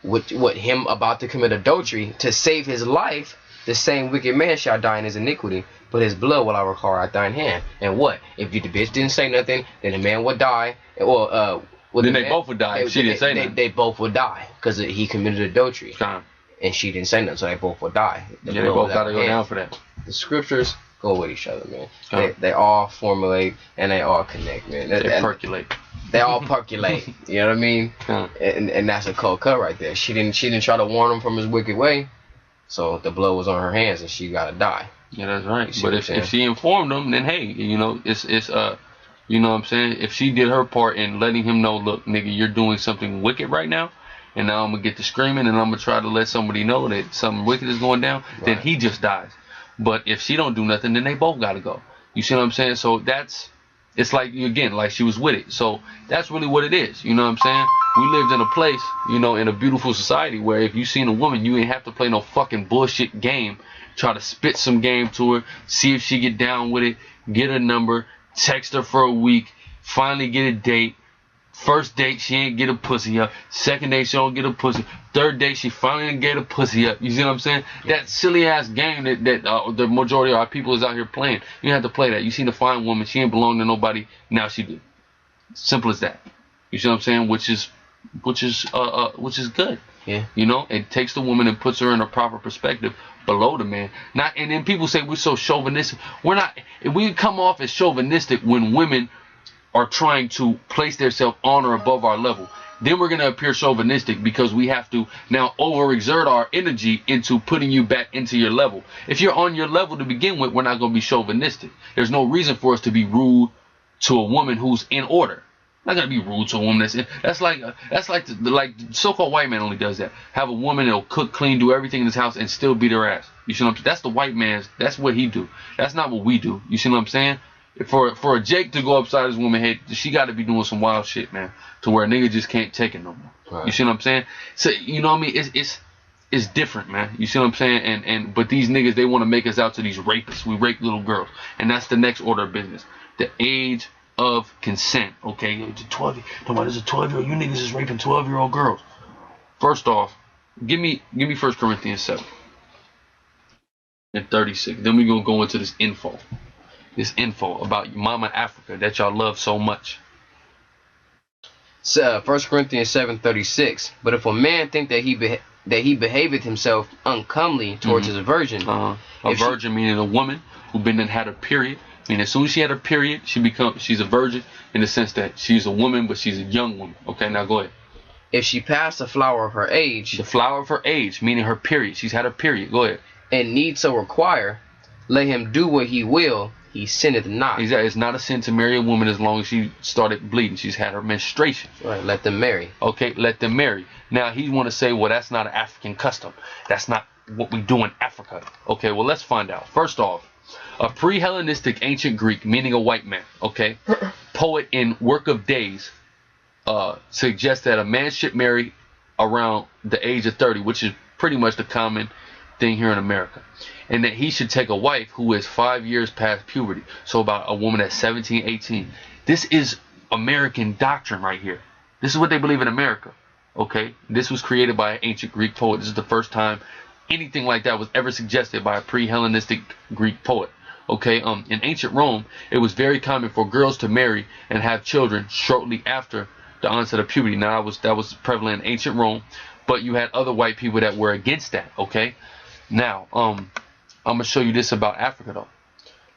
with him about to commit adultery, to save his life, the same wicked man shall die in his iniquity, but his blood will I require at thine hand. And what? If the bitch didn't say nothing, then the man would die. Then they both would die if she didn't say nothing. They both would die because he committed adultery. And she didn't say nothing, so they both would die. They both got to go down for that. The scriptures go with each other, man. They all formulate and they all connect, man. They percolate. They all percolate. You know what I mean? And that's a cold cut right there. She didn't try to warn him from his wicked way, so the blood was on her hands and she gotta die. Yeah, that's right. But if she informed him, then hey, it's you know what I'm saying? If she did her part in letting him know, look, nigga, you're doing something wicked right now, and now I'm gonna get to screaming and I'm gonna try to let somebody know that something wicked is going down, then he just dies. But if she don't do nothing, then they both gotta go. You see what I'm saying? So it's like, again, like she was with it. So that's really what it is. You know what I'm saying? We lived in a place, in a beautiful society where if you seen a woman, you ain't have to play no fucking bullshit game. Try to spit some game to her, see if she get down with it, get her number, text her for a week, finally get a date. First date, she ain't get a pussy up. Second date, she don't get a pussy. Third date, she finally get a pussy up. You see what I'm saying? That silly ass game that the majority of our people is out here playing. You don't have to play that. You seen a fine woman, she ain't belong to nobody. Now she do. Simple as that. You see what I'm saying? Which is good. Yeah. It takes the woman and puts her in a proper perspective below the man. And then people say we're so chauvinistic. We're not. We come off as chauvinistic when women are trying to place themselves on or above our level. Then we're going to appear chauvinistic because we have to now overexert our energy into putting you back into your level. If you're on your level to begin with, we're not going to be chauvinistic. There's no reason for us to be rude to a woman who's in order. Not going to be rude to a woman that's like the so-called white man only does that. Have a woman that'll cook, clean, do everything in his house and still beat her ass. You see what I'm saying? That's the white man's. That's what he do. That's not what we do. You see what I'm saying? for a Jake to go upside his woman head, she got to be doing some wild shit, man, to where a nigga just can't take it no more. Right. You see what I'm saying? So you know what I mean? It's different, man. You see what I'm saying? But these niggas, they want to make us out to these rapists. We rape little girls, and that's the next order of business. The age of consent. Okay, it's a 12. Nobody's a 12-year-old. You niggas is raping 12-year-old girls. First off, give me 1 Corinthians 7 and 36. Then we gonna go into this info about your mama Africa that y'all love so much. 1 Corinthians 7:36. But if a man think that he behaveth himself uncomely towards his virgin, a virgin meaning a woman who been and had a period. I mean, as soon as she had a period, she's a virgin in the sense that she's a woman, but she's a young woman. Okay, now go ahead. If she passed the flower of her age, the flower of her age, meaning her period, she's had a period. Go ahead. And need so require, let him do what he will, he sinneth not. Exactly. It's not a sin to marry a woman as long as she started bleeding. She's had her menstruation. Right. Let them marry. Okay. Let them marry. Now he want to say, well, that's not an African custom. That's not what we do in Africa. Okay. Well, let's find out. First off, a pre-Hellenistic ancient Greek, meaning a white man. Okay. Poet in Work of Days suggests that a man should marry around the age of 30, which is pretty much the common thing here in America, and that he should take a wife who is 5 years past puberty, so about a woman that's 17, 18. This is American doctrine right here. This is what they believe in America. Okay, this was created by an ancient Greek poet. This is the first time anything like that was ever suggested by a pre-Hellenistic Greek poet. Okay, in ancient Rome, it was very common for girls to marry and have children shortly after the onset of puberty. Now that was prevalent in ancient Rome, but you had other white people that were against that. Okay. Now, I'm going to show you this about Africa, though.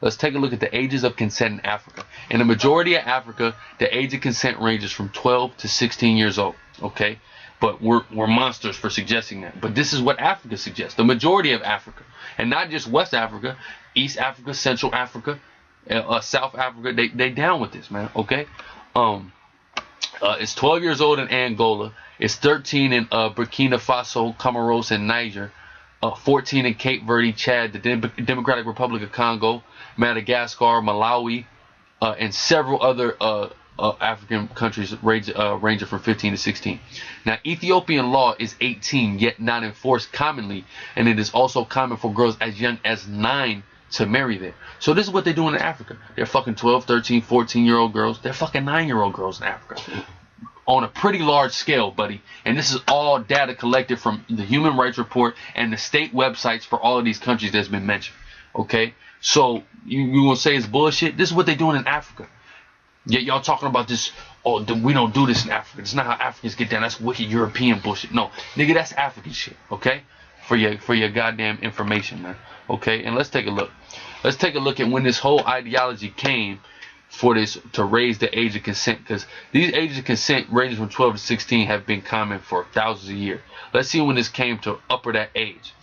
Let's take a look at the ages of consent in Africa. In the majority of Africa, the age of consent ranges from 12 to 16 years old, okay? But we're monsters for suggesting that. But this is what Africa suggests. The majority of Africa, and not just West Africa, East Africa, Central Africa, South Africa, they down with this, man, okay? It's 12 years old in Angola. It's 13 in Burkina Faso, Comoros, and Niger. 14 in Cape Verde, Chad, the Democratic Republic of Congo, Madagascar, Malawi, and several other African countries ranging from 15 to 16. Now, Ethiopian law is 18, yet not enforced commonly, and it is also common for girls as young as 9 to marry there. So this is what they're doing in Africa. They're fucking 12, 13, 14-year-old girls. They're fucking 9-year-old girls in Africa. On a pretty large scale, buddy. And this is all data collected from the Human Rights Report and the state websites for all of these countries that's been mentioned. Okay? So, you gonna say it's bullshit? This is what they're doing in Africa. Yet y'all talking about this, oh, we don't do this in Africa. It's not how Africans get down. That's wicked European bullshit. No, nigga, that's African shit, okay? For your goddamn information, man. Okay? And let's take a look. Let's take a look at when this whole ideology came for this to raise the age of consent, because these ages of consent ranging from 12 to 16 have been common for thousands of years. Let's see when this came to upper that age.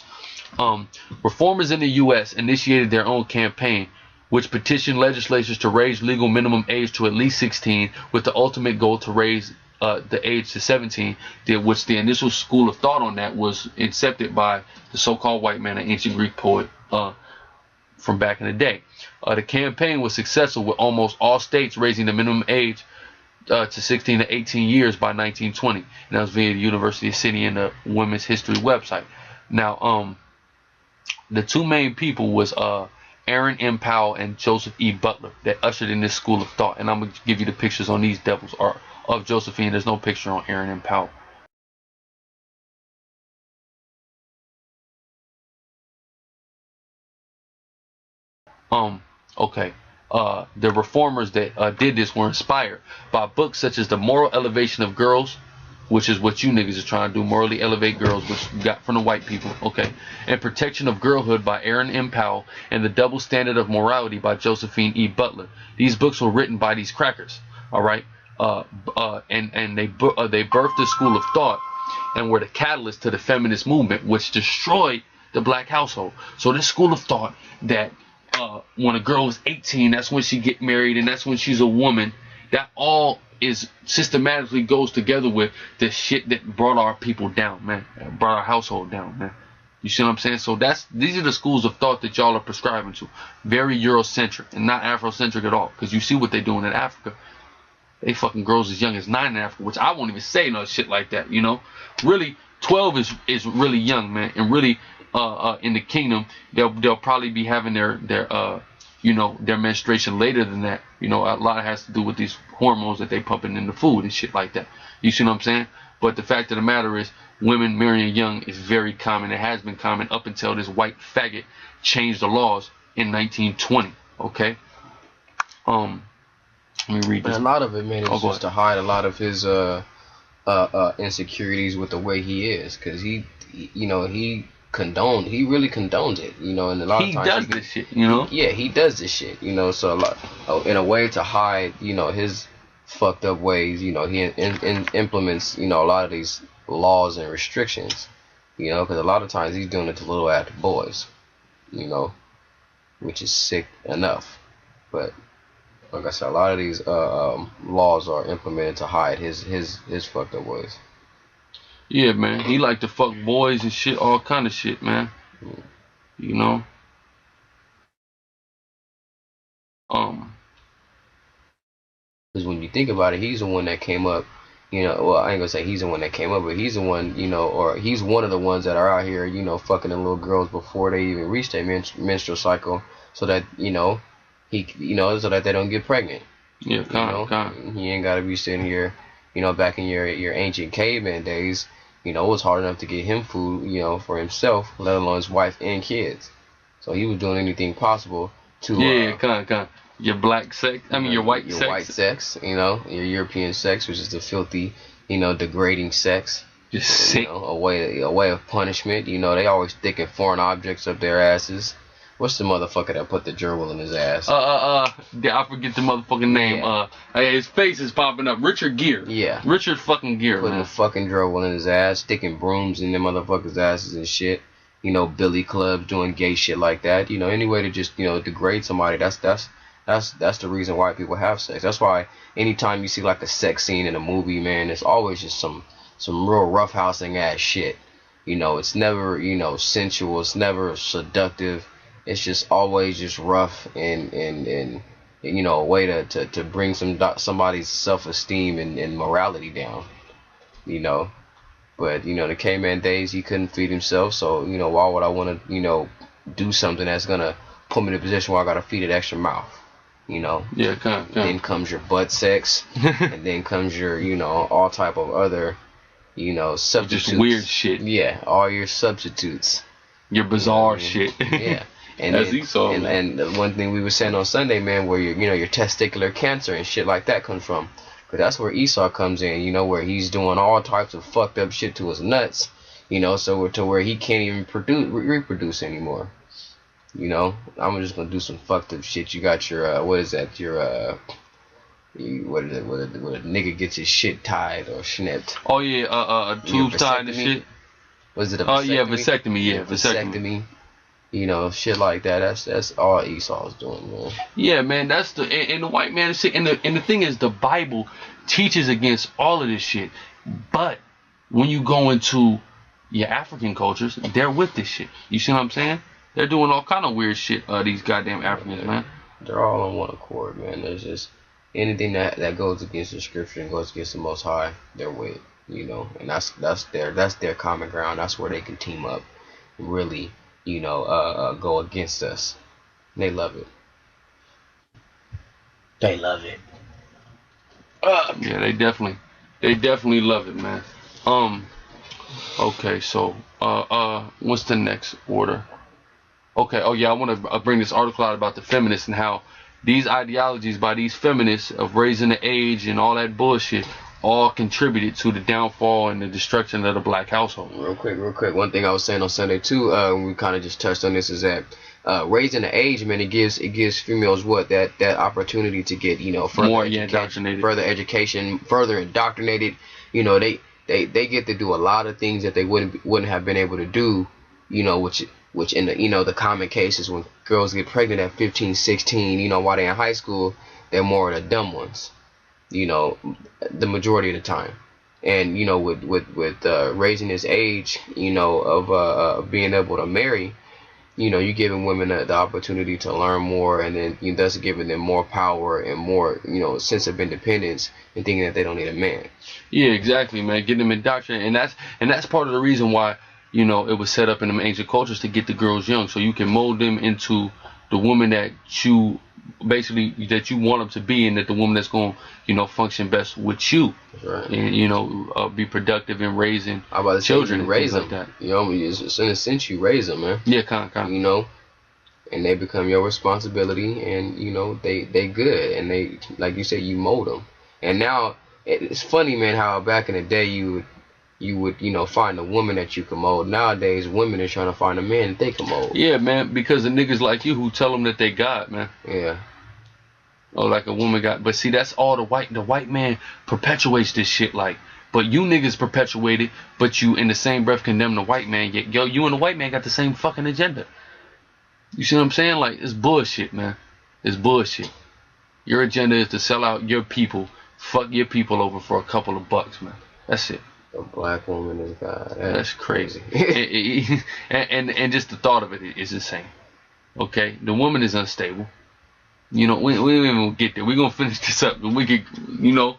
Reformers in the U.S. initiated their own campaign, which petitioned legislatures to raise legal minimum age to at least 16, with the ultimate goal to raise the age to 17, which the initial school of thought on that was incepted by the so-called white man, an ancient Greek poet from back in the day. The campaign was successful, with almost all states raising the minimum age to 16 to 18 years by 1920. And that was via the University of Sydney and the Women's History website. Now, the two main people was Aaron M. Powell and Joseph E. Butler that ushered in this school of thought. And I'm going to give you the pictures on these devils of Josephine. There's no picture on Aaron M. Powell. Okay. The reformers that did this were inspired by books such as The Moral Elevation of Girls, which is what you niggas are trying to do, morally elevate girls, which you got from the white people, okay, and Protection of Girlhood by Aaron M. Powell, and The Double Standard of Morality by Josephine E. Butler. These books were written by these crackers, all right, and they birthed the school of thought and were the catalyst to the feminist movement, which destroyed the black household. So this school of thought that when a girl is 18, that's when she get married, and that's when she's a woman. That all is systematically goes together with the shit that brought our people down, man. Brought our household down, man. You see what I'm saying? So these are the schools of thought that y'all are prescribing to. Very Eurocentric and not Afrocentric at all. Because you see what they're doing in Africa. They fucking girls as young as 9 in Africa, which I won't even say no shit like that, you know? Really, 12 is really young, man. And really, in the kingdom, they'll probably be having their menstruation later than that. You know, a lot has to do with these hormones that they pumping in the food and shit like that. You see what I'm saying? But the fact of the matter is, women marrying young is very common. It has been common up until this white faggot changed the laws in 1920. Okay. Let me read this. And a lot of it, man, is just to hide a lot of his insecurities with the way he is, because he really condones it, you know, and a lot of times he does this shit, you know. Yeah, he does this shit, you know. So a lot, in a way to hide, you know, his fucked up ways, you know, he implements, you know, a lot of these laws and restrictions, you know, because a lot of times he's doing it to little ass boys, you know, which is sick enough. But like I said, a lot of these laws are implemented to hide his fucked up ways. Yeah, man, he like to fuck boys and shit, all kind of shit, man. You know. Because when you think about it, he's the one that came up, you know, well, I ain't gonna say he's the one that came up, but he's the one, you know, or he's one of the ones that are out here, you know, fucking the little girls before they even reach their menstrual cycle, so that, you know, so that they don't get pregnant. Yeah, He ain't gotta be sitting here, you know, back in your ancient caveman days, you know, it was hard enough to get him food, you know, for himself, let alone his wife and kids. So he was doing anything possible to your black sex, your white sex. Your white sex, you know, your European sex, which is the filthy, you know, degrading sex. Just sick. You know, a way of punishment. You know, they always sticking foreign objects up their asses. What's the motherfucker that put the gerbil in his ass? I forget the motherfucking name. Yeah. His face is popping up. Richard Gere. Yeah. Richard fucking Gere. Putting the fucking gerbil in his ass, sticking brooms in them motherfuckers' asses and shit. You know, billy clubs, doing gay shit like that. You know, any way to just, you know, degrade somebody. That's the reason why people have sex. That's why anytime you see like a sex scene in a movie, man, it's always just some real roughhousing ass shit. You know, it's never, you know, sensual. It's never seductive. It's just always just rough and you know, a way to bring somebody's self-esteem and morality down. You know, but you know, the caveman days, he couldn't feed himself, so you know, why would I want to, you know, do something that's gonna put me in a position where I gotta feed it extra mouth? You know. Yeah, Then comes your butt sex, and then comes your, you know, all type of other, you know, substitutes. Just weird shit. Yeah, all your substitutes. Your bizarre shit. Yeah. And as Esau, and the one thing we were saying on Sunday, man, where your testicular cancer and shit like that comes from, because that's where Esau comes in, you know, where he's doing all types of fucked up shit to his nuts, you know, so to where he can't even reproduce anymore. You know, I'm just gonna do some fucked up shit. You got your what is that? Your what is it? When a nigga gets his shit tied or snipped. Oh yeah, tubes tied and shit. Was it a vasectomy? Oh yeah, vasectomy. Yeah, vasectomy. You know, shit like that. That's all Esau's doing, man. Yeah, man. That's and the white man is sick. And the thing is, the Bible teaches against all of this shit. But when you go into your African cultures, they're with this shit. You see what I'm saying? They're doing all kind of weird shit. These goddamn Africans, man. They're all on one accord, man. There's just anything that goes against the scripture and goes against the Most High, they're with. You know, and that's their common ground. That's where they can team up, really. You know, go against us. They love it. They love it. Yeah, they definitely love it, man. Okay, so what's the next order? Okay, oh yeah, I want to bring this article out about the feminists and how these ideologies by these feminists of raising the age and all that bullshit all contributed to the downfall and the destruction of the black household. Real quick. One thing I was saying on Sunday too, we kind of just touched on this, is that raising the age, man, it gives females that opportunity to get, you know, further education, further indoctrinated. You know, they get to do a lot of things that they wouldn't have been able to do. You know, which in the, you know, the common cases when girls get pregnant at 15, 16, you know, while they're in high school, they're more of the dumb ones. You know, the majority of the time. And you know, with raising his age, you know, of being able to marry, you know, you're giving women the opportunity to learn more, and then you thus giving them more power and more, you know, sense of independence, and thinking that they don't need a man. Yeah, exactly, man. Getting them indoctrinated, and that's part of the reason why, you know, it was set up in them ancient cultures to get the girls young, so you can mold them into the woman that you basically that you want them to be, and that the woman that's going to, you know, function best with you. That's right. And you know, be productive in raising I about to children say, you raise them. like that. You know, it's in a sense you raise them, man. Yeah, kind of. You know, and they become your responsibility, and you know they good, and they, like you said, you mold them. And now it's funny, man, how back in the day you would you know find a woman that you can mold. Nowadays women are trying to find a man that they can mold. Yeah, man, because the niggas like you who tell them that they God, man. Yeah. Oh, like a woman got, but see, that's all the white man perpetuates this shit, like, but you niggas perpetuate it, but you in the same breath condemn the white man. Yet, yo, you and the white man got the same fucking agenda. You see what I'm saying? Like, it's bullshit, man. It's bullshit. Your agenda is to sell out your people, fuck your people over for a couple of bucks, man. That's it. A black woman is God. That's crazy. and just the thought of it is insane. Okay, the woman is unstable. You know, we don't even get there. We're gonna finish this up, and we could, you know,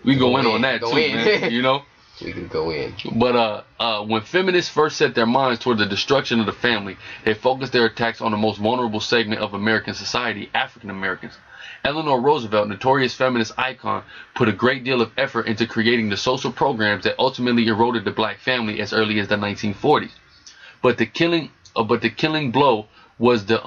we go in on that too, man. You know, we can go in. But when feminists first set their minds toward the destruction of the family, they focused their attacks on the most vulnerable segment of American society, African Americans. Eleanor Roosevelt, notorious feminist icon, put a great deal of effort into creating the social programs that ultimately eroded the black family as early as the 1940s. But the killing blow was the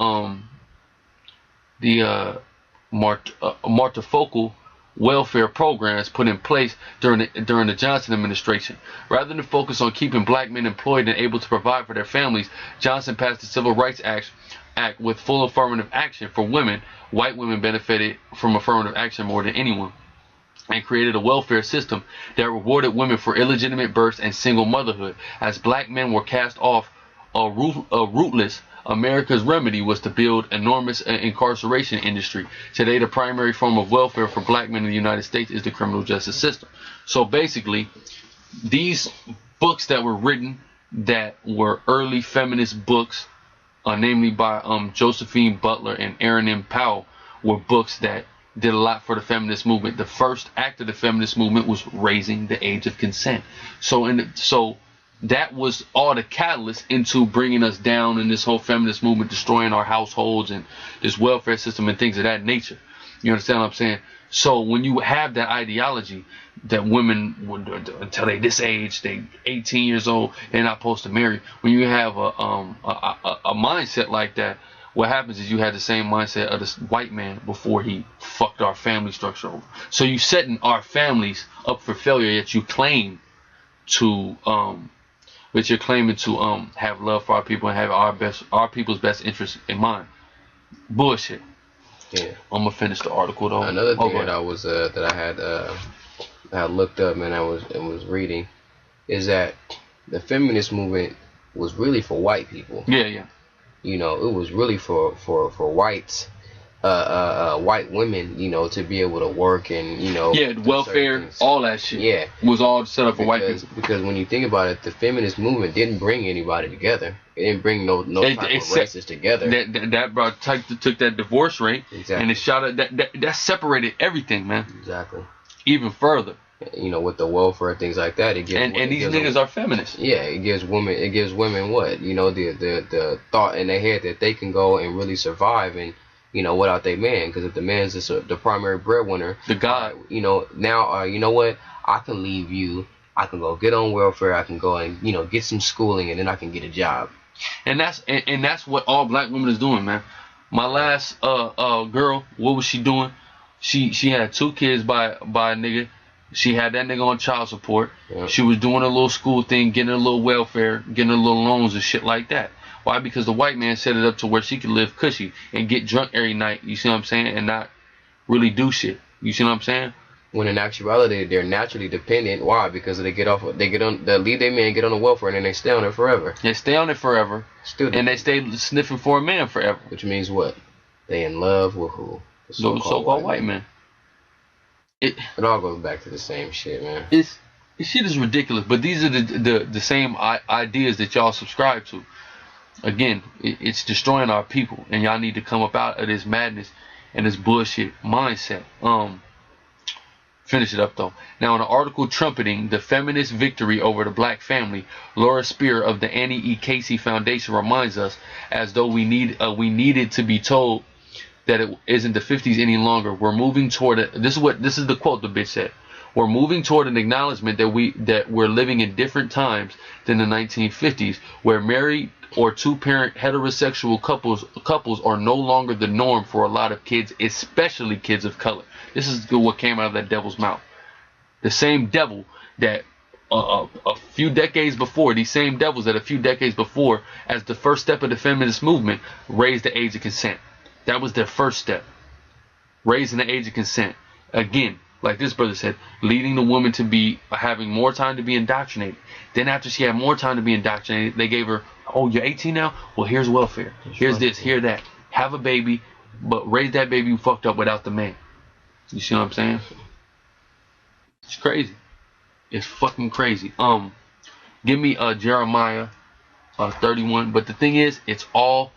multifocal welfare programs put in place during the Johnson administration. Rather than focus on keeping black men employed and able to provide for their families, Johnson passed the Civil Rights Act with full affirmative action for women. White women benefited from affirmative action more than anyone, and created a welfare system that rewarded women for illegitimate births and single motherhood. As black men were cast off rootless, America's remedy was to build enormous incarceration industry. Today, the primary form of welfare for black men in the United States is the criminal justice system. So basically, these books that were written that were early feminist books, namely by Josephine Butler and Aaron M. Powell, were books that did a lot for the feminist movement. The first act of the feminist movement was raising the age of consent. So that was all the catalyst into bringing us down in this whole feminist movement, destroying our households and this welfare system and things of that nature. You understand what I'm saying? So when you have that ideology that women would, until they this age, they 18 years old, they're not supposed to marry. When you have a mindset like that, what happens is you had the same mindset of this white man before he fucked our family structure over. So you setting our families up for failure, yet you claim to but you're claiming to have love for our people and have our people's best interests in mind. Bullshit. Yeah. I'm gonna finish the article though. Another thing that I was that I had looked up and I was reading is that the feminist movement was really for white people. Yeah. You know, it was really for whites, white women, you know, to be able to work and, you know, welfare, all that shit, was all set up for white people. Because when you think about it, the feminist movement didn't bring anybody together. It didn't bring no type of races together. That brought took that divorce rate, exactly, and it shot that separated everything, man. Exactly. Even further. You know, with the welfare, things like that, it gives and these niggas are feminists. Yeah, it gives women what, you know, the thought in their head that they can go and really survive and, you know, without their man, because if the man's the primary breadwinner, the God, you know, now you know what, I can leave you, I can go get on welfare, I can go and, you know, get some schooling, and then I can get a job. And that's what all black women is doing, man. My last girl, what was she doing? She had 2 kids by a nigga. She had that nigga on child support. Yep. She was doing a little school thing, getting a little welfare, getting a little loans and shit like that. Why? Because the white man set it up to where she could live cushy and get drunk every night, you see what I'm saying, and not really do shit. You see what I'm saying? When in actuality, they're naturally dependent. Why? Because they leave their man, get on the welfare, and then they stay on it forever. They stay on it forever, and they stay sniffing for a man forever. Which means what? They in love with who? The so-called white man. It all goes back to the same shit, man. This shit is ridiculous. But these are the same ideas that y'all subscribe to. Again, it's destroying our people, and y'all need to come up out of this madness and this bullshit mindset. Finish it up though. Now, in an article trumpeting the feminist victory over the black family, Laura Spear of the Annie E. Casey Foundation reminds us, as though we needed to be told that it isn't the 50s any longer. We're moving toward it. This is the quote the bitch said. We're moving toward an acknowledgement that we're living in different times than the 1950s, where married or two-parent heterosexual couples are no longer the norm for a lot of kids, especially kids of color. This is what came out of that devil's mouth. The same devil that a few decades before, these same devils that a few decades before, as the first step of the feminist movement, raised the age of consent. That was their first step. Raising the age of consent. Again, like this brother said, leading the woman to be having more time to be indoctrinated. Then after she had more time to be indoctrinated, they gave her, oh, you're 18 now? Well, here's welfare. Here's this, here that. Have a baby, but raise that baby fucked up without the man. You see what I'm saying? It's crazy. It's fucking crazy. Give me Jeremiah 31. But the thing is, it's all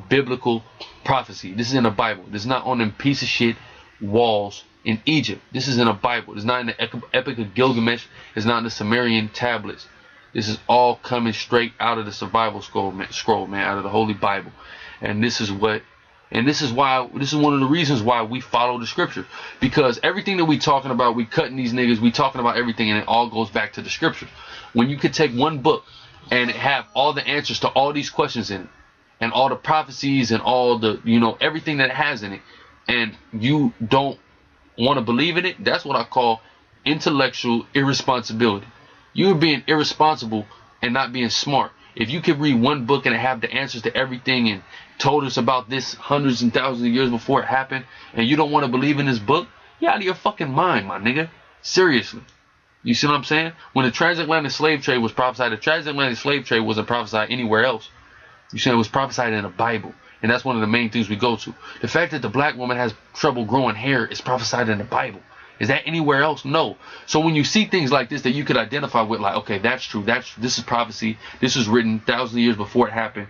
biblical prophecy. This is in the Bible. This is not on them piece of shit walls in Egypt. This is in the Bible. It's not in the Epic of Gilgamesh. It's not in the Sumerian tablets. This is all coming straight out of the survival scroll, man, out of the Holy Bible. And this is one of the reasons why we follow the scriptures. Because everything that we talking about, we cutting these niggas, we talking about everything, and it all goes back to the scriptures. When you could take one book and have all the answers to all these questions in it, and all the prophecies and all the, everything that it has in it, and you don't want to believe in it, that's what I call intellectual irresponsibility. You're being irresponsible and not being smart. If you could read one book and have the answers to everything and told us about this hundreds and thousands of years before it happened, and you don't want to believe in this book, you're out of your fucking mind, my nigga. Seriously. You see what I'm saying? When the transatlantic slave trade was prophesied, the transatlantic slave trade wasn't prophesied anywhere else. You see, it was prophesied in the Bible. And that's one of the main things we go to. The fact that the black woman has trouble growing hair is prophesied in the Bible. Is that anywhere else? No. So when you see things like this that you could identify with, like, okay, that's true. This is prophecy. This was written thousands of years before it happened.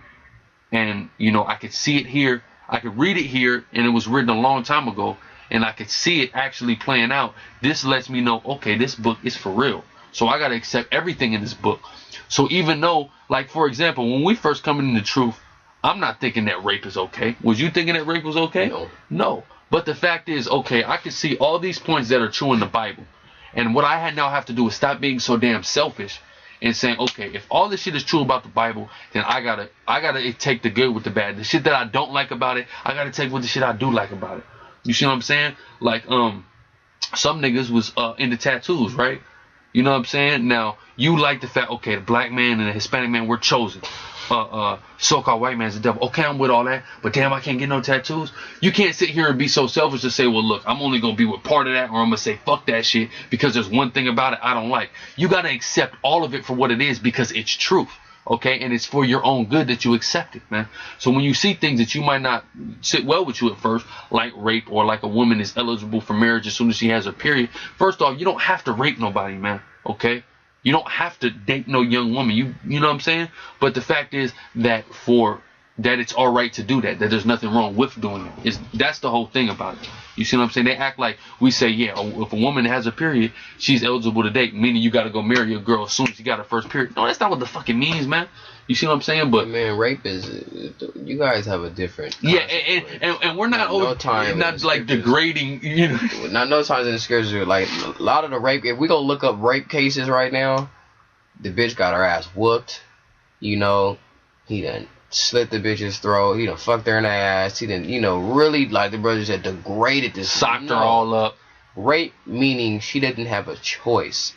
And, I could see it here. I could read it here, and it was written a long time ago. And I could see it actually playing out. This lets me know, okay, this book is for real. So I got to accept everything in this book. So even though, like, for example, when we first come into the truth, I'm not thinking that rape is okay. Was you thinking that rape was okay? No. But the fact is, okay, I can see all these points that are true in the Bible. And what I now have to do is stop being so damn selfish and saying, okay, if all this shit is true about the Bible, then I gotta take the good with the bad. The shit that I don't like about it, I gotta take with the shit I do like about it. You see what I'm saying? Like, some niggas was into tattoos, right? You know what I'm saying? Now, you like the fact, okay, the black man and the Hispanic man were chosen. So-called white man's the devil. Okay, I'm with all that, but damn, I can't get no tattoos. You can't sit here and be so selfish to say, well, look, I'm only going to be with part of that, or I'm going to say, fuck that shit, because there's one thing about it I don't like. You got to accept all of it for what it is, because it's truth, okay? And it's for your own good that you accept it, man. So when you see things that you might not sit well with you at first, like rape, or like a woman is eligible for marriage as soon as she has her period, first off, you don't have to rape nobody, man, okay? You don't have to date no young woman. You know what I'm saying? But the fact is that it's all right to do that there's nothing wrong with doing it. That's the whole thing about it. You see what I'm saying? They act like we say, yeah, if a woman has a period, she's eligible to date, meaning you got to go marry a girl as soon as she got her first period. No, that's not what the fuck it means, man. You see what I'm saying? But man, rape is, you guys have a different concept. Yeah, and we're not not like degrading, Not no times in the scriptures, like a lot of the rape. If we go look up rape cases right now, the bitch got her ass whooped. He done slit the bitch's throat. He done fucked her in the ass. He done, really, like the brother said, degraded this. Socked her all up. Rape meaning she didn't have a choice.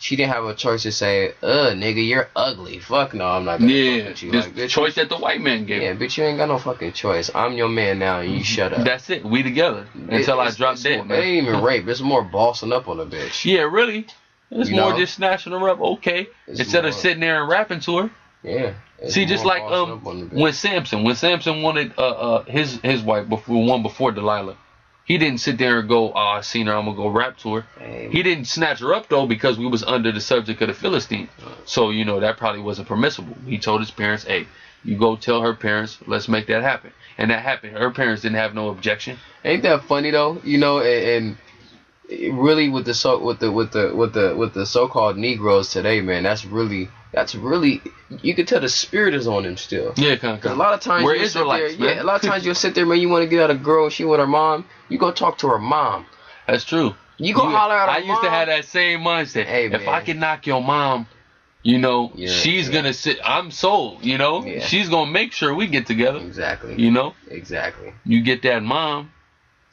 She didn't have a choice to say, nigga, you're ugly. Fuck no, I'm not gonna fuck with you. This like, bitch, choice that the white man gave. Yeah, bitch, you ain't got no fucking choice. I'm your man now, and you shut up. That's it. We together until I drop dead, man. It ain't even rape. It's more bossing up on a bitch. Yeah, really. It's more just snatching her up, okay. Instead of sitting there and rapping to her. Yeah. See, just like when Samson wanted his wife before Delilah. He didn't sit there and go, oh, I seen her, I'm gonna go rap to her. Hey. He didn't snatch her up though because we was under the subject of the Philistine. So, you know, that probably wasn't permissible. He told his parents, hey, you go tell her parents, let's make that happen. And that happened. Her parents didn't have no objection. Ain't that funny though? You know, and really with the so-called Negroes today, man, that's really you can tell the spirit is on them still. Yeah, kind of. Cause a lot of times we're Israelites, man. Yeah, a lot of times you'll sit there, man. You want to get at a girl, and she with her mom. You go talk to her mom. That's true. You go holler at her I mom. used to have that same mindset. Hey, if man. I can knock your mom, you know, she's gonna sit. I'm sold. You know, she's gonna make sure we get together. Exactly. You know. Exactly. You get that mom.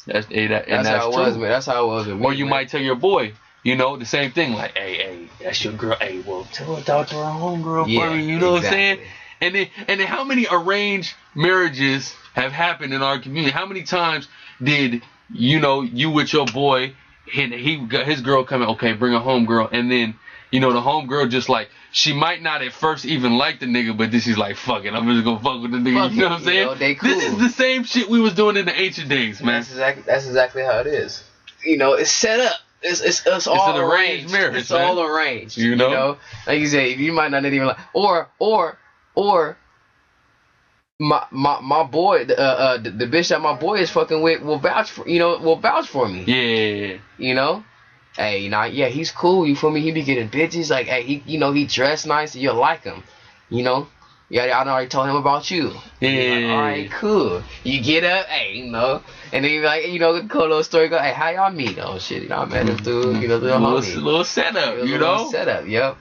That's how it was, man. That's how it was with me. Or you might tell your boy, you know, the same thing, like, hey, that's your girl. Hey, well, tell her talk to her homegirl for me. You know what I'm saying? And then how many arranged marriages have happened in our community? How many times did you with your boy and his girl come in? Okay, bring a homegirl, and then the homegirl just like. She might not at first even like the nigga, but then she's like, fuck it, I'm just gonna fuck with the nigga. You know what I'm saying? They cool. This is the same shit we was doing in the ancient days, man. That's exactly how it is. You know, it's set up. It's all an arranged marriage. It's all arranged. You know? Like you say, you might not even like, or my boy, the bitch that my boy is fucking with will vouch for me. Yeah. You know. Hey, he's cool. You feel me? He be getting bitches. Like, hey, he dressed nice. You'll like him. You know? Yeah, I already told him about you. Yeah. Like, all right, cool. You get up, hey, and then you be like, cool little story. Go, hey, how y'all meet? Oh shit, I met him through, little setup, little setup, yep.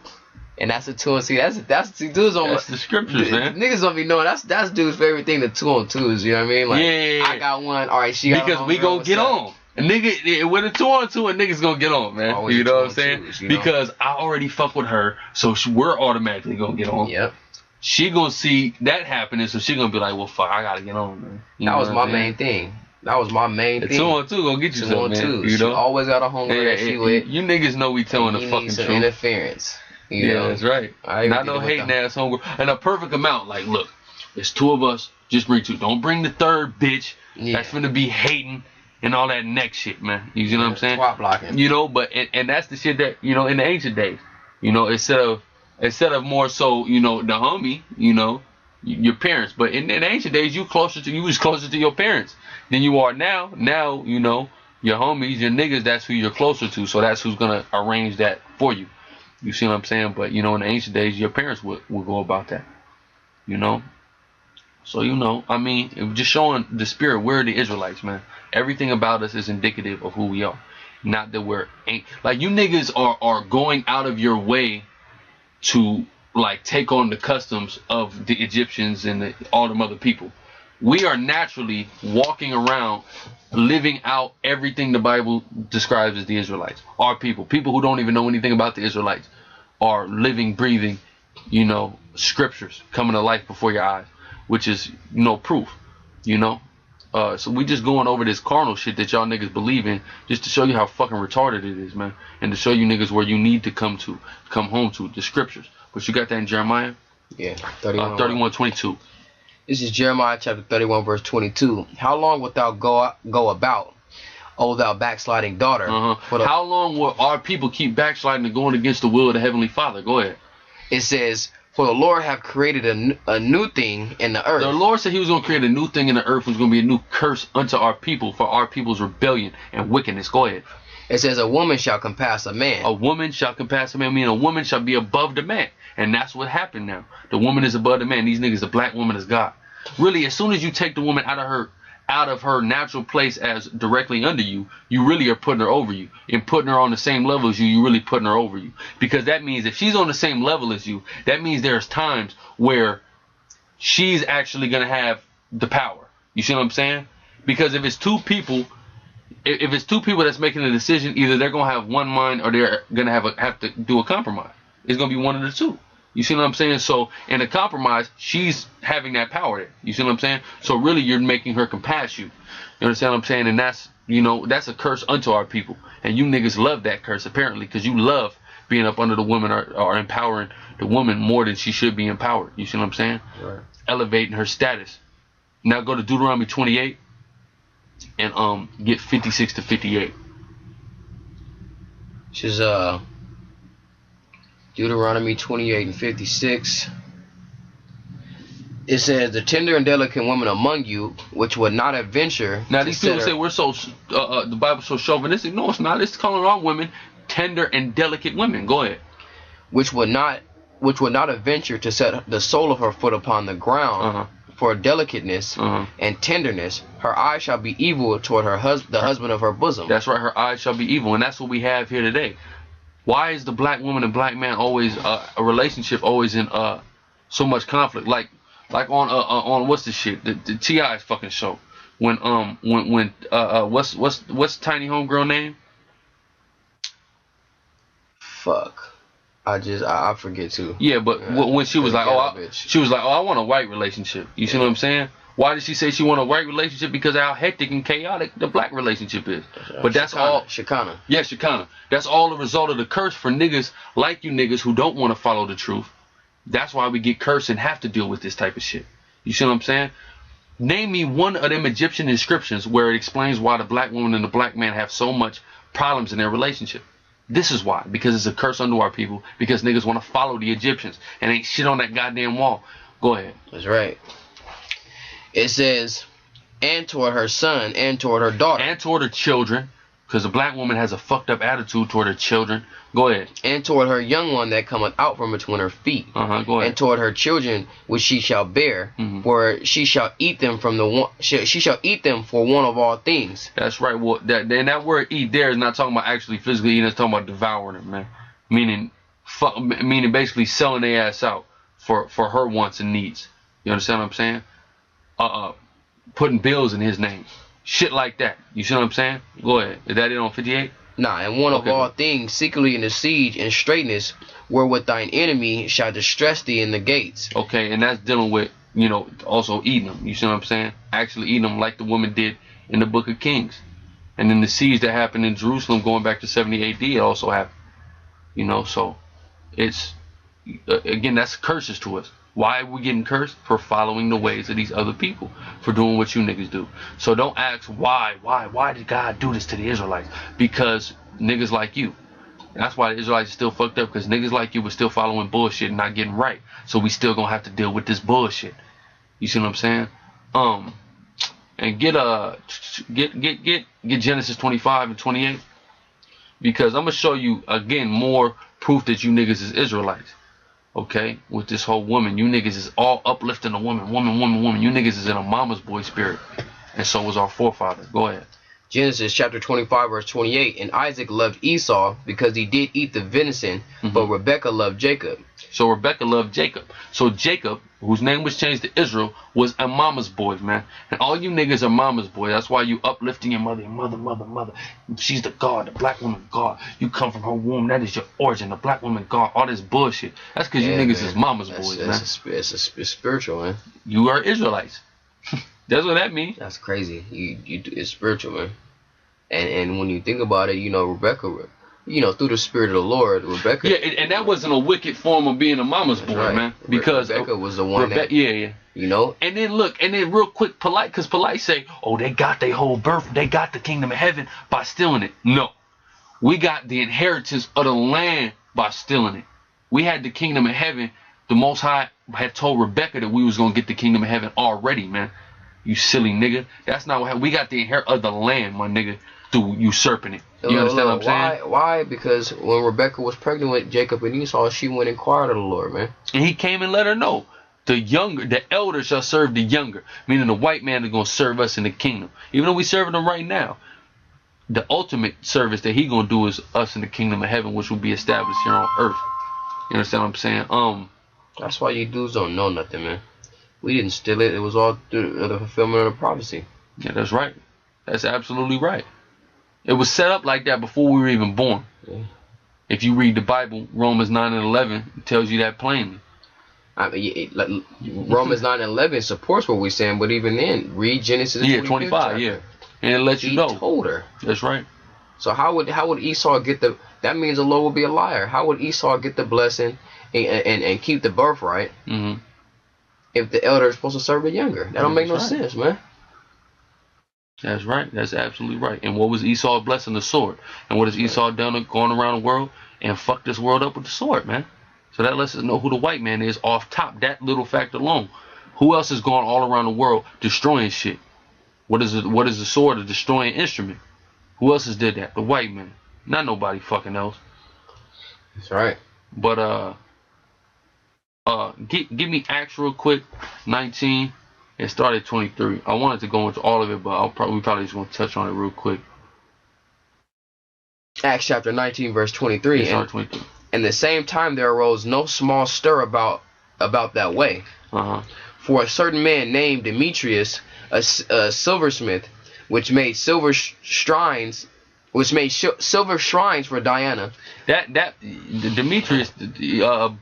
And that's a tool. See, that's dudes on. That's the scriptures, man. Niggas don't be knowing that's dude's favorite thing. The 2-on-2s. You know what I mean? Like, I got one. All right, she got. Because we gonna get on. A nigga with a 2-on-2, a nigga's gonna get on, man. Always you know what I'm saying? You know? Because I already fuck with her, so we're automatically gonna get on. Yep. She gonna see that happening, so she gonna be like, well, fuck, I gotta get on, man. That was my main thing. That was my main thing. 2-on-2 gonna get you something, man. You know? She always got a homegirl that she with. You niggas know we telling the fucking truth. Interference. You know? That's right. Not no hating ass homegirl. And a perfect amount. Like, look, it's 2 of us. Just bring 2. Don't bring the 3rd bitch. Yeah. That's finna be hating. And all that neck shit, man. You see what I'm saying? Swap blocking. You know, but and that's the shit that in the ancient days, instead of more so, the homie, your parents. But in the ancient days, you was closer to your parents than you are now. Now, your homies, your niggas, that's who you're closer to. So that's who's gonna arrange that for you. You see what I'm saying? But in the ancient days, your parents would go about that. So I mean, just showing the spirit. We're the Israelites, man. Everything about us is indicative of who we are. Not that we're like you niggas are going out of your way to like take on the customs of the Egyptians and all them other people. We are naturally walking around living out everything the Bible describes as the Israelites. Our people who don't even know anything about the Israelites are living, breathing, scriptures coming to life before your eyes, which is proof, So we just going over this carnal shit that y'all niggas believe in just to show you how fucking retarded it is, man. And to show you niggas where you need to come home to, the scriptures. But you got that in Jeremiah? Yeah, 31:22. This is Jeremiah chapter 31 verse 22. How long wilt thou go about, O thou backsliding daughter? How long will our people keep backsliding and going against the will of the Heavenly Father? Go ahead. It says, for the Lord have created a new thing in the earth. The Lord said he was going to create a new thing in the earth. Was going to be a new curse unto our people for our people's rebellion and wickedness. Go ahead. It says a woman shall compass a man. A woman shall compass a man, meaning a woman shall be above the man. And that's what happened now. The woman is above the man. These niggas, the black woman is God. Really, as soon as you take the woman out of her natural place as directly under you, you really are putting her over you. And putting her on the same level as you, you're really putting her over you. Because that means if she's on the same level as you, that means there's times where she's actually going to have the power. You see what I'm saying? Because if it's two people that's making a decision, either they're going to have one mind or they're going to have to do a compromise. It's going to be one of the two. You see what I'm saying? So in a compromise, she's having that power there. You see what I'm saying? So really, you're making her compass you. You understand what I'm saying? And that's, that's a curse unto our people. And you niggas love that curse, apparently, because you love being up under the woman or empowering the woman more than she should be empowered. You see what I'm saying? Right. Elevating her status. Now go to Deuteronomy 28. and get 56 to 58. This is Deuteronomy 28 and 56. It says, the tender and delicate women among you, which would not adventure. Now these people say we're so the Bible's so chauvinistic. No, it's not. It's calling all women tender and delicate women. Go ahead. Which would not adventure to set the sole of her foot upon the ground for delicateness and tenderness. Her eye shall be evil toward her the husband of her bosom. That's right. Her eyes shall be evil, and that's what we have here today. Why is the black woman and black man always a relationship always in so much conflict? Like on what's the shit? The T.I.'s fucking show. When what's Tiny Homegirl name? Fuck. I forget too. Yeah, but when she was like, I want a white relationship. You see what I'm saying? Why did she say she want a white relationship? Because of how hectic and chaotic the black relationship is. But that's all. Shekinah. Yeah, Shekinah. That's all the result of the curse for niggas like you niggas who don't want to follow the truth. That's why we get cursed and have to deal with this type of shit. You see what I'm saying? Name me one of them Egyptian inscriptions where it explains why the black woman and the black man have so much problems in their relationship. This is why. Because it's a curse unto our people. Because niggas want to follow the Egyptians and ain't shit on that goddamn wall. Go ahead. That's right. It says, and toward her son, and toward her daughter. And toward her children. Because the black woman has a fucked up attitude toward her children. Go ahead. And toward her young one that cometh out from between her feet. Go ahead. And toward her children which she shall bear, for she shall eat them from the one. She shall eat them for one of all things. That's right. Well, that word "eat" there is not talking about actually physically eating. It's talking about devouring them, man. Meaning basically selling their ass out for her wants and needs. You understand what I'm saying? Putting bills in his name. Shit like that. You see what I'm saying? Go ahead. Is that it on 58? Nah, and one of all things, secretly in the siege and straightness, wherewith thine enemy shall distress thee in the gates. Okay, and that's dealing with, also eating them. You see what I'm saying? Actually eating them like the woman did in the Book of Kings. And then the siege that happened in Jerusalem going back to 70 AD, it also happened. So it's, again, that's curses to us. Why are we getting cursed? For following the ways of these other people. For doing what you niggas do. So don't ask why did God do this to the Israelites? Because niggas like you. That's why the Israelites are still fucked up. Because niggas like you were still following bullshit and not getting right. So we still gonna have to deal with this bullshit. You see what I'm saying? And get Genesis 25 and 28. Because I'm gonna show you again more proof that you niggas is Israelites. Okay, with this whole woman, you niggas is all uplifting a woman. You niggas is in a mama's boy spirit, and so was our forefathers. Go ahead. Genesis chapter 25 verse 28. And Isaac loved Esau because he did eat the venison, but Rebekah loved Jacob. So Rebekah loved Jacob. So Jacob, whose name was changed to Israel, was a mama's boy, man. And all you niggas are mama's boy. That's why you uplifting your mother, mother. She's the God, the black woman God. You come from her womb. That is your origin. The black woman God. All this bullshit. That's because you niggas is mama's boys, man. It's spiritual, man. You are Israelites. That's what that means. That's crazy. It's spiritual, man. And when you think about it, Rebekah, through the spirit of the Lord, Rebekah. Yeah, and that wasn't a wicked form of being a mama's boy, right, man. Because Rebekah was the one that. Yeah. And then look, real quick, because Polights say, oh, they got their whole birth, they got the kingdom of heaven by stealing it. No, we got the inheritance of the land by stealing it. We had the kingdom of heaven. The Most High had told Rebekah that we was gonna get the kingdom of heaven already, man. You silly nigga. That's not what we got the inheritance of the land, my nigga, through usurping it. You understand what I'm saying? Why? Because when Rebekah was pregnant with Jacob and Esau, she went and inquired of the Lord, man. And he came and let her know. The elder shall serve the younger. Meaning the white man is going to serve us in the kingdom. Even though we serving them right now. The ultimate service that he going to do is us in the kingdom of heaven, which will be established here on earth. You understand what I'm saying? That's why you dudes don't know nothing, man. We didn't steal it. It was all through the fulfillment of the prophecy. Yeah, that's right. That's absolutely right. It was set up like that before we were even born. Yeah. If you read the Bible, Romans 9 and 11 it tells you that plainly. I mean, Romans 9 and 11 supports what we're saying, but even then, read Genesis 25, yeah. And it lets you know. He told her. That's right. So how would Esau get the? That means the Lord would be a liar. How would Esau get the blessing and keep the birthright if the elder is supposed to serve the younger? That don't make no sense, man. That's right. That's absolutely right. And what was Esau blessing? The sword. And what has Esau done going around the world and fucked this world up with the sword, man? So that lets us know who the white man is off top. That little fact alone. Who else is going all around the world destroying shit? What is it? What is the sword? A destroying instrument. Who else has did that? The white man. Not nobody fucking else. That's right. But give me Acts real quick. 19. It started 23. I wanted to go into all of it, but we probably just want to touch on it real quick. Acts chapter 19, verse 23. It started 23. And the same time there arose no small stir about that way. For a certain man named Demetrius, a silversmith, which made silver shrines for Diana. That Demetrius,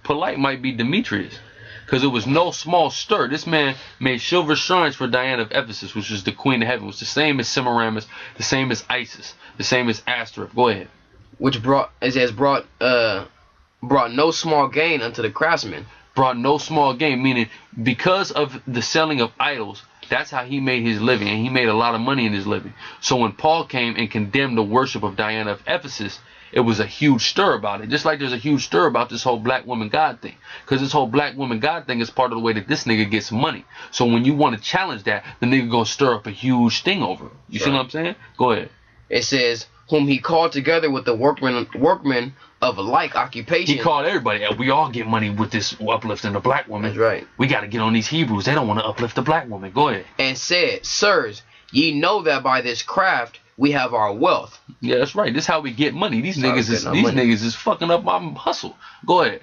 polite might be Demetrius, because it was no small stir. This man made silver shrines for Diana of Ephesus, which was the queen of heaven. It was the same as Semiramis, the same as Isis, the same as Astaroth. Go ahead. Which brought no small gain unto the craftsmen. Brought no small gain, meaning because of the selling of idols, that's how he made his living, and he made a lot of money in his living. So when Paul came and condemned the worship of Diana of Ephesus, it was a huge stir about it. Just like there's a huge stir about this whole black woman God thing. Because this whole black woman God thing is part of the way that this nigga gets money. So when you want to challenge that, the nigga gonna stir up a huge thing over it. You see what I'm saying? Go ahead. It says, whom he called together with the workmen of a like occupation. He called everybody. We all get money with this uplifting the black woman. That's right. We got to get on these Hebrews. They don't want to uplift the black woman. Go ahead. And said, sirs, ye know that by this craft we have our wealth. Yeah, that's right. This is how we get money. These niggas is fucking up my hustle. Go ahead.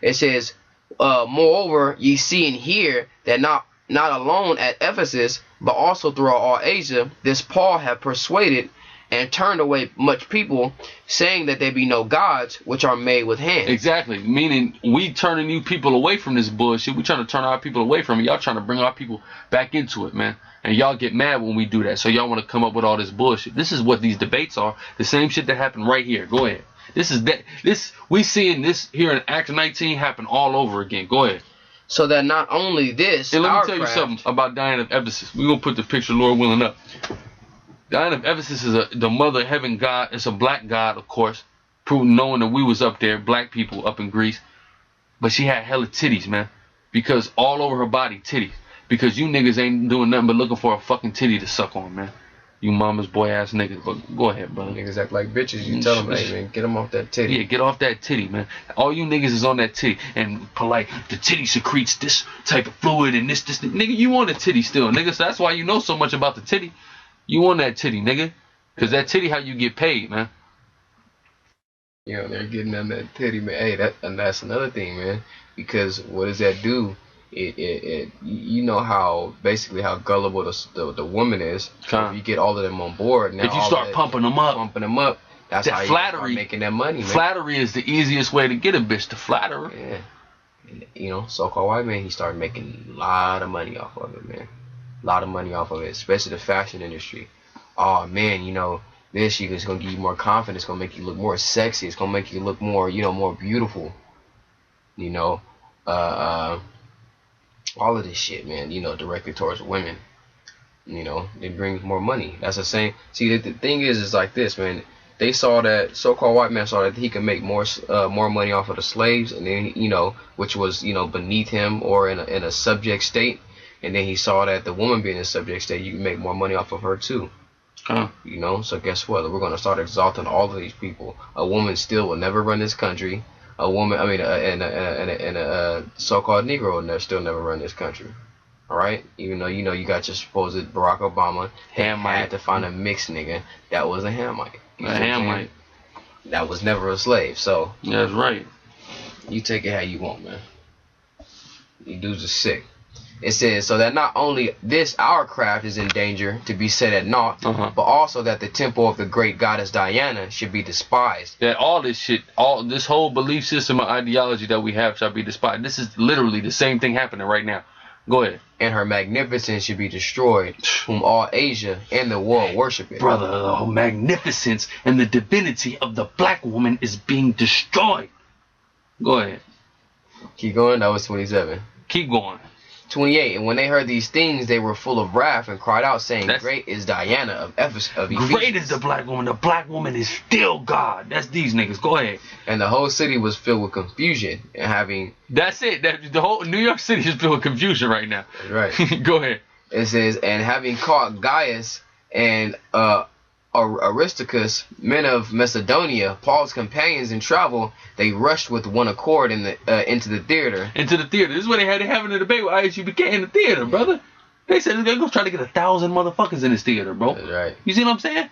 It says, moreover, ye see and hear that not alone at Ephesus, but also throughout all Asia, this Paul hath persuaded and turned away much people, saying that there be no gods which are made with hands. Exactly. Meaning we turning you people away from this bullshit. We trying to turn our people away from it. Y'all trying to bring our people back into it, man. And y'all get mad when we do that. So y'all want to come up with all this bullshit. This is what these debates are. The same shit that happened right here. Go ahead. We seeing this here in Acts 19 happen all over again. Go ahead. So that not only this, and let me tell you something about Diana of Ephesus. We're going to put the picture, Lord willing, up. Diana of Ephesus is the mother of heaven god. It's a black god, of course, knowing that we was up there, black people up in Greece. But she had hella titties, man, because all over her body, titties. Because you niggas ain't doing nothing but looking for a fucking titty to suck on, man. You mama's boy ass niggas. But go ahead, brother. Niggas act like bitches. You tell them, hey, man, get them off that titty. Yeah, get off that titty, man. All you niggas is on that titty. And polite, the titty secretes this type of fluid and this. Nigga, you on the titty still, nigga. So that's why you know so much about the titty. You on that titty, nigga. Because that titty how you get paid, man. You know, they're getting on that titty, man. Hey, that's another thing, man. Because what does that do? It you know how basically how gullible the woman is. So if you get all of them on board, now if you start pumping them up, that's that how you flattery, start making that money, man. Flattery is the easiest way to get a bitch to flatter her. Yeah. You know, so-called white man, he started making a lot of money off of it, man. A lot of money off of it, especially the fashion industry. Oh man, you know, this shit is gonna give you more confidence, it's gonna make you look more sexy, it's gonna make you look more, you know, more beautiful. You know, all of this shit, man, you know, directed towards women. You know, it brings more money. That's the same. See, the thing is like this, man. They saw that so-called white man saw that he could make more money off of the slaves, and then you know, which was beneath him or in a subject state. And then he saw that the woman being in a subject state, you can make more money off of her too. You know, so guess what? We're gonna start exalting all of these people. A woman still will never run this country. A woman, and a so-called Negro will still never run this country. All right, even though you got your supposed Barack Obama, had to find a mixed nigga that was a Hamite. A Hamite that was never a slave. So yeah, that's right. You take it how you want, man. You dudes are sick. It says, so that not only this our craft is in danger to be set at naught, but also that the temple of the great goddess Diana should be despised. That all this shit, all this whole belief system and ideology that we have shall be despised. This is literally the same thing happening right now. Go ahead. And her magnificence should be destroyed, whom all Asia and the world worship it. Brother, the magnificence and the divinity of the black woman is being destroyed. Go ahead. Keep going. That was 27. Keep going. 28. And when they heard these things, they were full of wrath and cried out, saying, Great is Diana of Ephesus. Great is the black woman. The black woman is still God. That's these niggas. Go ahead. And the whole city was filled with confusion and having. That's it. The whole New York City is filled with confusion right now. Right. Go ahead. It says, and having caught Gaius and Aristarchus, men of Macedonia, Paul's companions in travel, they rushed with one accord into the theater. Into the theater. This is what they had having a debate with ISUBK in the theater, brother. They said they're gonna try to get 1,000 motherfuckers in this theater, bro. That's right. You see what I'm saying?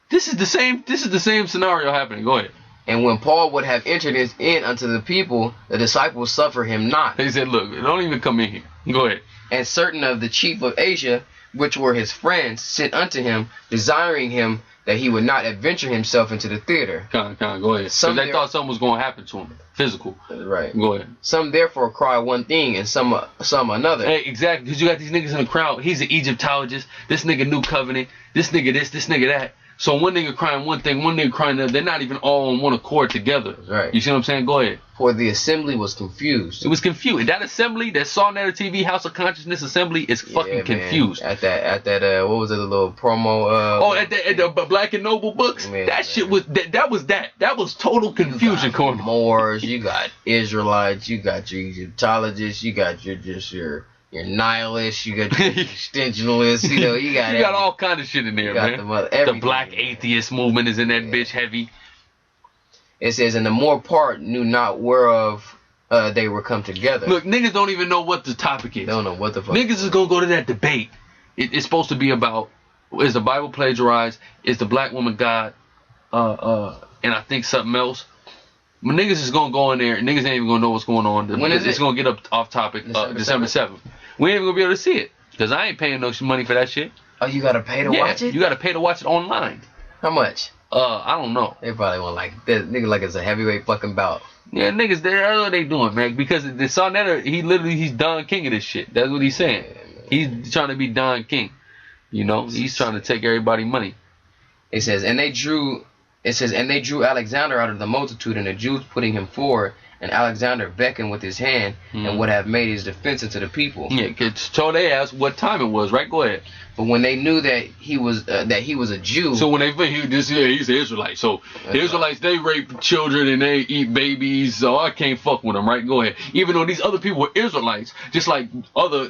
This is the same scenario happening. Go ahead. And when Paul would have entered in unto the people, the disciples suffered him not. They said, look, don't even come in here. Go ahead. And certain of the chief of Asia, which were his friends, sent unto him, desiring him that he would not adventure himself into the theater. Go ahead. Because they thought something was going to happen to him. Physical. Right. Go ahead. Some therefore cry one thing and some another. Hey, exactly. Because you got these niggas in the crowd. He's an Egyptologist. This nigga New Covenant. This nigga this nigga that. So one nigga crying one thing, one nigga crying another. They're not even all on one accord together. Right. You see what I'm saying? Go ahead. For the assembly was confused. It was confused. That assembly, that Saw Netter TV House of Consciousness assembly is fucking confused. At that what was it, the little promo? At the Black and Noble books. Man, that shit was that was total confusion going on. Moors, you got Israelites, you got your Egyptologists, you got your nihilists, you got your extensionalists, you got all kind of shit in there, man. The black atheist movement is in that bitch heavy. It says, and the more part knew not whereof they were come together. Look, niggas don't even know what the topic is. They don't know what the fuck. Niggas is gonna go to that debate. It's supposed to be about, is the Bible plagiarized? Is the black woman God? And I think something else. But niggas is gonna go in there. Niggas ain't even gonna know what's going on. When is it? It's gonna get off topic. December 7th. We ain't even gonna be able to see it because I ain't paying no money for that shit. Oh, you gotta pay to watch it? You gotta pay to watch it online. How much? I don't know. They probably want like this nigga like it's a heavyweight fucking bout. Yeah, niggas, that's what they doing, man. Because the Saw Netter, he's Don King of this shit. That's what he's saying. He's trying to be Don King. He's trying to take everybody money. It says, and they drew Alexander out of the multitude, and the Jews putting him forward, and Alexander beckoned with his hand and would have made his defense unto the people. Yeah, told they asked what time it was, right? Go ahead. But when they knew that he was a Jew. So when he's an Israelite. So the Israelites, they rape children and they eat babies. So I can't fuck with them, right? Go ahead. Even though these other people were Israelites, just like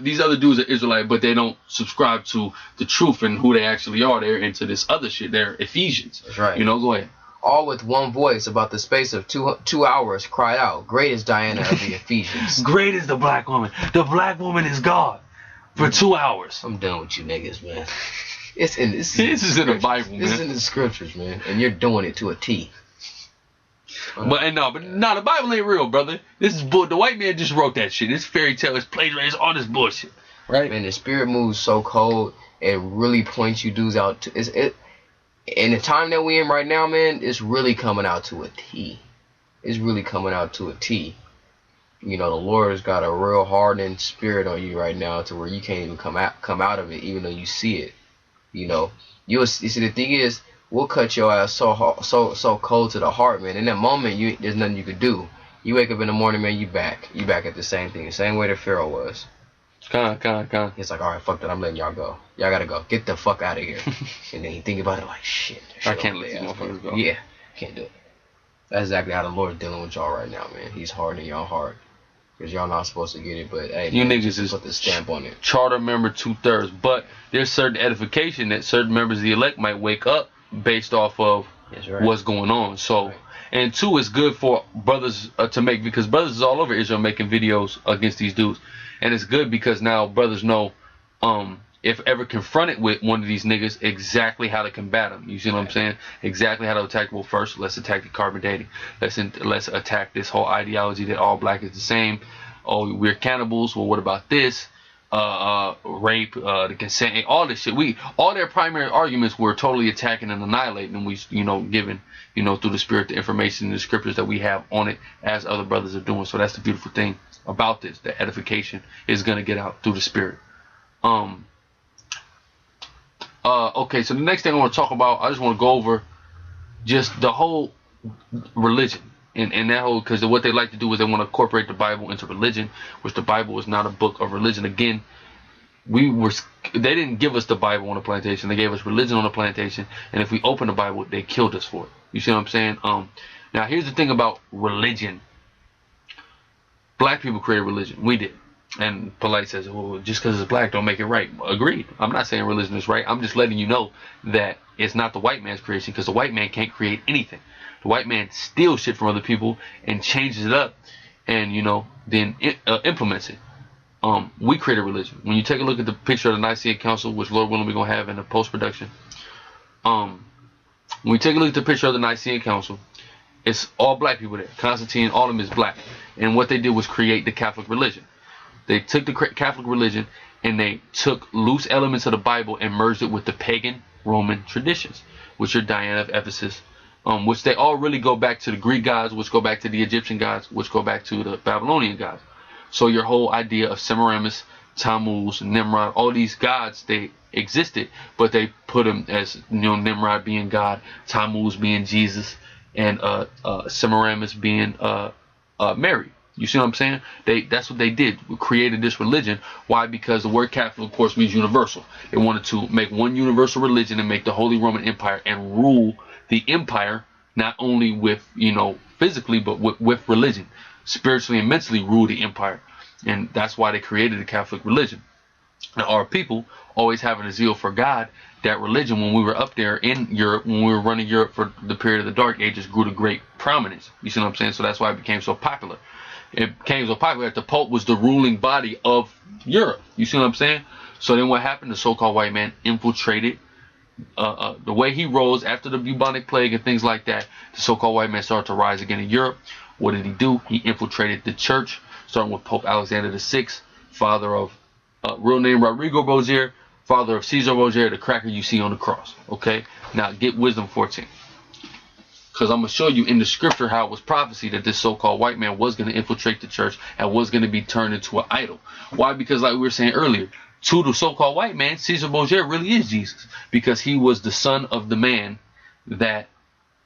these other dudes are Israelite, but they don't subscribe to the truth and who they actually are. They're into this other shit. They're Ephesians. That's right. Go ahead. All with one voice about the space of two hours cried out, Great is Diana of the Ephesians. Great is the black woman. The black woman is God. For 2 hours. I'm done with you niggas, man. This is in the Bible, man. This is in the scriptures, man. And you're doing it to a T. But the Bible ain't real, brother. This is bull. The white man just wrote that shit. It's fairy tale. It's plagiarism. All this bullshit, right? Man, the spirit moves so cold. It really points you dudes out. In the time that we in right now, man, it's really coming out to a T. It's really coming out to a T. The Lord's got a real hardened spirit on you right now, to where you can't even come out of it, even though you see it. You see, the thing is, we'll cut your ass so cold to the heart, man. In that moment, there's nothing you could do. You wake up in the morning, man, you back at the same thing, the same way that Pharaoh was. Con. It's like, all right, fuck that, I'm letting y'all go. Y'all gotta go. Get the fuck out of here. And then you think about it like, shit. I can't let these motherfuckers go. Yeah, can't do it. That's exactly how the Lord's dealing with y'all right now, man. He's hardening y'all heart. Because y'all not supposed to get it, but hey, you man, niggas is put the stamp on it. Charter member 2/3, but there's certain edification that certain members of the elect might wake up based off of what's going on. So, and two, it's good for brothers to make, because brothers is all over Israel making videos against these dudes, and it's good because now brothers know, if ever confronted with one of these niggas, exactly how to combat them. You see what I'm saying? Exactly how to attack. Well, first, let's attack the carbon dating. Let's attack this whole ideology that all black is the same. Oh, we're cannibals. Well, what about this? Rape, the consent, all this shit. All their primary arguments were totally attacking and annihilating, and we, given, through the spirit, the information and the scriptures that we have on it, as other brothers are doing. So that's the beautiful thing about this. The edification is gonna get out through the spirit. Okay, so the next thing I want to talk about, I just want to go over just the whole religion And that whole, because what they like to do is they want to incorporate the Bible into religion, which the Bible is not a book of religion. Again, they didn't give us the Bible on the plantation. They gave us religion on the plantation, and if we open the Bible, they killed us for it. You see what I'm saying? Now here's the thing about religion. Black people created religion. We did. And Polights says, well, just because it's black don't make it right. Agreed. I'm not saying religion is right. I'm just letting you know that it's not the white man's creation, because the white man can't create anything. The white man steals shit from other people and changes it up, and then implements it. We create a religion. When you take a look at the picture of the Nicene Council, which Lord willing we're gonna have in the post-production, when we take a look at the picture of the Nicene Council, it's all black people there. Constantine, all of them is black, and what they did was create the Catholic religion. They took the Catholic religion and they took loose elements of the Bible and merged it with the pagan Roman traditions, which are Diana of Ephesus, which they all really go back to the Greek gods, which go back to the Egyptian gods, which go back to the Babylonian gods. So your whole idea of Semiramis, Tammuz, Nimrod, all these gods, they existed, but they put them as, Nimrod being God, Tammuz being Jesus, and Semiramis being Mary. You see what I'm saying? That's what they did. We created this religion. Why? Because the word Catholic, of course, means universal. They wanted to make one universal religion and make the Holy Roman Empire and rule the empire, not only with, physically, but with religion. Spiritually and mentally rule the empire. And that's why they created the Catholic religion. Now, our people, always having a zeal for God, that religion, when we were up there in Europe, when we were running Europe for the period of the Dark Ages, grew to great prominence. You see what I'm saying? So that's why it became so popular. It became so popular that the Pope was the ruling body of Europe. You see what I'm saying? So then what happened? The so-called white man infiltrated. The way he rose after the bubonic plague and things like that, the so-called white man started to rise again in Europe. What did he do? He infiltrated the church, starting with Pope Alexander VI, father of, real name Rodrigo Bozier, father of Caesar Borgia, the cracker you see on the cross. Okay? Now get Wisdom 14. Because I'm going to show you in the scripture how it was prophecy that this so-called white man was going to infiltrate the church and was going to be turned into an idol. Why? Because like we were saying earlier, to the so-called white man, Caesar Borgia really is Jesus. Because he was the son of the man that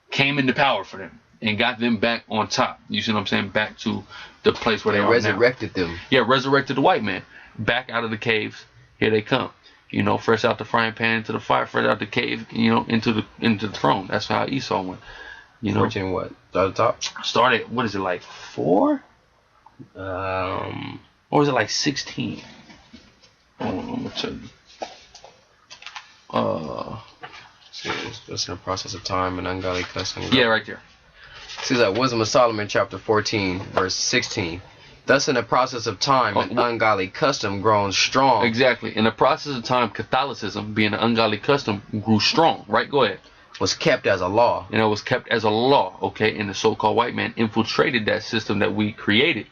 came into power for them and got them back on top. You see what I'm saying? Back to the place where they are resurrected now. Them. Yeah, resurrected the white man. Back out of the caves. Here they come. Fresh out the frying pan into the fire, fresh out the cave, into the throne. That's how Esau went. 14 what? Start at the top? Started, what is it, like 4? Or was it like 16? Hold on, I'm going to tell you. Just in the process of time and ungodly custom. Yeah, right there. See that Wisdom of Solomon, chapter 14, verse 16. Thus in the process of time, an ungodly custom grown strong. Exactly. In the process of time, Catholicism, being an ungodly custom, grew strong. Right? Go ahead. Was kept as a law. It was kept as a law, okay? And the so-called white man infiltrated that system that we created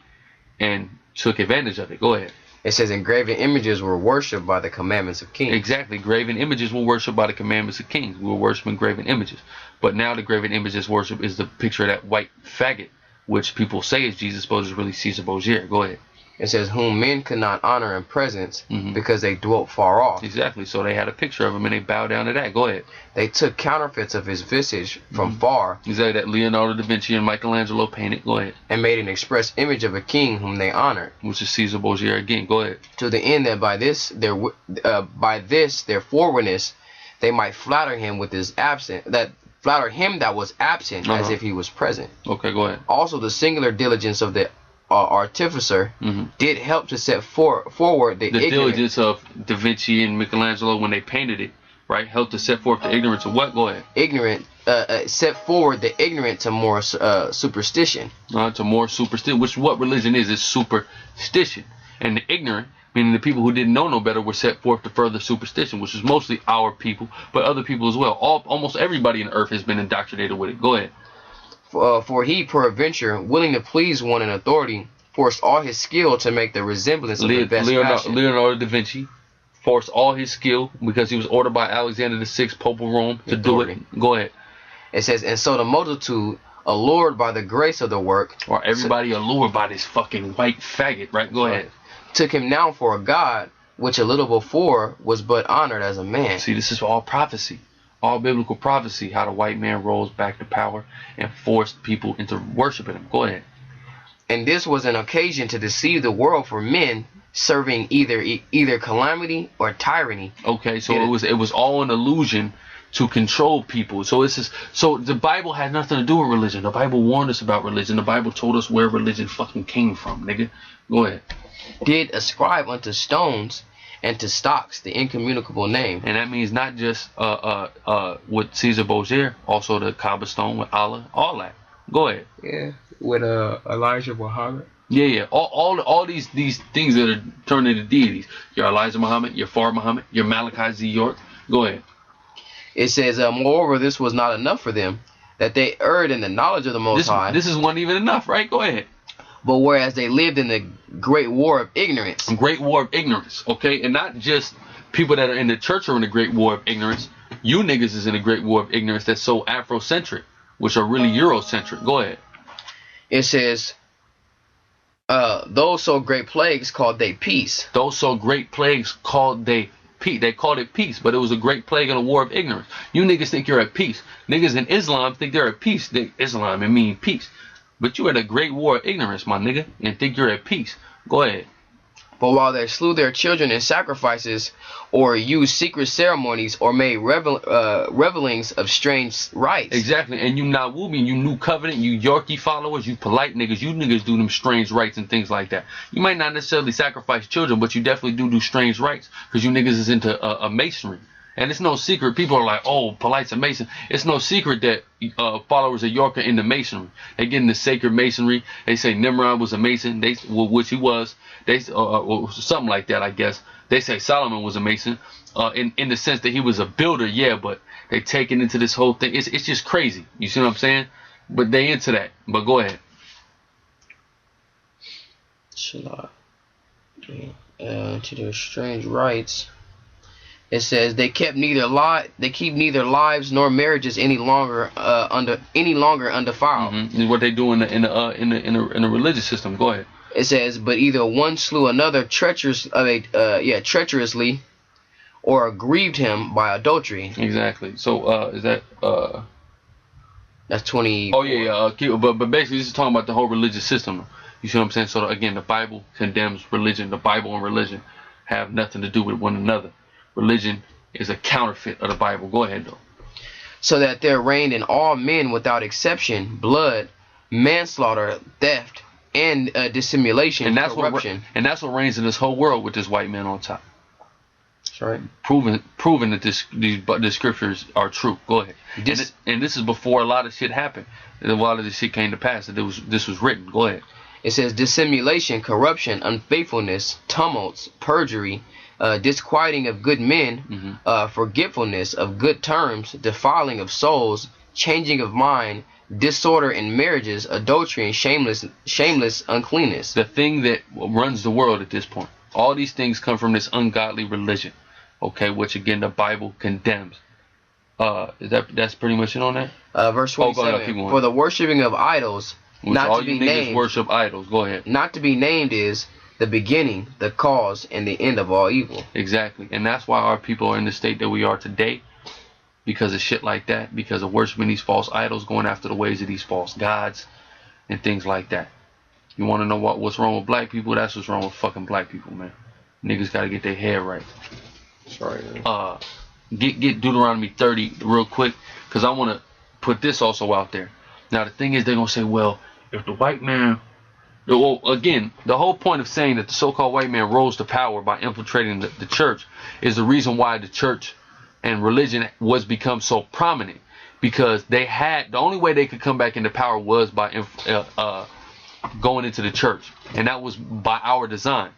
and took advantage of it. Go ahead. It says, engraven images were worshipped by the commandments of kings. Exactly. Graven images were worshipped by the commandments of kings. We were worshiping graven images. But now the graven images worship is the picture of that white faggot, which people say is Jesus, but is really Caesar Borgia. Go ahead. It says, whom men could not honor in presence because they dwelt far off. Exactly. So they had a picture of him and they bowed down to that. Go ahead. They took counterfeits of his visage from far. Exactly. That Leonardo da Vinci and Michelangelo painted. Go ahead. And made an express image of a king whom they honored. Which is Caesar Borgia again. Go ahead. To the end that by this their forwardness they might flatter him with his absent flatter him that was absent as if he was present. Okay, go ahead. Also the singular diligence of the artificer did help to set forward the diligence of Da Vinci and Michelangelo when they painted it, right? Helped to set forth the ignorance of what? Go ahead. Set forward the ignorant to more superstition. To more superstition, which what religion is? It's superstition. And the ignorant, meaning the people who didn't know no better, were set forth to further superstition, which is mostly our people, but other people as well. Almost everybody on earth has been indoctrinated with it. Go ahead. For he, peradventure, willing to please one in authority, forced all his skill to make the resemblance of the best fashion. Leonardo da Vinci forced all his skill because he was ordered by Alexander VI, Pope of Rome, to do it. Go ahead. It says, and so the multitude, allured by the grace of the work, or everybody allured by this fucking white faggot, right? Go ahead. Took him now for a god, which a little before was but honored as a man. See, this is all prophecy. All biblical prophecy, how the white man rose back to power and forced people into worshiping him. Go ahead. And this was an occasion to deceive the world for men serving either calamity or tyranny. Okay, so it was all an illusion to control people. So so the Bible had nothing to do with religion. The Bible warned us about religion. The Bible told us where religion fucking came from, nigga. Go ahead. Did ascribe unto stones and to stocks the incommunicable name. And that means not just with Caesar Borgia, also the Kaaba stone with Allah, all that. Go ahead. Yeah, with Elijah Muhammad. Yeah. All these things that are turned into deities. Your Elijah Muhammad, your Far Muhammad, your Malachi Z. York. Go ahead. It says, moreover, this was not enough for them, that they erred in the knowledge of the Most High. This wasn't even enough, right? Go ahead. But whereas they lived in the great war of ignorance. Great war of ignorance, okay? And not just people that are in the church are in the great war of ignorance. You niggas is in a great war of ignorance that's so Afrocentric, which are really Eurocentric. Go ahead. It says, those so great plagues called they peace. Those so great plagues called they peace. They called it peace, but it was a great plague and a war of ignorance. You niggas think you're at peace. Niggas in Islam think they're at peace. Islam, it mean peace. But you at a great war of ignorance, my nigga, and think you're at peace. Go ahead. But while they slew their children in sacrifices, or used secret ceremonies, or made revelings of strange rites. Exactly. And you Nawubian, you New Covenant, you Yorkie followers, you polite niggas, you niggas do them strange rites and things like that. You might not necessarily sacrifice children, but you definitely do strange rites, because you niggas is into a masonry. And it's no secret. People are like, oh, Polights a Mason. It's no secret that followers of York are into masonry. They get into sacred masonry. They say Nimrod was a Mason, which he was. Or something like that, I guess. They say Solomon was a Mason, in the sense that he was a builder, yeah, but they take it into this whole thing. It's just crazy. You see what I'm saying? But they into that. But go ahead. To their strange rites. It says they keep neither lives nor marriages any longer undefiled. Mm-hmm. What they do in a religious system. Go ahead. It says, but either one slew another treacherously, or grieved him by adultery. Exactly. So is that that's 20. Oh yeah. But basically, this is talking about the whole religious system. You see what I'm saying? So again, the Bible condemns religion. The Bible and religion have nothing to do with one another. Religion is a counterfeit of the Bible. Go ahead, though. So that there reigned in all men without exception blood, manslaughter, theft, and dissimulation, and corruption. And that's what reigns in this whole world with this white man on top. That's right. Proving that these scriptures are true. Go ahead. And this is before a lot of shit happened. And a lot of this shit came to pass. That this was written. Go ahead. It says dissimulation, corruption, unfaithfulness, tumults, perjury, disquieting of good men, forgetfulness of good terms, defiling of souls, changing of mind, disorder in marriages, adultery, and shameless uncleanness. The thing that runs the world at this point. All these things come from this ungodly religion, okay, which again the Bible condemns. That's pretty much it on that. Verse 27. For the worshiping of idols, which not all to be you niggas named. Worship idols. Go ahead. Not to be named is the beginning, the cause, and the end of all evil. Exactly, and that's why our people are in the state that we are today, because of shit like that, because of worshiping these false idols, going after the ways of these false gods, and things like that. You want to know what's wrong with black people? That's what's wrong with fucking black people, man. Niggas got to get their head right. That's right. Man. Get Deuteronomy 30 real quick, because I want to put this also out there. Now the thing is, they're gonna say, well, if the white man, well, again, the whole point of saying that the so-called white man rose to power by infiltrating the church is the reason why the church and religion was become so prominent, because they had the only way they could come back into power was by going into the church, and that was by our design.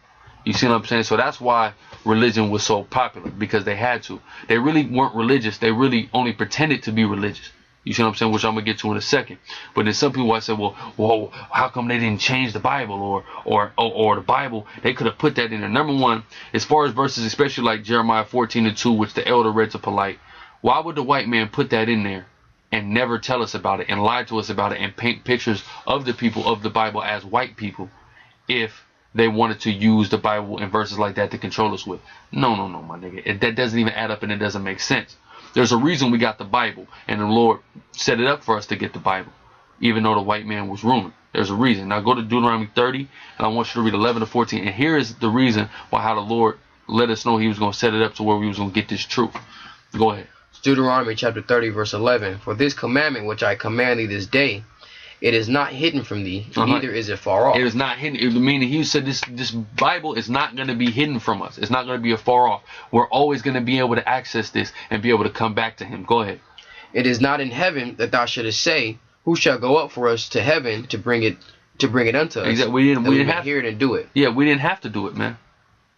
You see what I'm saying? So that's why religion was so popular, because they had to. They really weren't religious. They really only pretended to be religious. You see what I'm saying? Which I'm gonna get to in a second. But then some people I said, well, how come they didn't change the Bible or the Bible? They could have put that in there. Number one, as far as verses, especially like Jeremiah 14:2, which the elder read to Polite, why would the white man put that in there and never tell us about it and lie to us about it and paint pictures of the people of the Bible as white people if they wanted to use the Bible and verses like that to control us with? No, my nigga. That doesn't even add up, and it doesn't make sense. There's a reason we got the Bible, and the Lord set it up for us to get the Bible, even though the white man was ruling. There's a reason. Now go to Deuteronomy 30, and I want you to read 11 to 14. And here is the reason why how the Lord let us know he was going to set it up to where we was going to get this truth. Go ahead. Deuteronomy chapter 30, verse 11. For this commandment which I command thee this day, it is not hidden from thee, neither is it far off. It is not hidden. Meaning he said this Bible is not going to be hidden from us. It's not going to be afar off. We're always going to be able to access this and be able to come back to him. Go ahead. It is not in heaven that thou shouldest say, who shall go up for us to heaven to bring it unto us? Exactly. We didn't have to hear it and do it. Yeah, we didn't have to do it, man.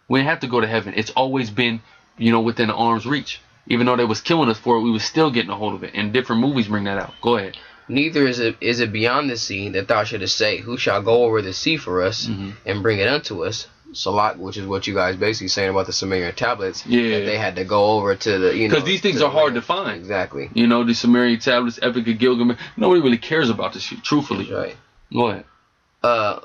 We didn't have to go to heaven. It's always been, within the arm's reach. Even though they was killing us for it, we was still getting a hold of it. And different movies bring that out. Go ahead. Neither is it beyond the sea that thou shouldest say, who shall go over the sea for us and bring it unto us? Salat, which is what you guys basically saying about the Sumerian tablets. Yeah. That they had to go over to the, because these things are hard to find. Exactly. The Sumerian tablets, Epic of Gilgamesh. Nobody really cares about this shit, truthfully. That's right. Go ahead.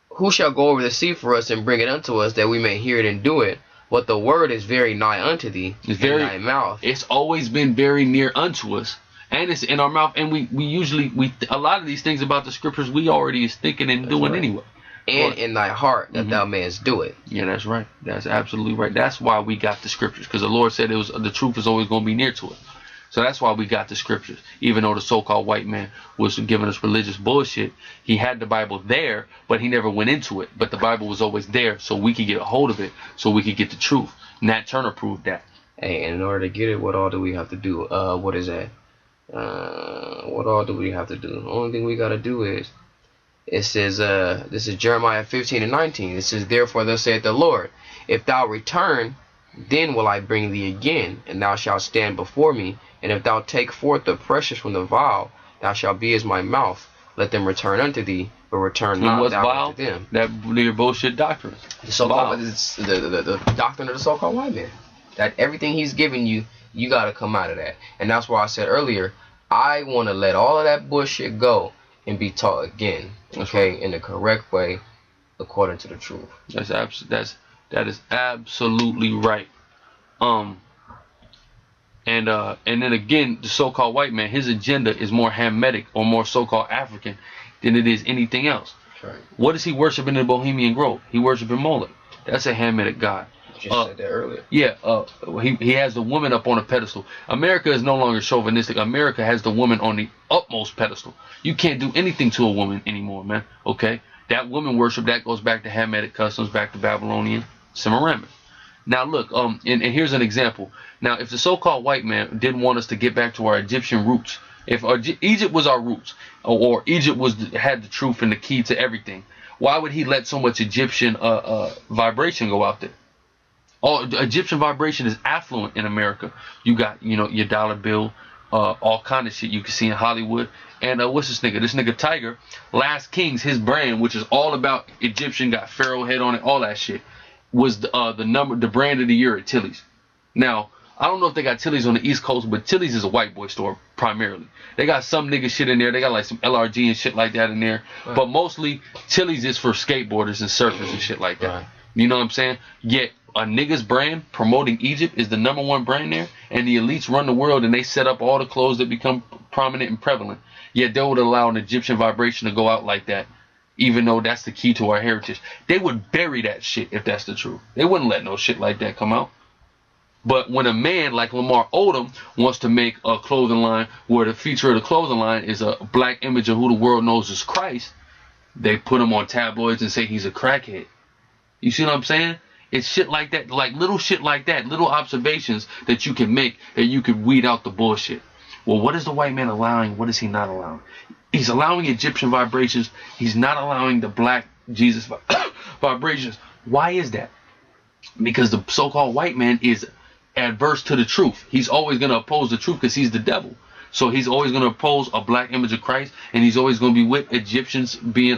Who shall go over the sea for us and bring it unto us, that we may hear it and do it? But the word is very nigh unto thee, it's very, in thy mouth. It's always been very near unto us, and it's in our mouth. And we usually a lot of these things about the scriptures we already is thinking and doing anyway. And in thy heart that thou mayest do it. Yeah, that's right. That's absolutely right. That's why we got the scriptures, because the Lord said the truth is always going to be near to us. So that's why we got the scriptures. Even though the so-called white man was giving us religious bullshit, he had the Bible there, but he never went into it. But the Bible was always there, so we could get a hold of it, so we could get the truth. Nat Turner proved that. Hey, and in order to get it, what all do we have to do? What is that? What all do we have to do? The only thing we got to do is, it says, this is Jeremiah 15 and 19. It says, therefore thus saith the Lord, if thou return, then will I bring thee again, and thou shalt stand before me. And if thou take forth the precious from the vial, thou shalt be as my mouth. Let them return unto thee, but return not thou unto them. That your bullshit doctrine. The so-called the doctrine of the so-called white man. That everything he's giving you, you got to come out of that. And that's why I said earlier, I want to let all of that bullshit go and be taught again, okay, in the correct way, according to the truth. That is absolutely right. And then again, the so-called white man, his agenda is more Hamitic or more so-called African than it is anything else. Right. What is he worshiping in the Bohemian Grove? He worshiping Moloch. That's a Hamitic god. You just said that earlier. Yeah, he has the woman up on a pedestal. America is no longer chauvinistic. America has the woman on the utmost pedestal. You can't do anything to a woman anymore, man. Okay? That woman worship, that goes back to Hamitic customs, back to Babylonian Semiramis. Now look, and here's an example. Now, if the so-called white man didn't want us to get back to our Egyptian roots, if Egypt was our roots, or Egypt had the truth and the key to everything, why would he let so much Egyptian vibration go out there? Egyptian vibration is affluent in America. You got, your dollar bill, all kind of shit you can see in Hollywood. And what's this nigga? This nigga Tiger, Last Kings, his brand, which is all about Egyptian, got pharaoh head on it, all that shit, was the brand of the year at Tilly's. Now, I don't know if they got Tilly's on the East Coast, but Tilly's is a white boy store primarily. They got some nigga shit in there. They got like some LRG and shit like that in there. Right. But mostly Tilly's is for skateboarders and surfers and shit like that. Right. You know what I'm saying? Yet a nigga's brand promoting Egypt is the #1 brand there, and the elites run the world and they set up all the clothes that become prominent and prevalent. Yet they would allow an Egyptian vibration to go out like that, even though that's the key to our heritage. They would bury that shit if that's the truth. They wouldn't let no shit like that come out. But when a man like Lamar Odom wants to make a clothing line where the feature of the clothing line is a black image of who the world knows as Christ, they put him on tabloids and say he's a crackhead. You see what I'm saying? It's shit like that, like little shit like that, little observations that you can make that you can weed out the bullshit. Well, what is the white man allowing? What is he not allowing? He's allowing Egyptian vibrations. He's not allowing the black Jesus vibrations. Why is that? Because the so-called white man is adverse to the truth. He's always going to oppose the truth because he's the devil. So he's always going to oppose a black image of Christ, and he's always going to be with Egyptians being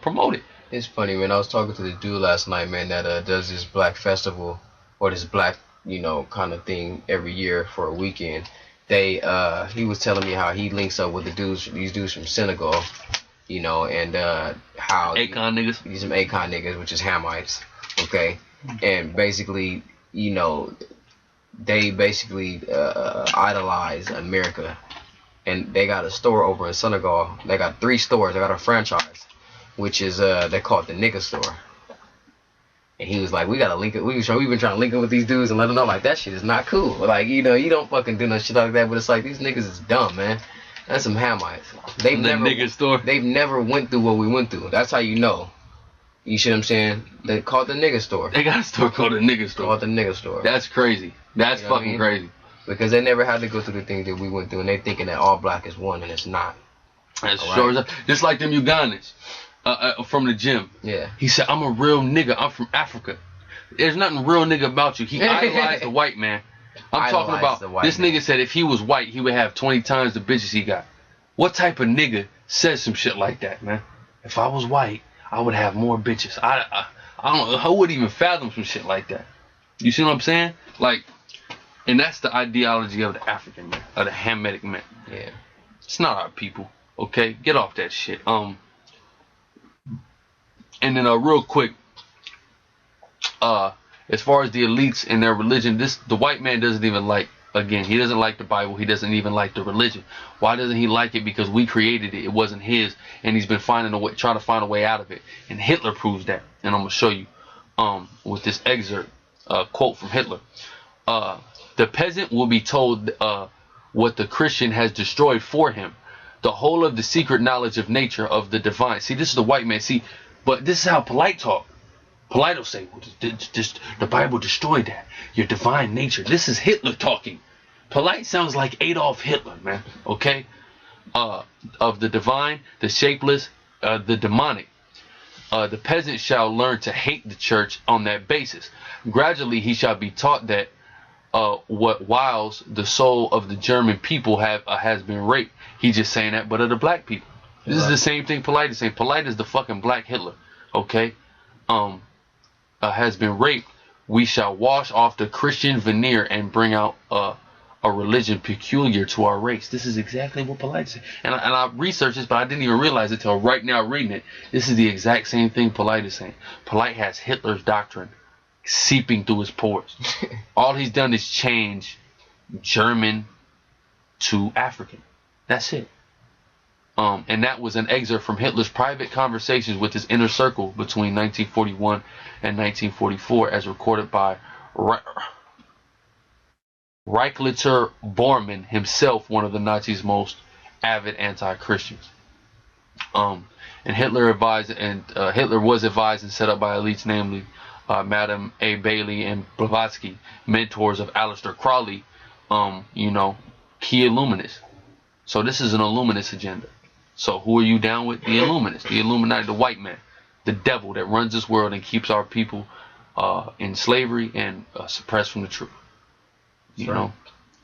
promoted. It's funny, man. I was talking to the dude last night, man, that does this black festival or this black, kind of thing every year for a weekend. He was telling me how he links up with these dudes from Senegal, and how Akon niggas. These some Akon niggas, which is Hamites, okay, and basically, they basically idolize America, and they got a store over in Senegal. They got 3 stores. They got a franchise, which is they call it the nigga store. And he was like, we gotta link it. We've been trying to link it with these dudes and let them know like that shit is not cool. Like, you know, you don't fucking do no shit like that. But it's like these niggas is dumb, man. That's some Hamites. They've never went through what we went through. That's how you know. You see what I'm saying? They call it the nigga store. They got a store called the nigga store. Called the nigga store. That's crazy. That's fucking crazy. Because they never had to go through the things that we went through, and they thinking that all black is one, and it's not. That's sure. Just like them Ugandans from the gym. Yeah. He said, I'm a real nigga. I'm from Africa. There's nothing real nigga about you. He idolized the white man. I'm talking about this nigga said if he was white, he would have 20 times the bitches he got. What type of nigga says some shit like that, man? If I was white, I would have more bitches. I don't know. I wouldn't even fathom some shit like that. You see what I'm saying? Like, and that's the ideology of the African man, of the Hamitic man. Yeah. It's not our people. Okay, get off that shit. And then real quick, as far as the elites and their religion, the white man doesn't even like. Again, he doesn't like the Bible. He doesn't even like the religion. Why doesn't he like it? Because we created it. It wasn't his, and he's been trying to find a way out of it. And Hitler proves that. And I'm gonna show you, with this excerpt, quote from Hitler. The peasant will be told what the Christian has destroyed for him. The whole of the secret knowledge of nature of the divine. See, this is the white man. See, but this is how Polite talk. Polite will say, well, the Bible destroyed that. Your divine nature. This is Hitler talking. Polite sounds like Adolf Hitler, man. Okay? Of the divine, the shapeless, the demonic. The peasant shall learn to hate the church on that basis. Gradually, he shall be taught that whilst the soul of the German people has been raped. He's just saying that, but of the black people. This is the same thing Polite is saying. Polite is the fucking black Hitler. Okay? Has been raped. We shall wash off the Christian veneer and bring out a religion peculiar to our race. This is exactly what Polite said. And I researched this, but I didn't even realize it till right now reading it. This is the exact same thing Polite is saying. Polite has Hitler's doctrine seeping through his pores. All he's done is change German to African. That's it. And that was an excerpt from Hitler's private conversations with his inner circle between 1941 and 1944, as recorded by Reichlitter Bormann himself, one of the Nazis' most avid anti-Christians. And Hitler was advised and set up by elites, namely Madame A. Bailey and Blavatsky, mentors of Aleister Crowley, key Illuminists. So this is an Illuminist agenda. So who are you down with? The Illuminists, the Illuminati, the white man, the devil that runs this world and keeps our people in slavery and suppressed from the truth. You know,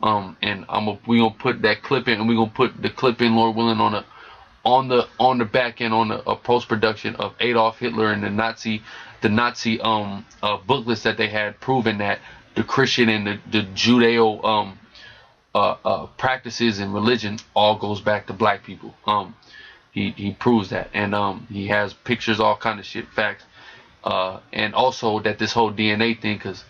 and we gonna put that clip in, and we gonna put the clip in, Lord willing, on the back end on a post production of Adolf Hitler and the Nazi booklets that they had, proving that the Christian and the Judeo practices and religion all goes back to black people. He proves that, and he has pictures, all kind of shit, facts, and also that this whole DNA thing, because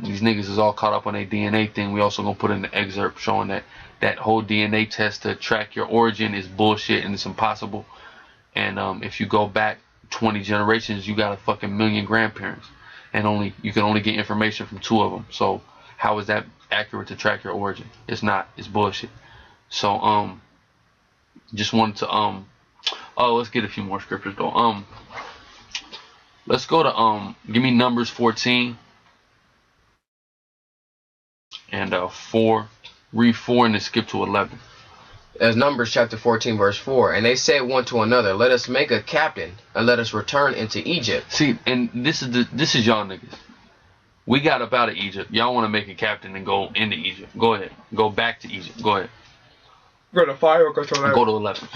these niggas is all caught up on a DNA thing. We also gonna put in the excerpt showing that whole DNA test to track your origin is bullshit and it's impossible. And if you go back 20 generations, you got a fucking million grandparents, and you can only get information from 2 of them. So how is that accurate to track your origin? It's not. It's bullshit. So just wanted to let's get a few more scriptures though. Let's go to give me Numbers 14 and 4. Read 4 and then skip to 11. As Numbers chapter 14 verse 4, and they said one to another, let us make a captain and let us return into Egypt. See, and this is y'all niggas. We got up out of Egypt. Y'all want to make a captain and go into Egypt. Go ahead. Go back to Egypt. Go ahead. Go to 5 or go to 11? Go to 11.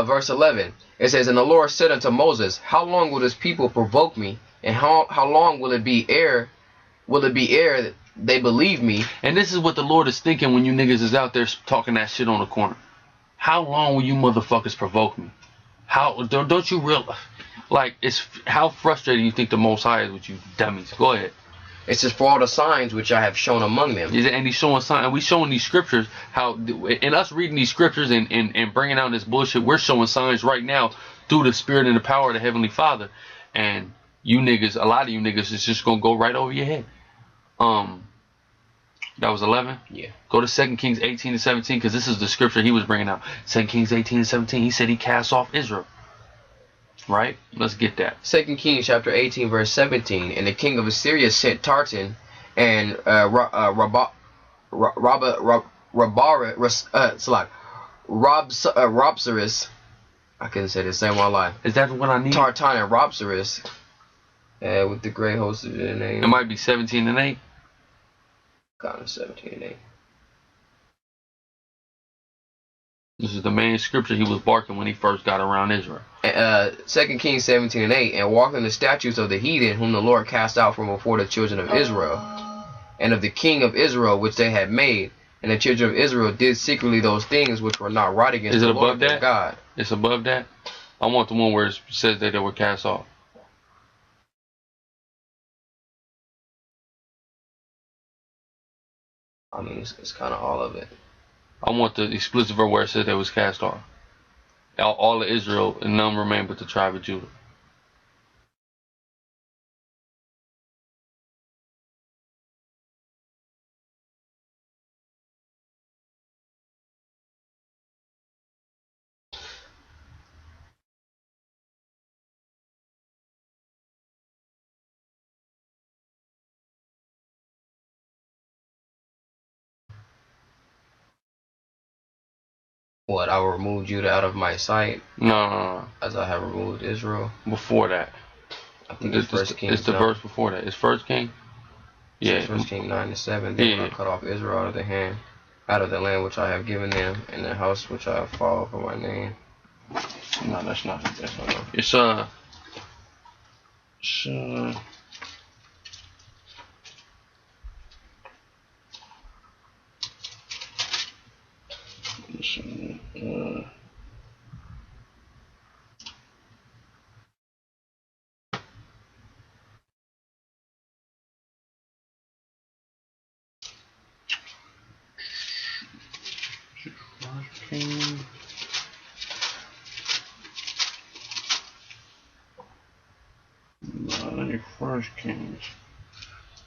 Verse 11. It says, and the Lord said unto Moses, how long will this people provoke me? And how long will it be ere they believe me? And this is what the Lord is thinking when you niggas is out there talking that shit on the corner. How long will you motherfuckers provoke me? How don't you realize? Like, it's how frustrating you think the Most High is with you dummies. Go ahead. It says, for all the signs which I have shown among them. And he's showing signs, and we showing these scriptures, how, and us reading these scriptures and bringing out this bullshit, we're showing signs right now through the spirit and the power of the Heavenly Father. And you niggas, a lot of you niggas, is just gonna go right over your head. That was 11? Yeah. Go to 2 Kings 18 and 17, because this is the scripture he was bringing out. 2 Kings 18 and 17, he said he cast off Israel. Right? Let's get that. 2 Kings chapter 18 verse 17. And the king of Assyria sent Tartan and Robsaris. I couldn't say this, saying my life. Is that what I need? Tartan and Robsaris. With the great host of their name. It might be 17 and 8. Kind of 17 and 8. This is the main scripture he was barking when he first got around Israel. 2 Kings 17 and 8. And walked in the statutes of the heathen, whom the Lord cast out from before the children of Israel, and of the king of Israel, which they had made. And the children of Israel did secretly those things which were not right against the Lord their God. It's above that? I want the one where it says that they were cast off. I mean, it's kind of all of it. I want the explicit verse where it says they was cast off. All of Israel, and none remained but the tribe of Judah. What, I will remove Judah out of my sight? No. As I have removed Israel? Before that. I think it's First King. It's the verse before that. It's First King? Yeah. First King 9 and 7. Then I cut off Israel out of the hand, out of the land which I have given them, and the house which I have followed for my name. No, that's not it. It's King. Not any First Kings.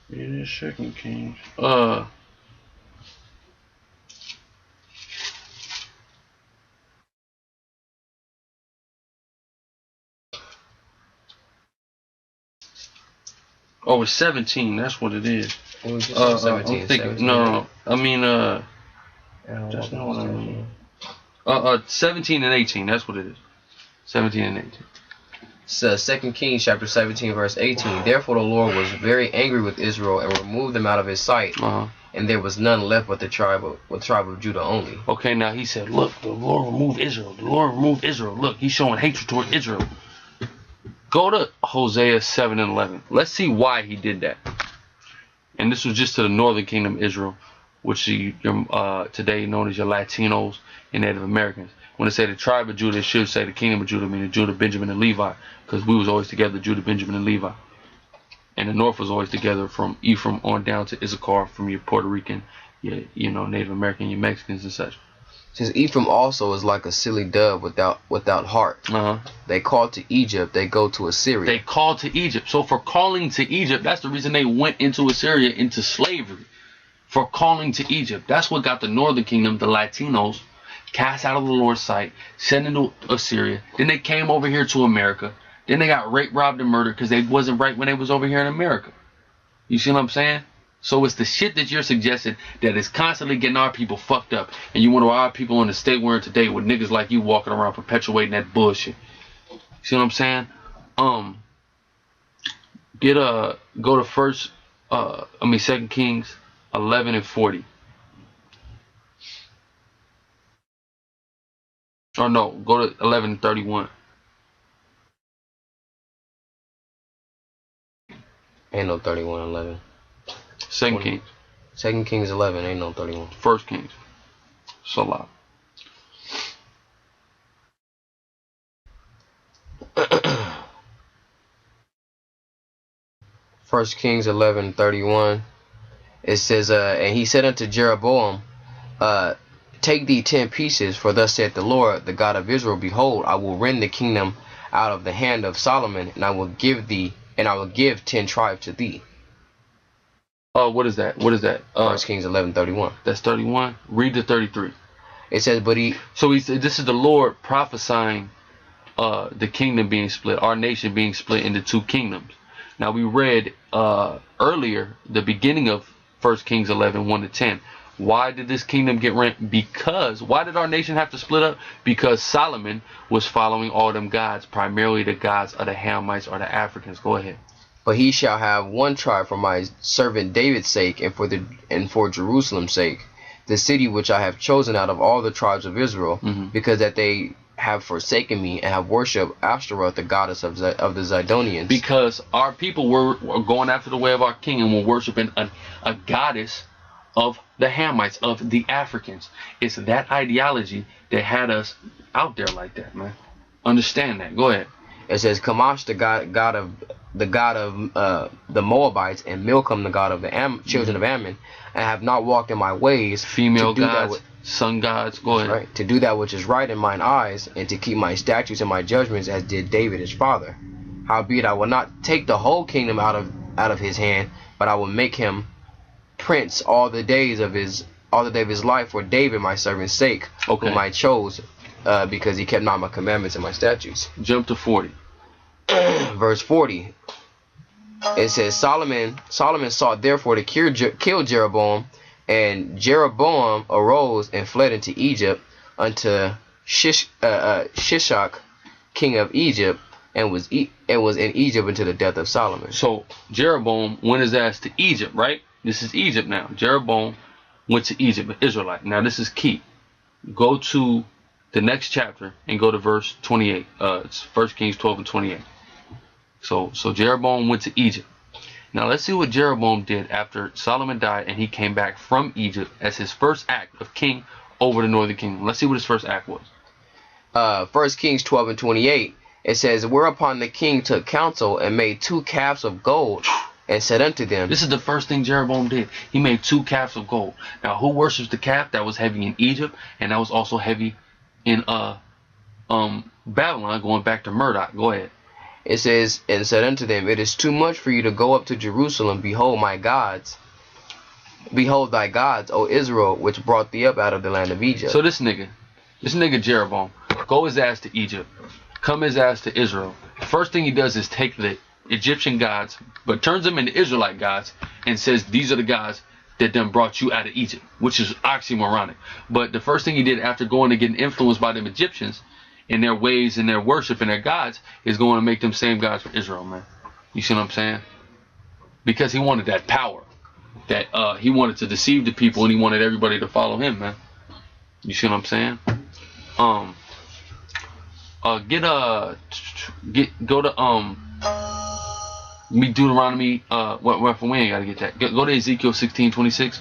It is Second Kings. Oh, it's 17. That's what it is. It was just 17. I'm thinking, 17. no. I mean, that's not what I mean. 17 and 18. That's what it is. 17 and 18. So 2 Kings chapter 17 verse 18. Therefore the Lord was very angry with Israel and removed them out of his sight. And there was none left but the tribe of Judah only. Okay, now he said, look, the Lord removed Israel. The Lord removed Israel. Look, he's showing hatred toward Israel. Go to Hosea 7 and 11. Let's see why he did that. And this was just to the northern kingdom of Israel, which today known as your Latinos and Native Americans. When they say the tribe of Judah, it should say the kingdom of Judah, meaning Judah, Benjamin, and Levi, because we was always together, Judah, Benjamin, and Levi. And the north was always together from Ephraim on down to Issachar, from your Puerto Rican, your Native American, your Mexicans and such. Since Ephraim also is like a silly dove without heart. They call to Egypt, they go to Assyria. They call to Egypt. So for calling to Egypt, that's the reason they went into Assyria, into slavery. For calling to Egypt. That's what got the northern kingdom, the Latinos, cast out of the Lord's sight, sent into Assyria. Then they came over here to America. Then they got raped, robbed, and murdered because they wasn't right when they was over here in America. You see what I'm saying? So it's the shit that you're suggesting that is constantly getting our people fucked up. And you wonder why our people in the state we're in today with niggas like you walking around perpetuating that bullshit. See what I'm saying? Go to 2 Kings 11 and 40. Or no, go to 11 and 31. Ain't no 31 11. 2 Kings. 2 Kings 11, ain't no 31. 1 Kings. Salah. 1 Kings 11:31. It says, and he said unto Jeroboam, take thee 10 pieces, for thus saith the Lord, the God of Israel, behold, I will rend the kingdom out of the hand of Solomon, and I will give 10 tribes to thee. What is that? What is that? 1 Kings 11:31. That's 31. Read the 33. It says, but he. So he said, this is the Lord prophesying the kingdom being split, our nation being split into 2 kingdoms. Now we read earlier the beginning of 1 Kings 11, 1-10. Why did this kingdom get rent? Because, why did our nation have to split up? Because Solomon was following all them gods, primarily the gods of the Hamites or the Africans. Go ahead. But he shall have 1 tribe for my servant David's sake, and for Jerusalem's sake, the city which I have chosen out of all the tribes of Israel, because that they have forsaken me and have worshipped Ashtaroth, the goddess of the Zidonians. Because our people were going after the way of our king and were worshiping a goddess of the Hamites, of the Africans. It's that ideology that had us out there like that, man. Understand that. Go ahead. It says, Kamash, the god of the Moabites, and Milcom, the god of the children of Ammon, and have not walked in my ways. Female gods, sun gods. Go ahead. Right, to do that which is right in mine eyes, and to keep my statutes and my judgments, as did David his father. Howbeit I will not take the whole kingdom out of his hand, but I will make him prince all the days of his life for David my servant's sake, whom I chose, because he kept not my commandments and my statutes. Jump to 40. Verse 40. It says, Solomon sought therefore to kill Jeroboam, and Jeroboam arose and fled into Egypt unto Shishak, king of Egypt, and was in Egypt until the death of Solomon. So Jeroboam went his ass to Egypt, right? This is Egypt now. Jeroboam went to Egypt, an Israelite. Now this is key. Go to the next chapter and go to verse 28. It's 1 Kings 12 and 28. So Jeroboam went to Egypt. Now let's see what Jeroboam did after Solomon died and he came back from Egypt as his first act of king over the northern kingdom. Let's see what his first act was. 1 Kings 12 and 28. It says, whereupon the king took counsel and made 2 calves of gold, and said unto them. This is the first thing Jeroboam did. He made 2 calves of gold. Now who worships the calf? That was heavy in Egypt, and that was also heavy in Babylon, going back to Murdoch. Go ahead. It says, and said unto them, it is too much for you to go up to Jerusalem. Behold my gods. Behold thy gods, O Israel, which brought thee up out of the land of Egypt. So this nigga Jeroboam, go his ass to Egypt, come his ass to Israel. First thing he does is take the Egyptian gods, but turns them into Israelite gods and says these are the gods that done brought you out of Egypt, which is oxymoronic. But the first thing he did after going and getting influenced by them Egyptians in their ways and their worship and their gods is going to make them same gods for Israel, man. You see what I'm saying? Because he wanted that power, that he wanted to deceive the people and he wanted everybody to follow him, man. You see what I'm saying? Go to Deuteronomy, we ain't gotta get that. Go to Ezekiel 16:26.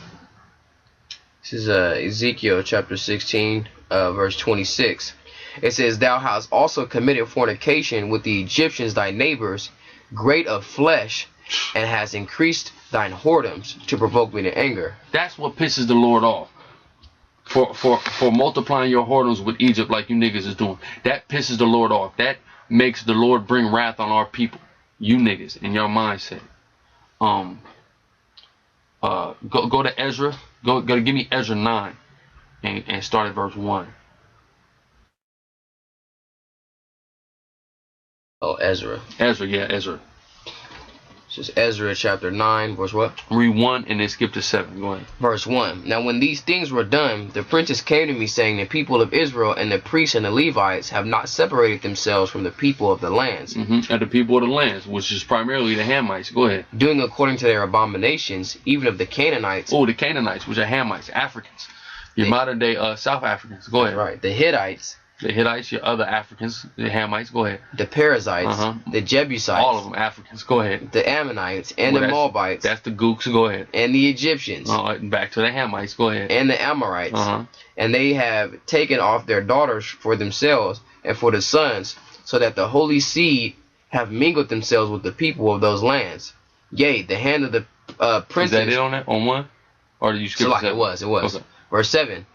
This is Ezekiel chapter 16, verse 26. It says, thou hast also committed fornication with the Egyptians thy neighbors, great of flesh, and hast increased thine whoredoms to provoke me to anger. That's what pisses the Lord off. For multiplying your whoredoms with Egypt like you niggas is doing. That pisses the Lord off. That makes the Lord bring wrath on our people. You niggas in your mindset. Go to Ezra. Go give me Ezra 9 and start at verse 1. Oh, Ezra. Ezra. This is Ezra chapter 9, verse what? Read 1 and then skip to 7. Go ahead. Verse 1. Now when these things were done, the princes came to me, saying, the people of Israel and the priests and the Levites have not separated themselves from the people of the lands. And the people of the lands, which is primarily the Hamites. Go ahead. Doing according to their abominations, even of the Canaanites. Oh, the Canaanites, which are Hamites, Africans. Your modern day South Africans. Go ahead. Right. The Hittites. The Hittites, your other Africans, the Hamites, go ahead. The Perizzites, the Jebusites. All of them Africans, go ahead. The Ammonites and the Moabites. That's the Gooks, go ahead. And the Egyptians. Back to the Hamites, go ahead. And the Amorites. And they have taken off their daughters for themselves and for the sons, so that the holy seed have mingled themselves with the people of those lands. Yea, the hand of the princes. Is that it on that? On one? Or did you skip So like 7? it was. Okay. Verse 7.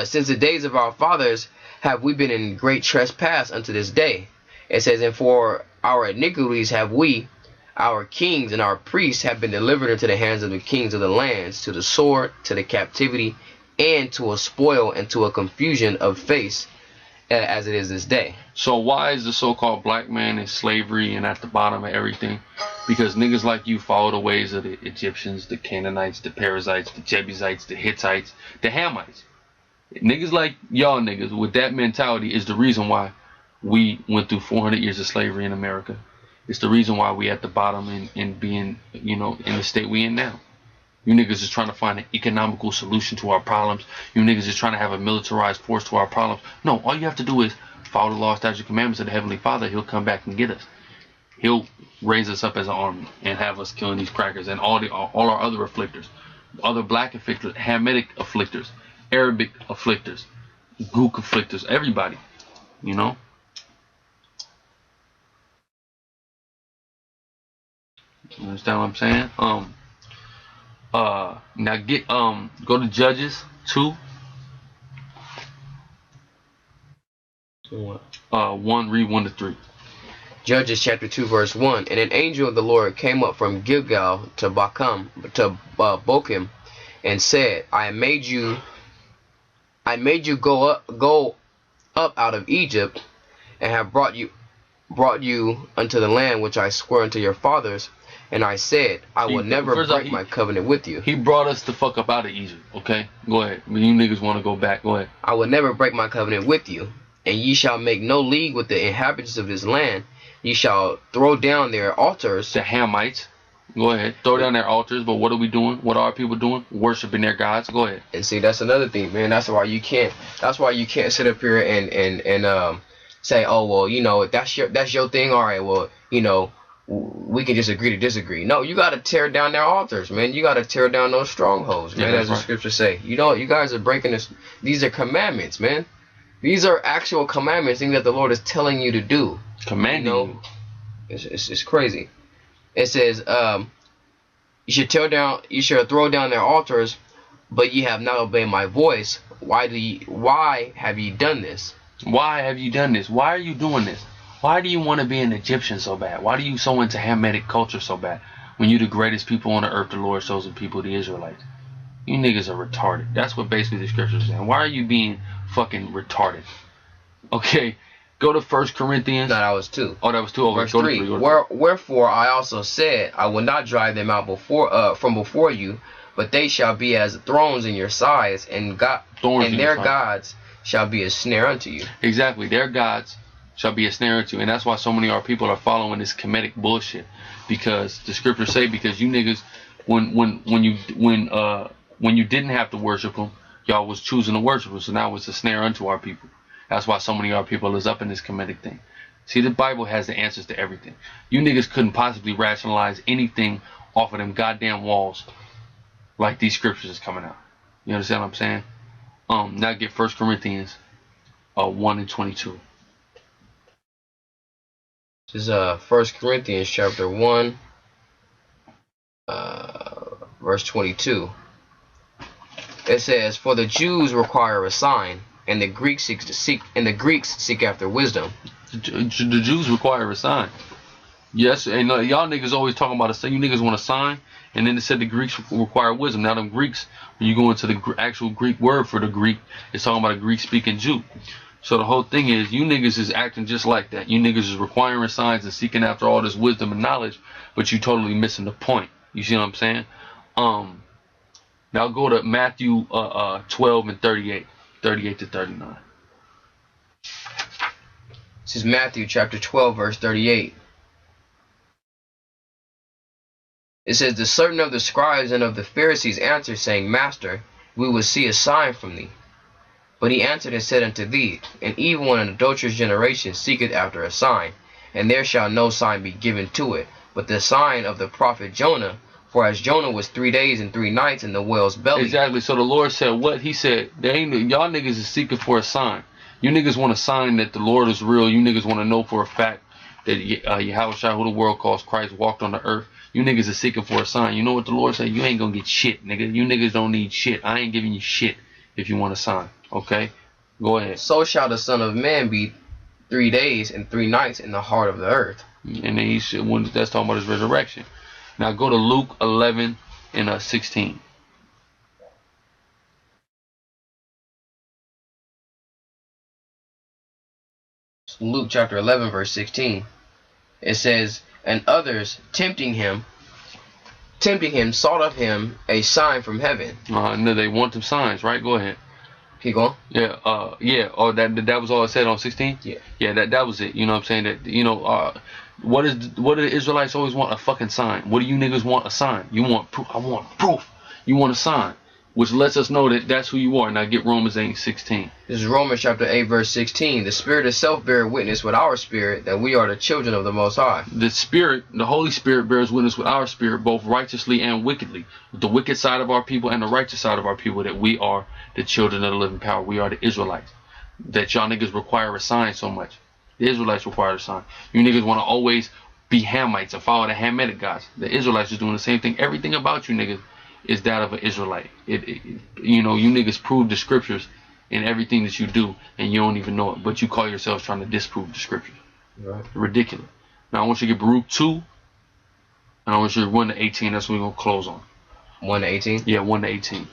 Since the days of our fathers have we been in great trespass unto this day. It says, and for our iniquities have we, our kings and our priests, have been delivered into the hands of the kings of the lands, to the sword, to the captivity, and to a spoil and to a confusion of face, as it is this day. So why is the so-called black man in slavery and at the bottom of everything? Because niggas like you follow the ways of the Egyptians, the Canaanites, the Perizzites, the Jebusites, the Hittites, the Hamites. Niggas like y'all niggas with that mentality is the reason why we went through 400 years of slavery in America. It's the reason why we at the bottom and being, you know, in the state we in now. You niggas is trying to find an economical solution to our problems. You niggas is trying to have a militarized force to our problems. No, all you have to do is follow the law, statutes, and commandments of the Heavenly Father. He'll come back and get us. He'll raise us up as an army and have us killing these crackers and all our other afflictors, other black afflictors, Hamitic afflictors, Arabic afflictors, Gook afflictors, everybody, you know. You understand what I'm saying? Now go to Judges 2. 1, read 1 to 3. Judges chapter 2 verse 1. And an angel of the Lord came up from Gilgal to Bochim, and said, I made you go up out of Egypt, and have brought you unto the land which I swore unto your fathers. And I said, I will never break my covenant with you. He brought us the fuck up out of Egypt, okay? Go ahead. When you niggas want to go back, go ahead. I will never break my covenant with you, and ye shall make no league with the inhabitants of this land. Ye shall throw down their altars. The Hamites. Go ahead. Throw down their altars, but what are we doing? What are our people doing? Worshiping their gods. Go ahead. And see, that's another thing, man. That's why you can't sit up here and say, oh well, you know, that's your thing. All right, well, you know, we can just agree to disagree. No, you got to tear down their altars, man. You got to tear down those strongholds, man. As the scriptures say. You know, you guys are breaking this. These are commandments, man. These are actual commandments, things that the Lord is telling you to do. Commanding you. It's crazy. It says, you should throw down their altars, but ye have not obeyed my voice. Why have ye done this? Why have you done this? Why are you doing this? Why do you want to be an Egyptian so bad? Why do you so into Hamitic culture so bad? When you the greatest people on the earth, the Lord shows the people, the Israelites. You niggas are retarded. That's what basically the scriptures are saying. Why are you being fucking retarded? Okay, go to 1 Corinthians. No, that was 2. Oh, that was 2. Okay, verse 3. Wherefore I also said, I will not drive them out from before you, but they shall be as thorns in your sides, and their gods shall be a snare unto you. Exactly, their gods shall be a snare unto you, and that's why so many of our people are following this Kemetic bullshit, because the scriptures say, because you niggas, when you didn't have to worship them, y'all was choosing to worship them, so now it's a snare unto our people. That's why so many of our people is up in this Kemetic thing. See, the Bible has the answers to everything. You niggas couldn't possibly rationalize anything off of them goddamn walls like these scriptures is coming out. You understand what I'm saying? Now get 1 Corinthians 1 and 22. This is 1 Corinthians chapter 1, verse 22. It says, for the Jews require a sign, and the Greeks seek after wisdom. The Jews require a sign. Yes, and y'all niggas always talking about a sign. You niggas want a sign, and then it said the Greeks require wisdom. Now them Greeks, when you go into the actual Greek word for the Greek, it's talking about a Greek-speaking Jew. So the whole thing is, you niggas is acting just like that. You niggas is requiring signs and seeking after all this wisdom and knowledge, but you totally missing the point. You see what I'm saying? Now go to Matthew 12 and 38 to 39. This is Matthew chapter 12, verse 38. It says, the certain of the scribes and of the Pharisees answered, saying, Master, we will see a sign from thee. But he answered and said unto thee, an evil and adulterous generation seeketh after a sign, and there shall no sign be given to it, but the sign of the prophet Jonah. For as Jonah was 3 days and 3 nights in the whale's belly. Exactly. So the Lord said what? He said, y'all niggas is seeking for a sign. You niggas want a sign that the Lord is real. You niggas want to know for a fact that Yahweh Shai, who the world calls Christ, walked on the earth. You niggas are seeking for a sign. You know what the Lord said? You ain't gonna get shit, nigga. You niggas don't need shit. I ain't giving you shit if you want a sign. Okay? Go ahead. So shall the Son of Man be 3 days and 3 nights in the heart of the earth. And then that's talking about his resurrection. Now go to Luke 11 and 16. Luke chapter 11 verse 16. It says, and others tempting him sought of him a sign from heaven. No, they want them signs, right? Go ahead. Keep going. Yeah, yeah. Oh, that was all it said on 16. Yeah. Yeah, that was it. You know what I'm saying? That, you know, what do the Israelites always want? A fucking sign. What do you niggas want? A sign. You want proof. I want proof. You want a sign, which lets us know that that's who you are. Now get Romans 8:16. This is Romans chapter 8 verse 16. The Spirit itself bears witness with our spirit that we are the children of the Most High. The Spirit, the Holy Spirit, bears witness with our spirit, both righteously and wickedly. The wicked side of our people and the righteous side of our people, that we are the children of the living power. We are the Israelites. That y'all niggas require a sign so much. The Israelites require a sign. You niggas want to always be Hamites and follow the Hamitic gods. The Israelites is doing the same thing. Everything about you niggas is that of an Israelite. You know, you niggas prove the scriptures in everything that you do, and you don't even know it. But you call yourselves trying to disprove the scriptures. Right. Ridiculous. Now I want you to get Baruch 2, and I want you to 1 to 18. That's what we're gonna close on. 1 to 18. Yeah, 1 to 18. It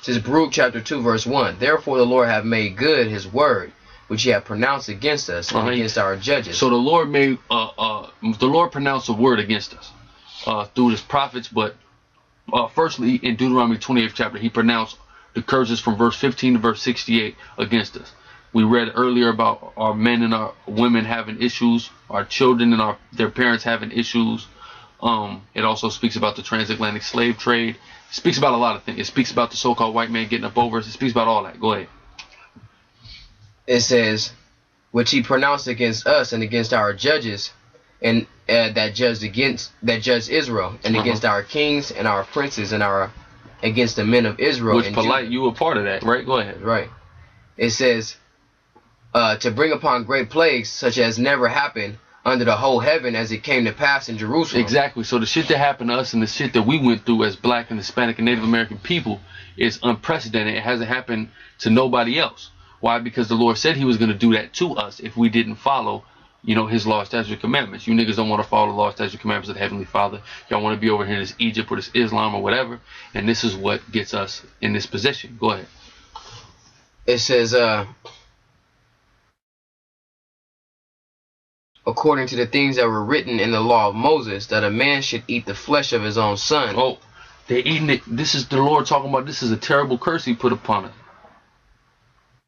says Baruch chapter 2 verse 1. Therefore the Lord hath made good his word, which he hath pronounced against us and against our judges. So the Lord made the Lord pronounced a word against us through his prophets, but firstly in Deuteronomy 28th chapter he pronounced the curses from verse 15 to verse 68 against us. We read earlier about our men and our women having issues, our children and their parents having issues. It also speaks about the transatlantic slave trade. It speaks about a lot of things. It speaks about the so-called white man getting up over us. It speaks about all that. Go ahead. It says, which he pronounced against us and against our judges, and that judged Israel, and against our kings and our princes and against the men of Israel. Which Polight, you were part of that, right? Go ahead. Right. It says, to bring upon great plagues such as never happened under the whole heaven as it came to pass in Jerusalem. Exactly. So the shit that happened to us and the shit that we went through as Black and Hispanic and Native American people is unprecedented. It hasn't happened to nobody else. Why? Because the Lord said he was going to do that to us if we didn't follow, you know, his law, statutes, and commandments. You niggas don't want to follow the law, statutes, and commandments of the Heavenly Father. Y'all want to be over here in this Egypt or this Islam or whatever. And this is what gets us in this position. Go ahead. It says, according to the things that were written in the law of Moses, that a man should eat the flesh of his own son. Oh, they're eating it. This is the Lord talking about. This is a terrible curse he put upon us.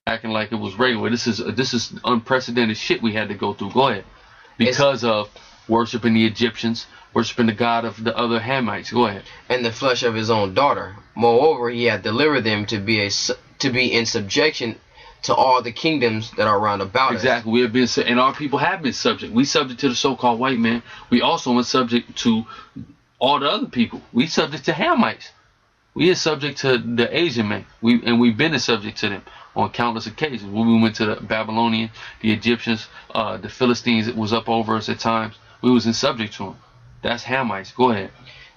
Acting like it was regular. This is unprecedented shit we had to go through. Go ahead. Because of worshiping the Egyptians, worshiping the god of the other Hamites. Go ahead. And the flesh of his own daughter. Moreover, he had delivered them to be in subjection to all the kingdoms that are round about us. Exactly. We have been, and our people have been subject. We subject to the so-called white man. We also are subject to all the other people. We subject to Hamites. We are subject to the Asian men. We've been subject to them on countless occasions. When we went to the Babylonian, the Egyptians, the Philistines, it was up over us at times. We was in subject to them. That's Hamites. Go ahead.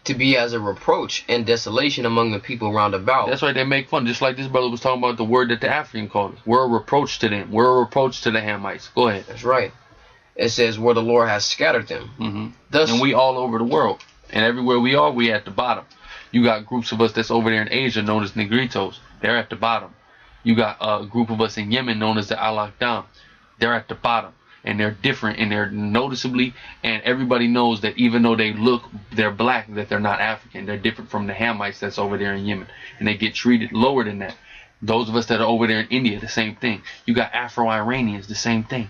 To be as a reproach and desolation among the people round about. That's right, they make fun. Just like this brother was talking about the word that the African called us. We're a reproach to them. We're a reproach to the Hamites. Go ahead. That's right. It says where the Lord has scattered them. Thus, and we all over the world. And everywhere we are, we at the bottom. You got groups of us that's over there in Asia known as Negritos. They're at the bottom. You got a group of us in Yemen known as the Al-Aqdam. They're at the bottom. And they're different, and they're noticeably, and everybody knows that even though they're black, that they're not African. They're different from the Hamites that's over there in Yemen, and they get treated lower than that. Those of us that are over there in India, the same thing. You got Afro-Iranians, the same thing.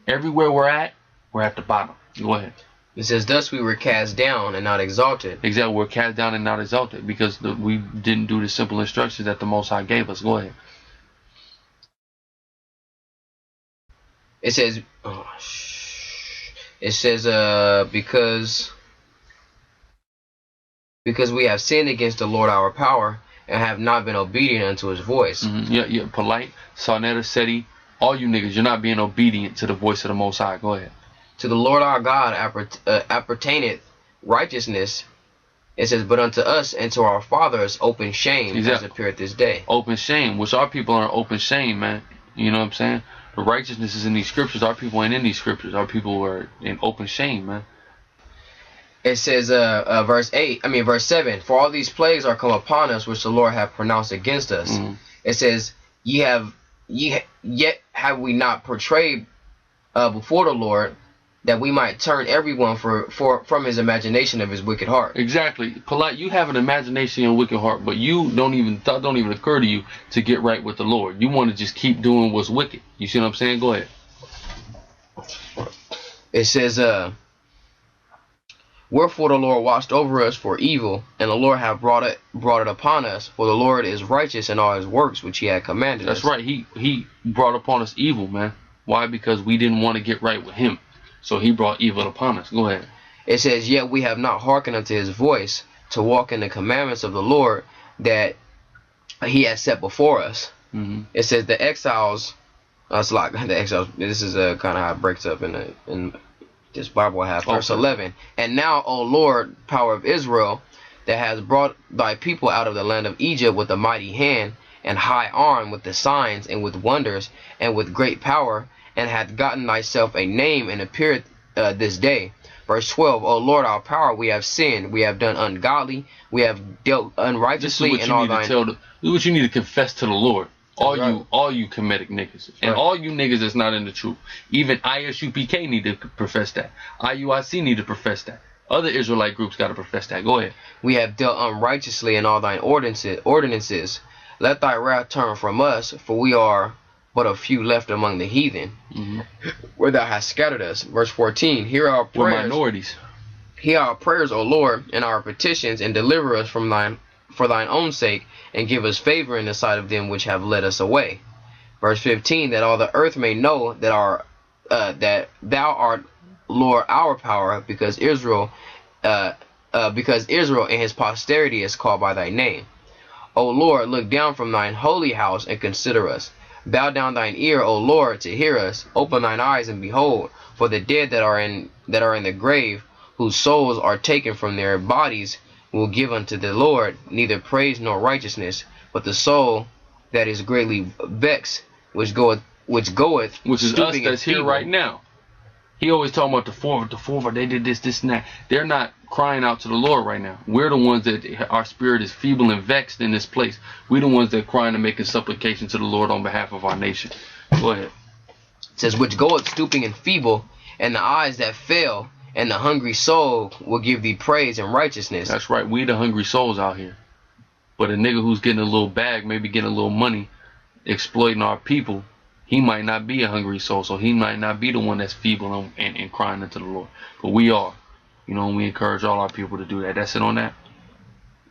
Everywhere we're at the bottom. Go ahead. It says, thus we were cast down and not exalted. Exactly, we're cast down and not exalted because we didn't do the simple instructions that the Most High gave us. Go ahead. It says, because we have sinned against the Lord our power and have not been obedient unto his voice. Yeah, Polight, Sarnetta, Seti, all you niggas, you're not being obedient to the voice of the Most High. Go ahead. To the Lord our God appertaineth righteousness It says, but unto us and to our fathers open shame has appeared this day. Open shame, which our people are open shame, man. You know what I'm saying? The righteousness is in these scriptures. Our people ain't in these scriptures. Our people are in open shame, man. It says, verse 7, for all these plagues are come upon us, which the Lord hath pronounced against us. It says, yet have we not portrayed before the Lord, that we might turn everyone from his imagination of his wicked heart. Exactly. Polite, you have an imagination and a wicked heart, but you don't even occur to you to get right with the Lord. You want to just keep doing what's wicked. You see what I'm saying? Go ahead. It says, wherefore the Lord watched over us for evil, and the Lord hath brought it upon us, for the Lord is righteous in all his works which he had commanded us. That's right. He brought upon us evil, man. Why? Because we didn't want to get right with him. So he brought evil upon us. Go ahead. It says, yet we have not hearkened unto his voice, to walk in the commandments of the Lord that he has set before us. It says the exiles, this is kind of how it breaks up in this Bible I have. Verse 11. And now, O Lord, power of Israel, that has brought thy people out of the land of Egypt with a mighty hand and high arm, with the signs and with wonders and with great power, and hath gotten thyself a name and appeared this day. Verse 12, O Lord, our power, we have sinned, we have done ungodly, we have dealt unrighteously in all thine... This is what you need to confess to the Lord. All you Kemetic niggas. And all you niggas that's not in the truth. Even ISUPK need to profess that. IUIC need to profess that. Other Israelite groups got to profess that. Go ahead. We have dealt unrighteously in all thine ordinances. Let thy wrath turn from us, for we are but a few left among the heathen, where thou hast scattered us. Verse 14, hear our prayers. We're minorities. Hear our prayers, O Lord, and our petitions, and deliver us for thine own sake, and give us favor in the sight of them which have led us away. Verse 15, that all the earth may know that that thou art Lord our power, because Israel and his posterity is called by thy name. O Lord, look down from thine holy house and consider us. Bow down thine ear, O Lord, to hear us. Open thine eyes and behold, for the dead that are in the grave, whose souls are taken from their bodies, will give unto the Lord neither praise nor righteousness, but the soul that is greatly vexed, which is us that's here right now. He always talking about the forward, they did this, and that. They're not crying out to the Lord right now. We're the ones that our spirit is feeble and vexed in this place. We're the ones that are crying and making supplication to the Lord on behalf of our nation. Go ahead. It says, which goeth stooping and feeble, and the eyes that fail, and the hungry soul will give thee praise and righteousness. That's right. We the hungry souls out here. But a nigga who's getting a little bag, maybe getting a little money, exploiting our people, he might not be a hungry soul, so he might not be the one that's feeble and crying unto the Lord. But we are. You know, and we encourage all our people to do that. That's it on that?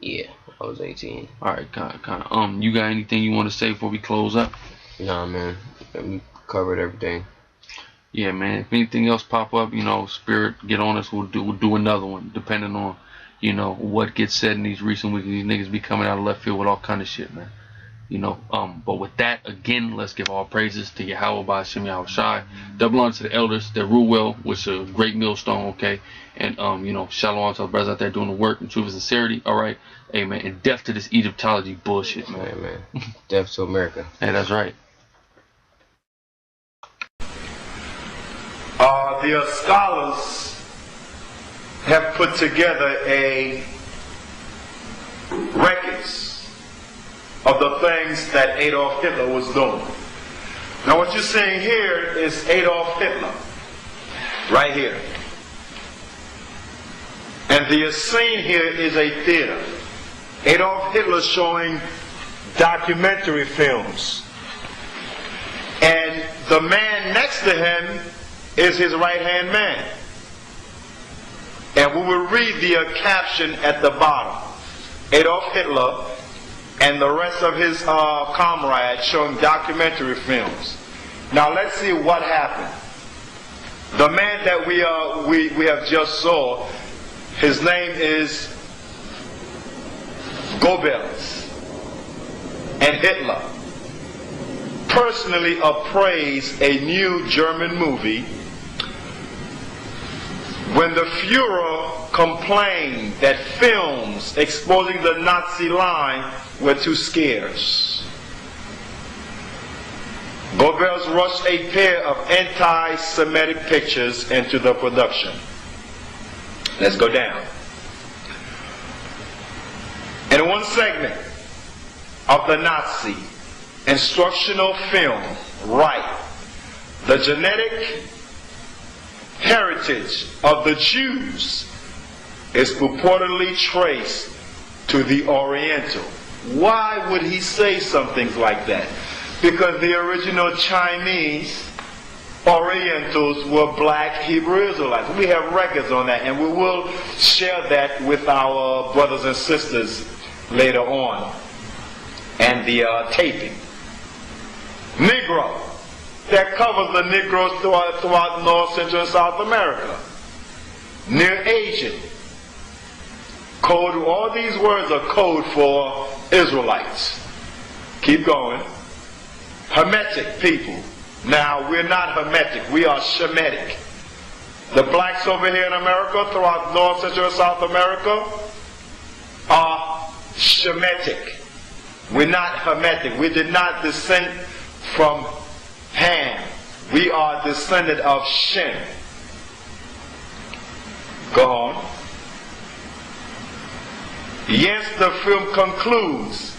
Yeah, I was 18. All right, kind of. You got anything you want to say before we close up? Nah, man. We covered everything. Yeah, man. If anything else pop up, you know, Spirit, get on us. We'll do another one, depending on, you know, what gets said in these recent weeks. These niggas be coming out of left field with all kind of shit, man. You know, but with that, again, let's give all praises to Yahweh by Hashem Yahweh Shai. Double honor to the elders that rule well, which is a great millstone, okay? And, you know, shalom to the brothers out there doing the work in truth and sincerity, all right? Hey, man, and death to this Egyptology bullshit, man. Hey, man. Death to America. Hey, that's right. The scholars have put together a records of the things that Adolf Hitler was doing. Now what you're seeing here is Adolf Hitler, right here. And the scene here is a theater. Adolf Hitler showing documentary films. And the man next to him is his right-hand man. And we will read the caption at the bottom. Adolf Hitler and the rest of his comrades showing documentary films. Now let's see what happened. The man that we have just saw, his name is Goebbels, and Hitler personally appraised a new German movie when the Fuhrer complained that films exposing the Nazi line were too scarce. Goebbels rushed a pair of anti-Semitic pictures into the production. Let's go down. In one segment of the Nazi instructional film, right, the genetic heritage of the Jews is purportedly traced to the Oriental. Why would he say something like that? Because the original Chinese Orientals were black Hebrew Israelites. We have records on that, and we will share that with our brothers and sisters later on. And the taping. Negro. That covers the Negroes throughout North, Central, and South America. Near Asian. Code, all these words are code for Israelites. Keep going. Hermetic people. Now, we're not Hermetic, we are Shemitic. The blacks over here in America, throughout North, Central, and South America, are Shemitic. We're not Hermetic. We did not descend from Ham. We are descended of Shem. Go on. Yes, the film concludes.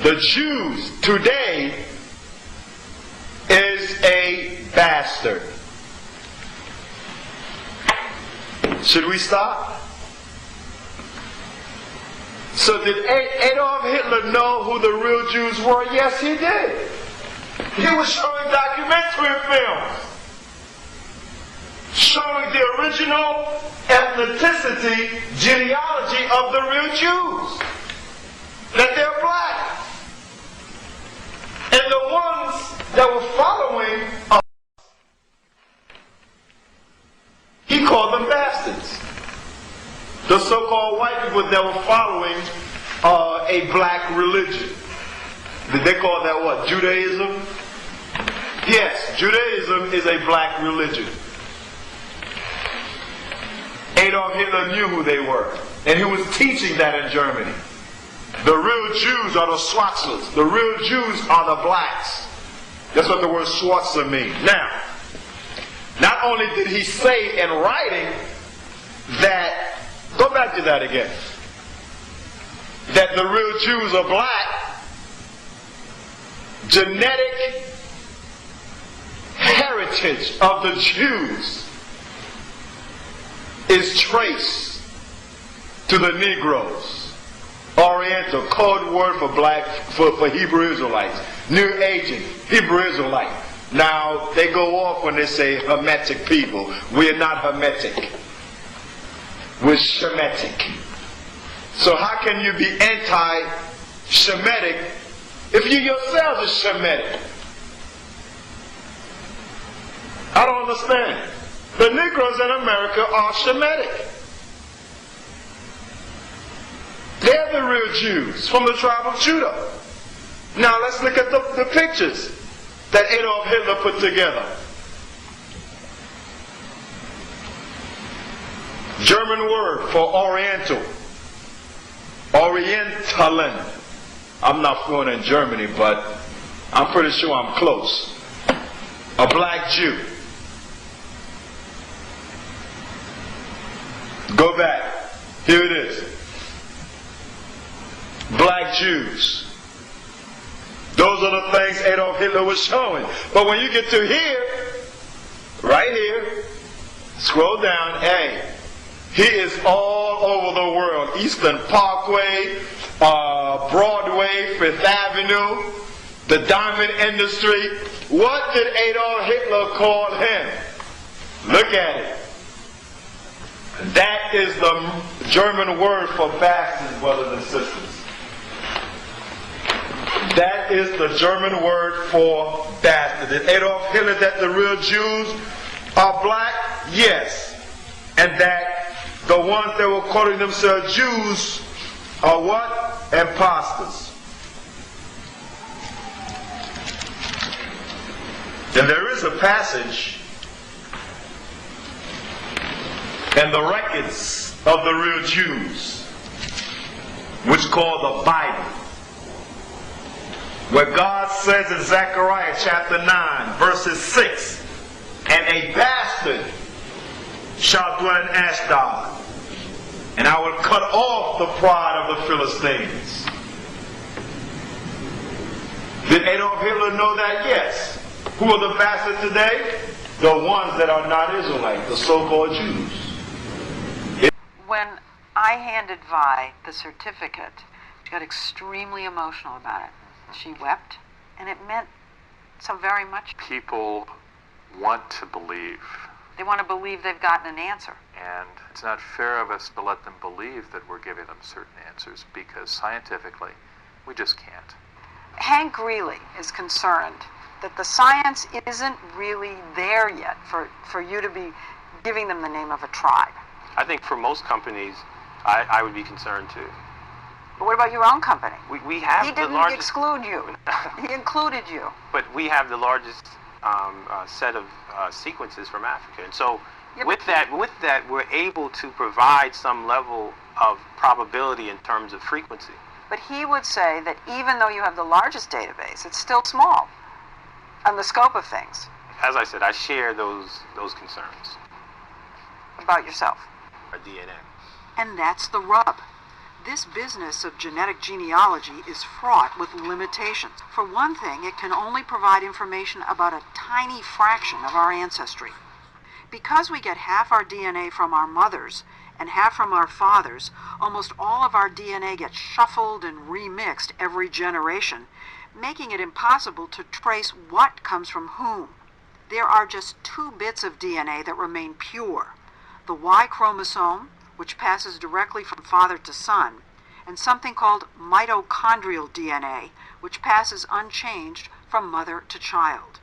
The Jews today is a bastard. Should we stop? So did Adolf Hitler know who the real Jews were? Yes, he did. He was showing documentary films, showing the original ethnicity, genealogy of the real Jews, that they're black. And the ones that were following us, he called them bastards. The so-called white people that were following a black religion. Did they call that what? Judaism? Yes, Judaism is a black religion. Adolf Hitler knew who they were, and he was teaching that in Germany. The real Jews are the Schwarzers. The real Jews are the blacks. That's what the word Schwarzer means. Now, not only did he say in writing that, go back to that again, that the real Jews are black, genetic heritage of the Jews is traced to the Negroes. Oriental, code word for black, for Hebrew Israelites. New Agent, Hebrew Israelite. Now, they go off when they say Hermetic people. We're not Hermetic. We're Shemitic. So how can you be anti-Shemitic if you yourselves are Shemitic? I don't understand. The Negroes in America are Shemitic. They're the real Jews from the tribe of Judah. Now let's look at the pictures that Adolf Hitler put together. German word for Oriental. Orientalen. I'm not fluent in Germany, but I'm pretty sure I'm close. A black Jew. Go back. Here it is. Black Jews. Those are the things Adolf Hitler was showing. But when you get to here, right here, scroll down, hey, he is all over the world. Eastern Parkway, Broadway, Fifth Avenue, the diamond industry. What did Adolf Hitler call him? Look at it. That is the German word for bastards, brothers and sisters. That is the German word for bastard. Did Adolf Hitler that the real Jews are black? Yes. And that the ones that were calling themselves Jews are what? Imposters. And there is a passage in the records of the real Jews, which called the Bible, where God says in Zechariah chapter 9, verses 6, and a bastard shall dwell in Ashdod, and I will cut off the pride of the Philistines. Did Adolf Hitler know that? Yes. Who are the bastards today? The ones that are not Israelites, the so-called Jews. When I handed Vi the certificate, she got extremely emotional about it. She wept, and it meant so very much. People want to believe. They want to believe they've gotten an answer. And it's not fair of us to let them believe that we're giving them certain answers, because scientifically, we just can't. Hank Greeley is concerned that the science isn't really there yet for you to be giving them the name of a tribe. I think for most companies, I would be concerned too. But what about your own company? We have He the didn't largest... exclude you. He included you. But we have the largest set of sequences from Africa. And so Yeah, with that, we're able to provide some level of probability in terms of frequency. But he would say that even though you have the largest database, it's still small on the scope of things. As I said, I share those concerns. About yourself. Our DNA. And that's the rub. This business of genetic genealogy is fraught with limitations. For one thing, it can only provide information about a tiny fraction of our ancestry. Because we get half our DNA from our mothers and half from our fathers, almost all of our DNA gets shuffled and remixed every generation, making it impossible to trace what comes from whom. There are just 2 bits of DNA that remain pure: the Y chromosome, which passes directly from father to son, and something called mitochondrial DNA, which passes unchanged from mother to child.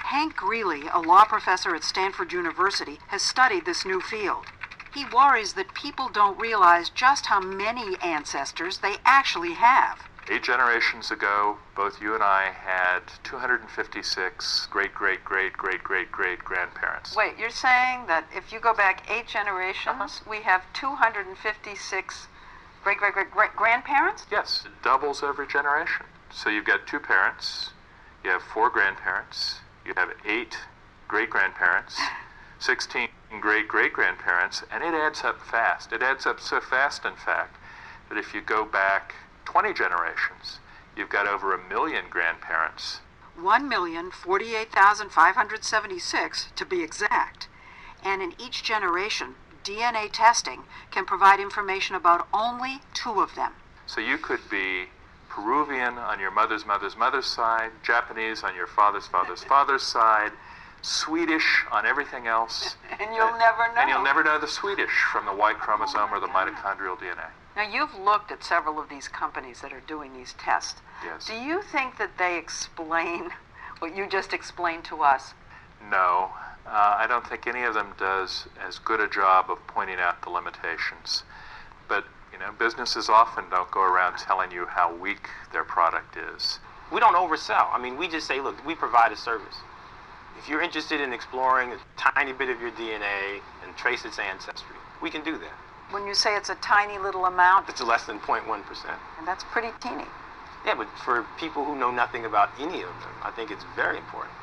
Hank Greeley, a law professor at Stanford University, has studied this new field. He worries that people don't realize just how many ancestors they actually have. 8 generations ago, both you and I had 256 great-great-great-great-great-great-grandparents. Wait, you're saying that if you go back 8 generations, we have 256 great-great-great-grandparents? Yes, it doubles every generation. So you've got 2 parents, you have 4 grandparents, you have 8 great-grandparents, 16 great-great-grandparents, and it adds up fast. It adds up so fast, in fact, that if you go back 20 generations, you've got over 1 million grandparents. 1,048,576 to be exact. And in each generation, DNA testing can provide information about only 2 of them. So you could be Peruvian on your mother's mother's mother's side, Japanese on your father's father's father's side, Swedish on everything else. And you'll never know. And you'll never know the Swedish from the Y chromosome or the mitochondrial DNA. Now, you've looked at several of these companies that are doing these tests. Yes. Do you think that they explain what you just explained to us? No, I don't think any of them does as good a job of pointing out the limitations. But, businesses often don't go around telling you how weak their product is. We don't oversell. I mean, we just say, look, we provide a service. If you're interested in exploring a tiny bit of your DNA and trace its ancestry, we can do that. When you say it's a tiny little amount, It's less than 0.1%. and that's pretty teeny. Yeah, but for people who know nothing about any of them, I think it's very important.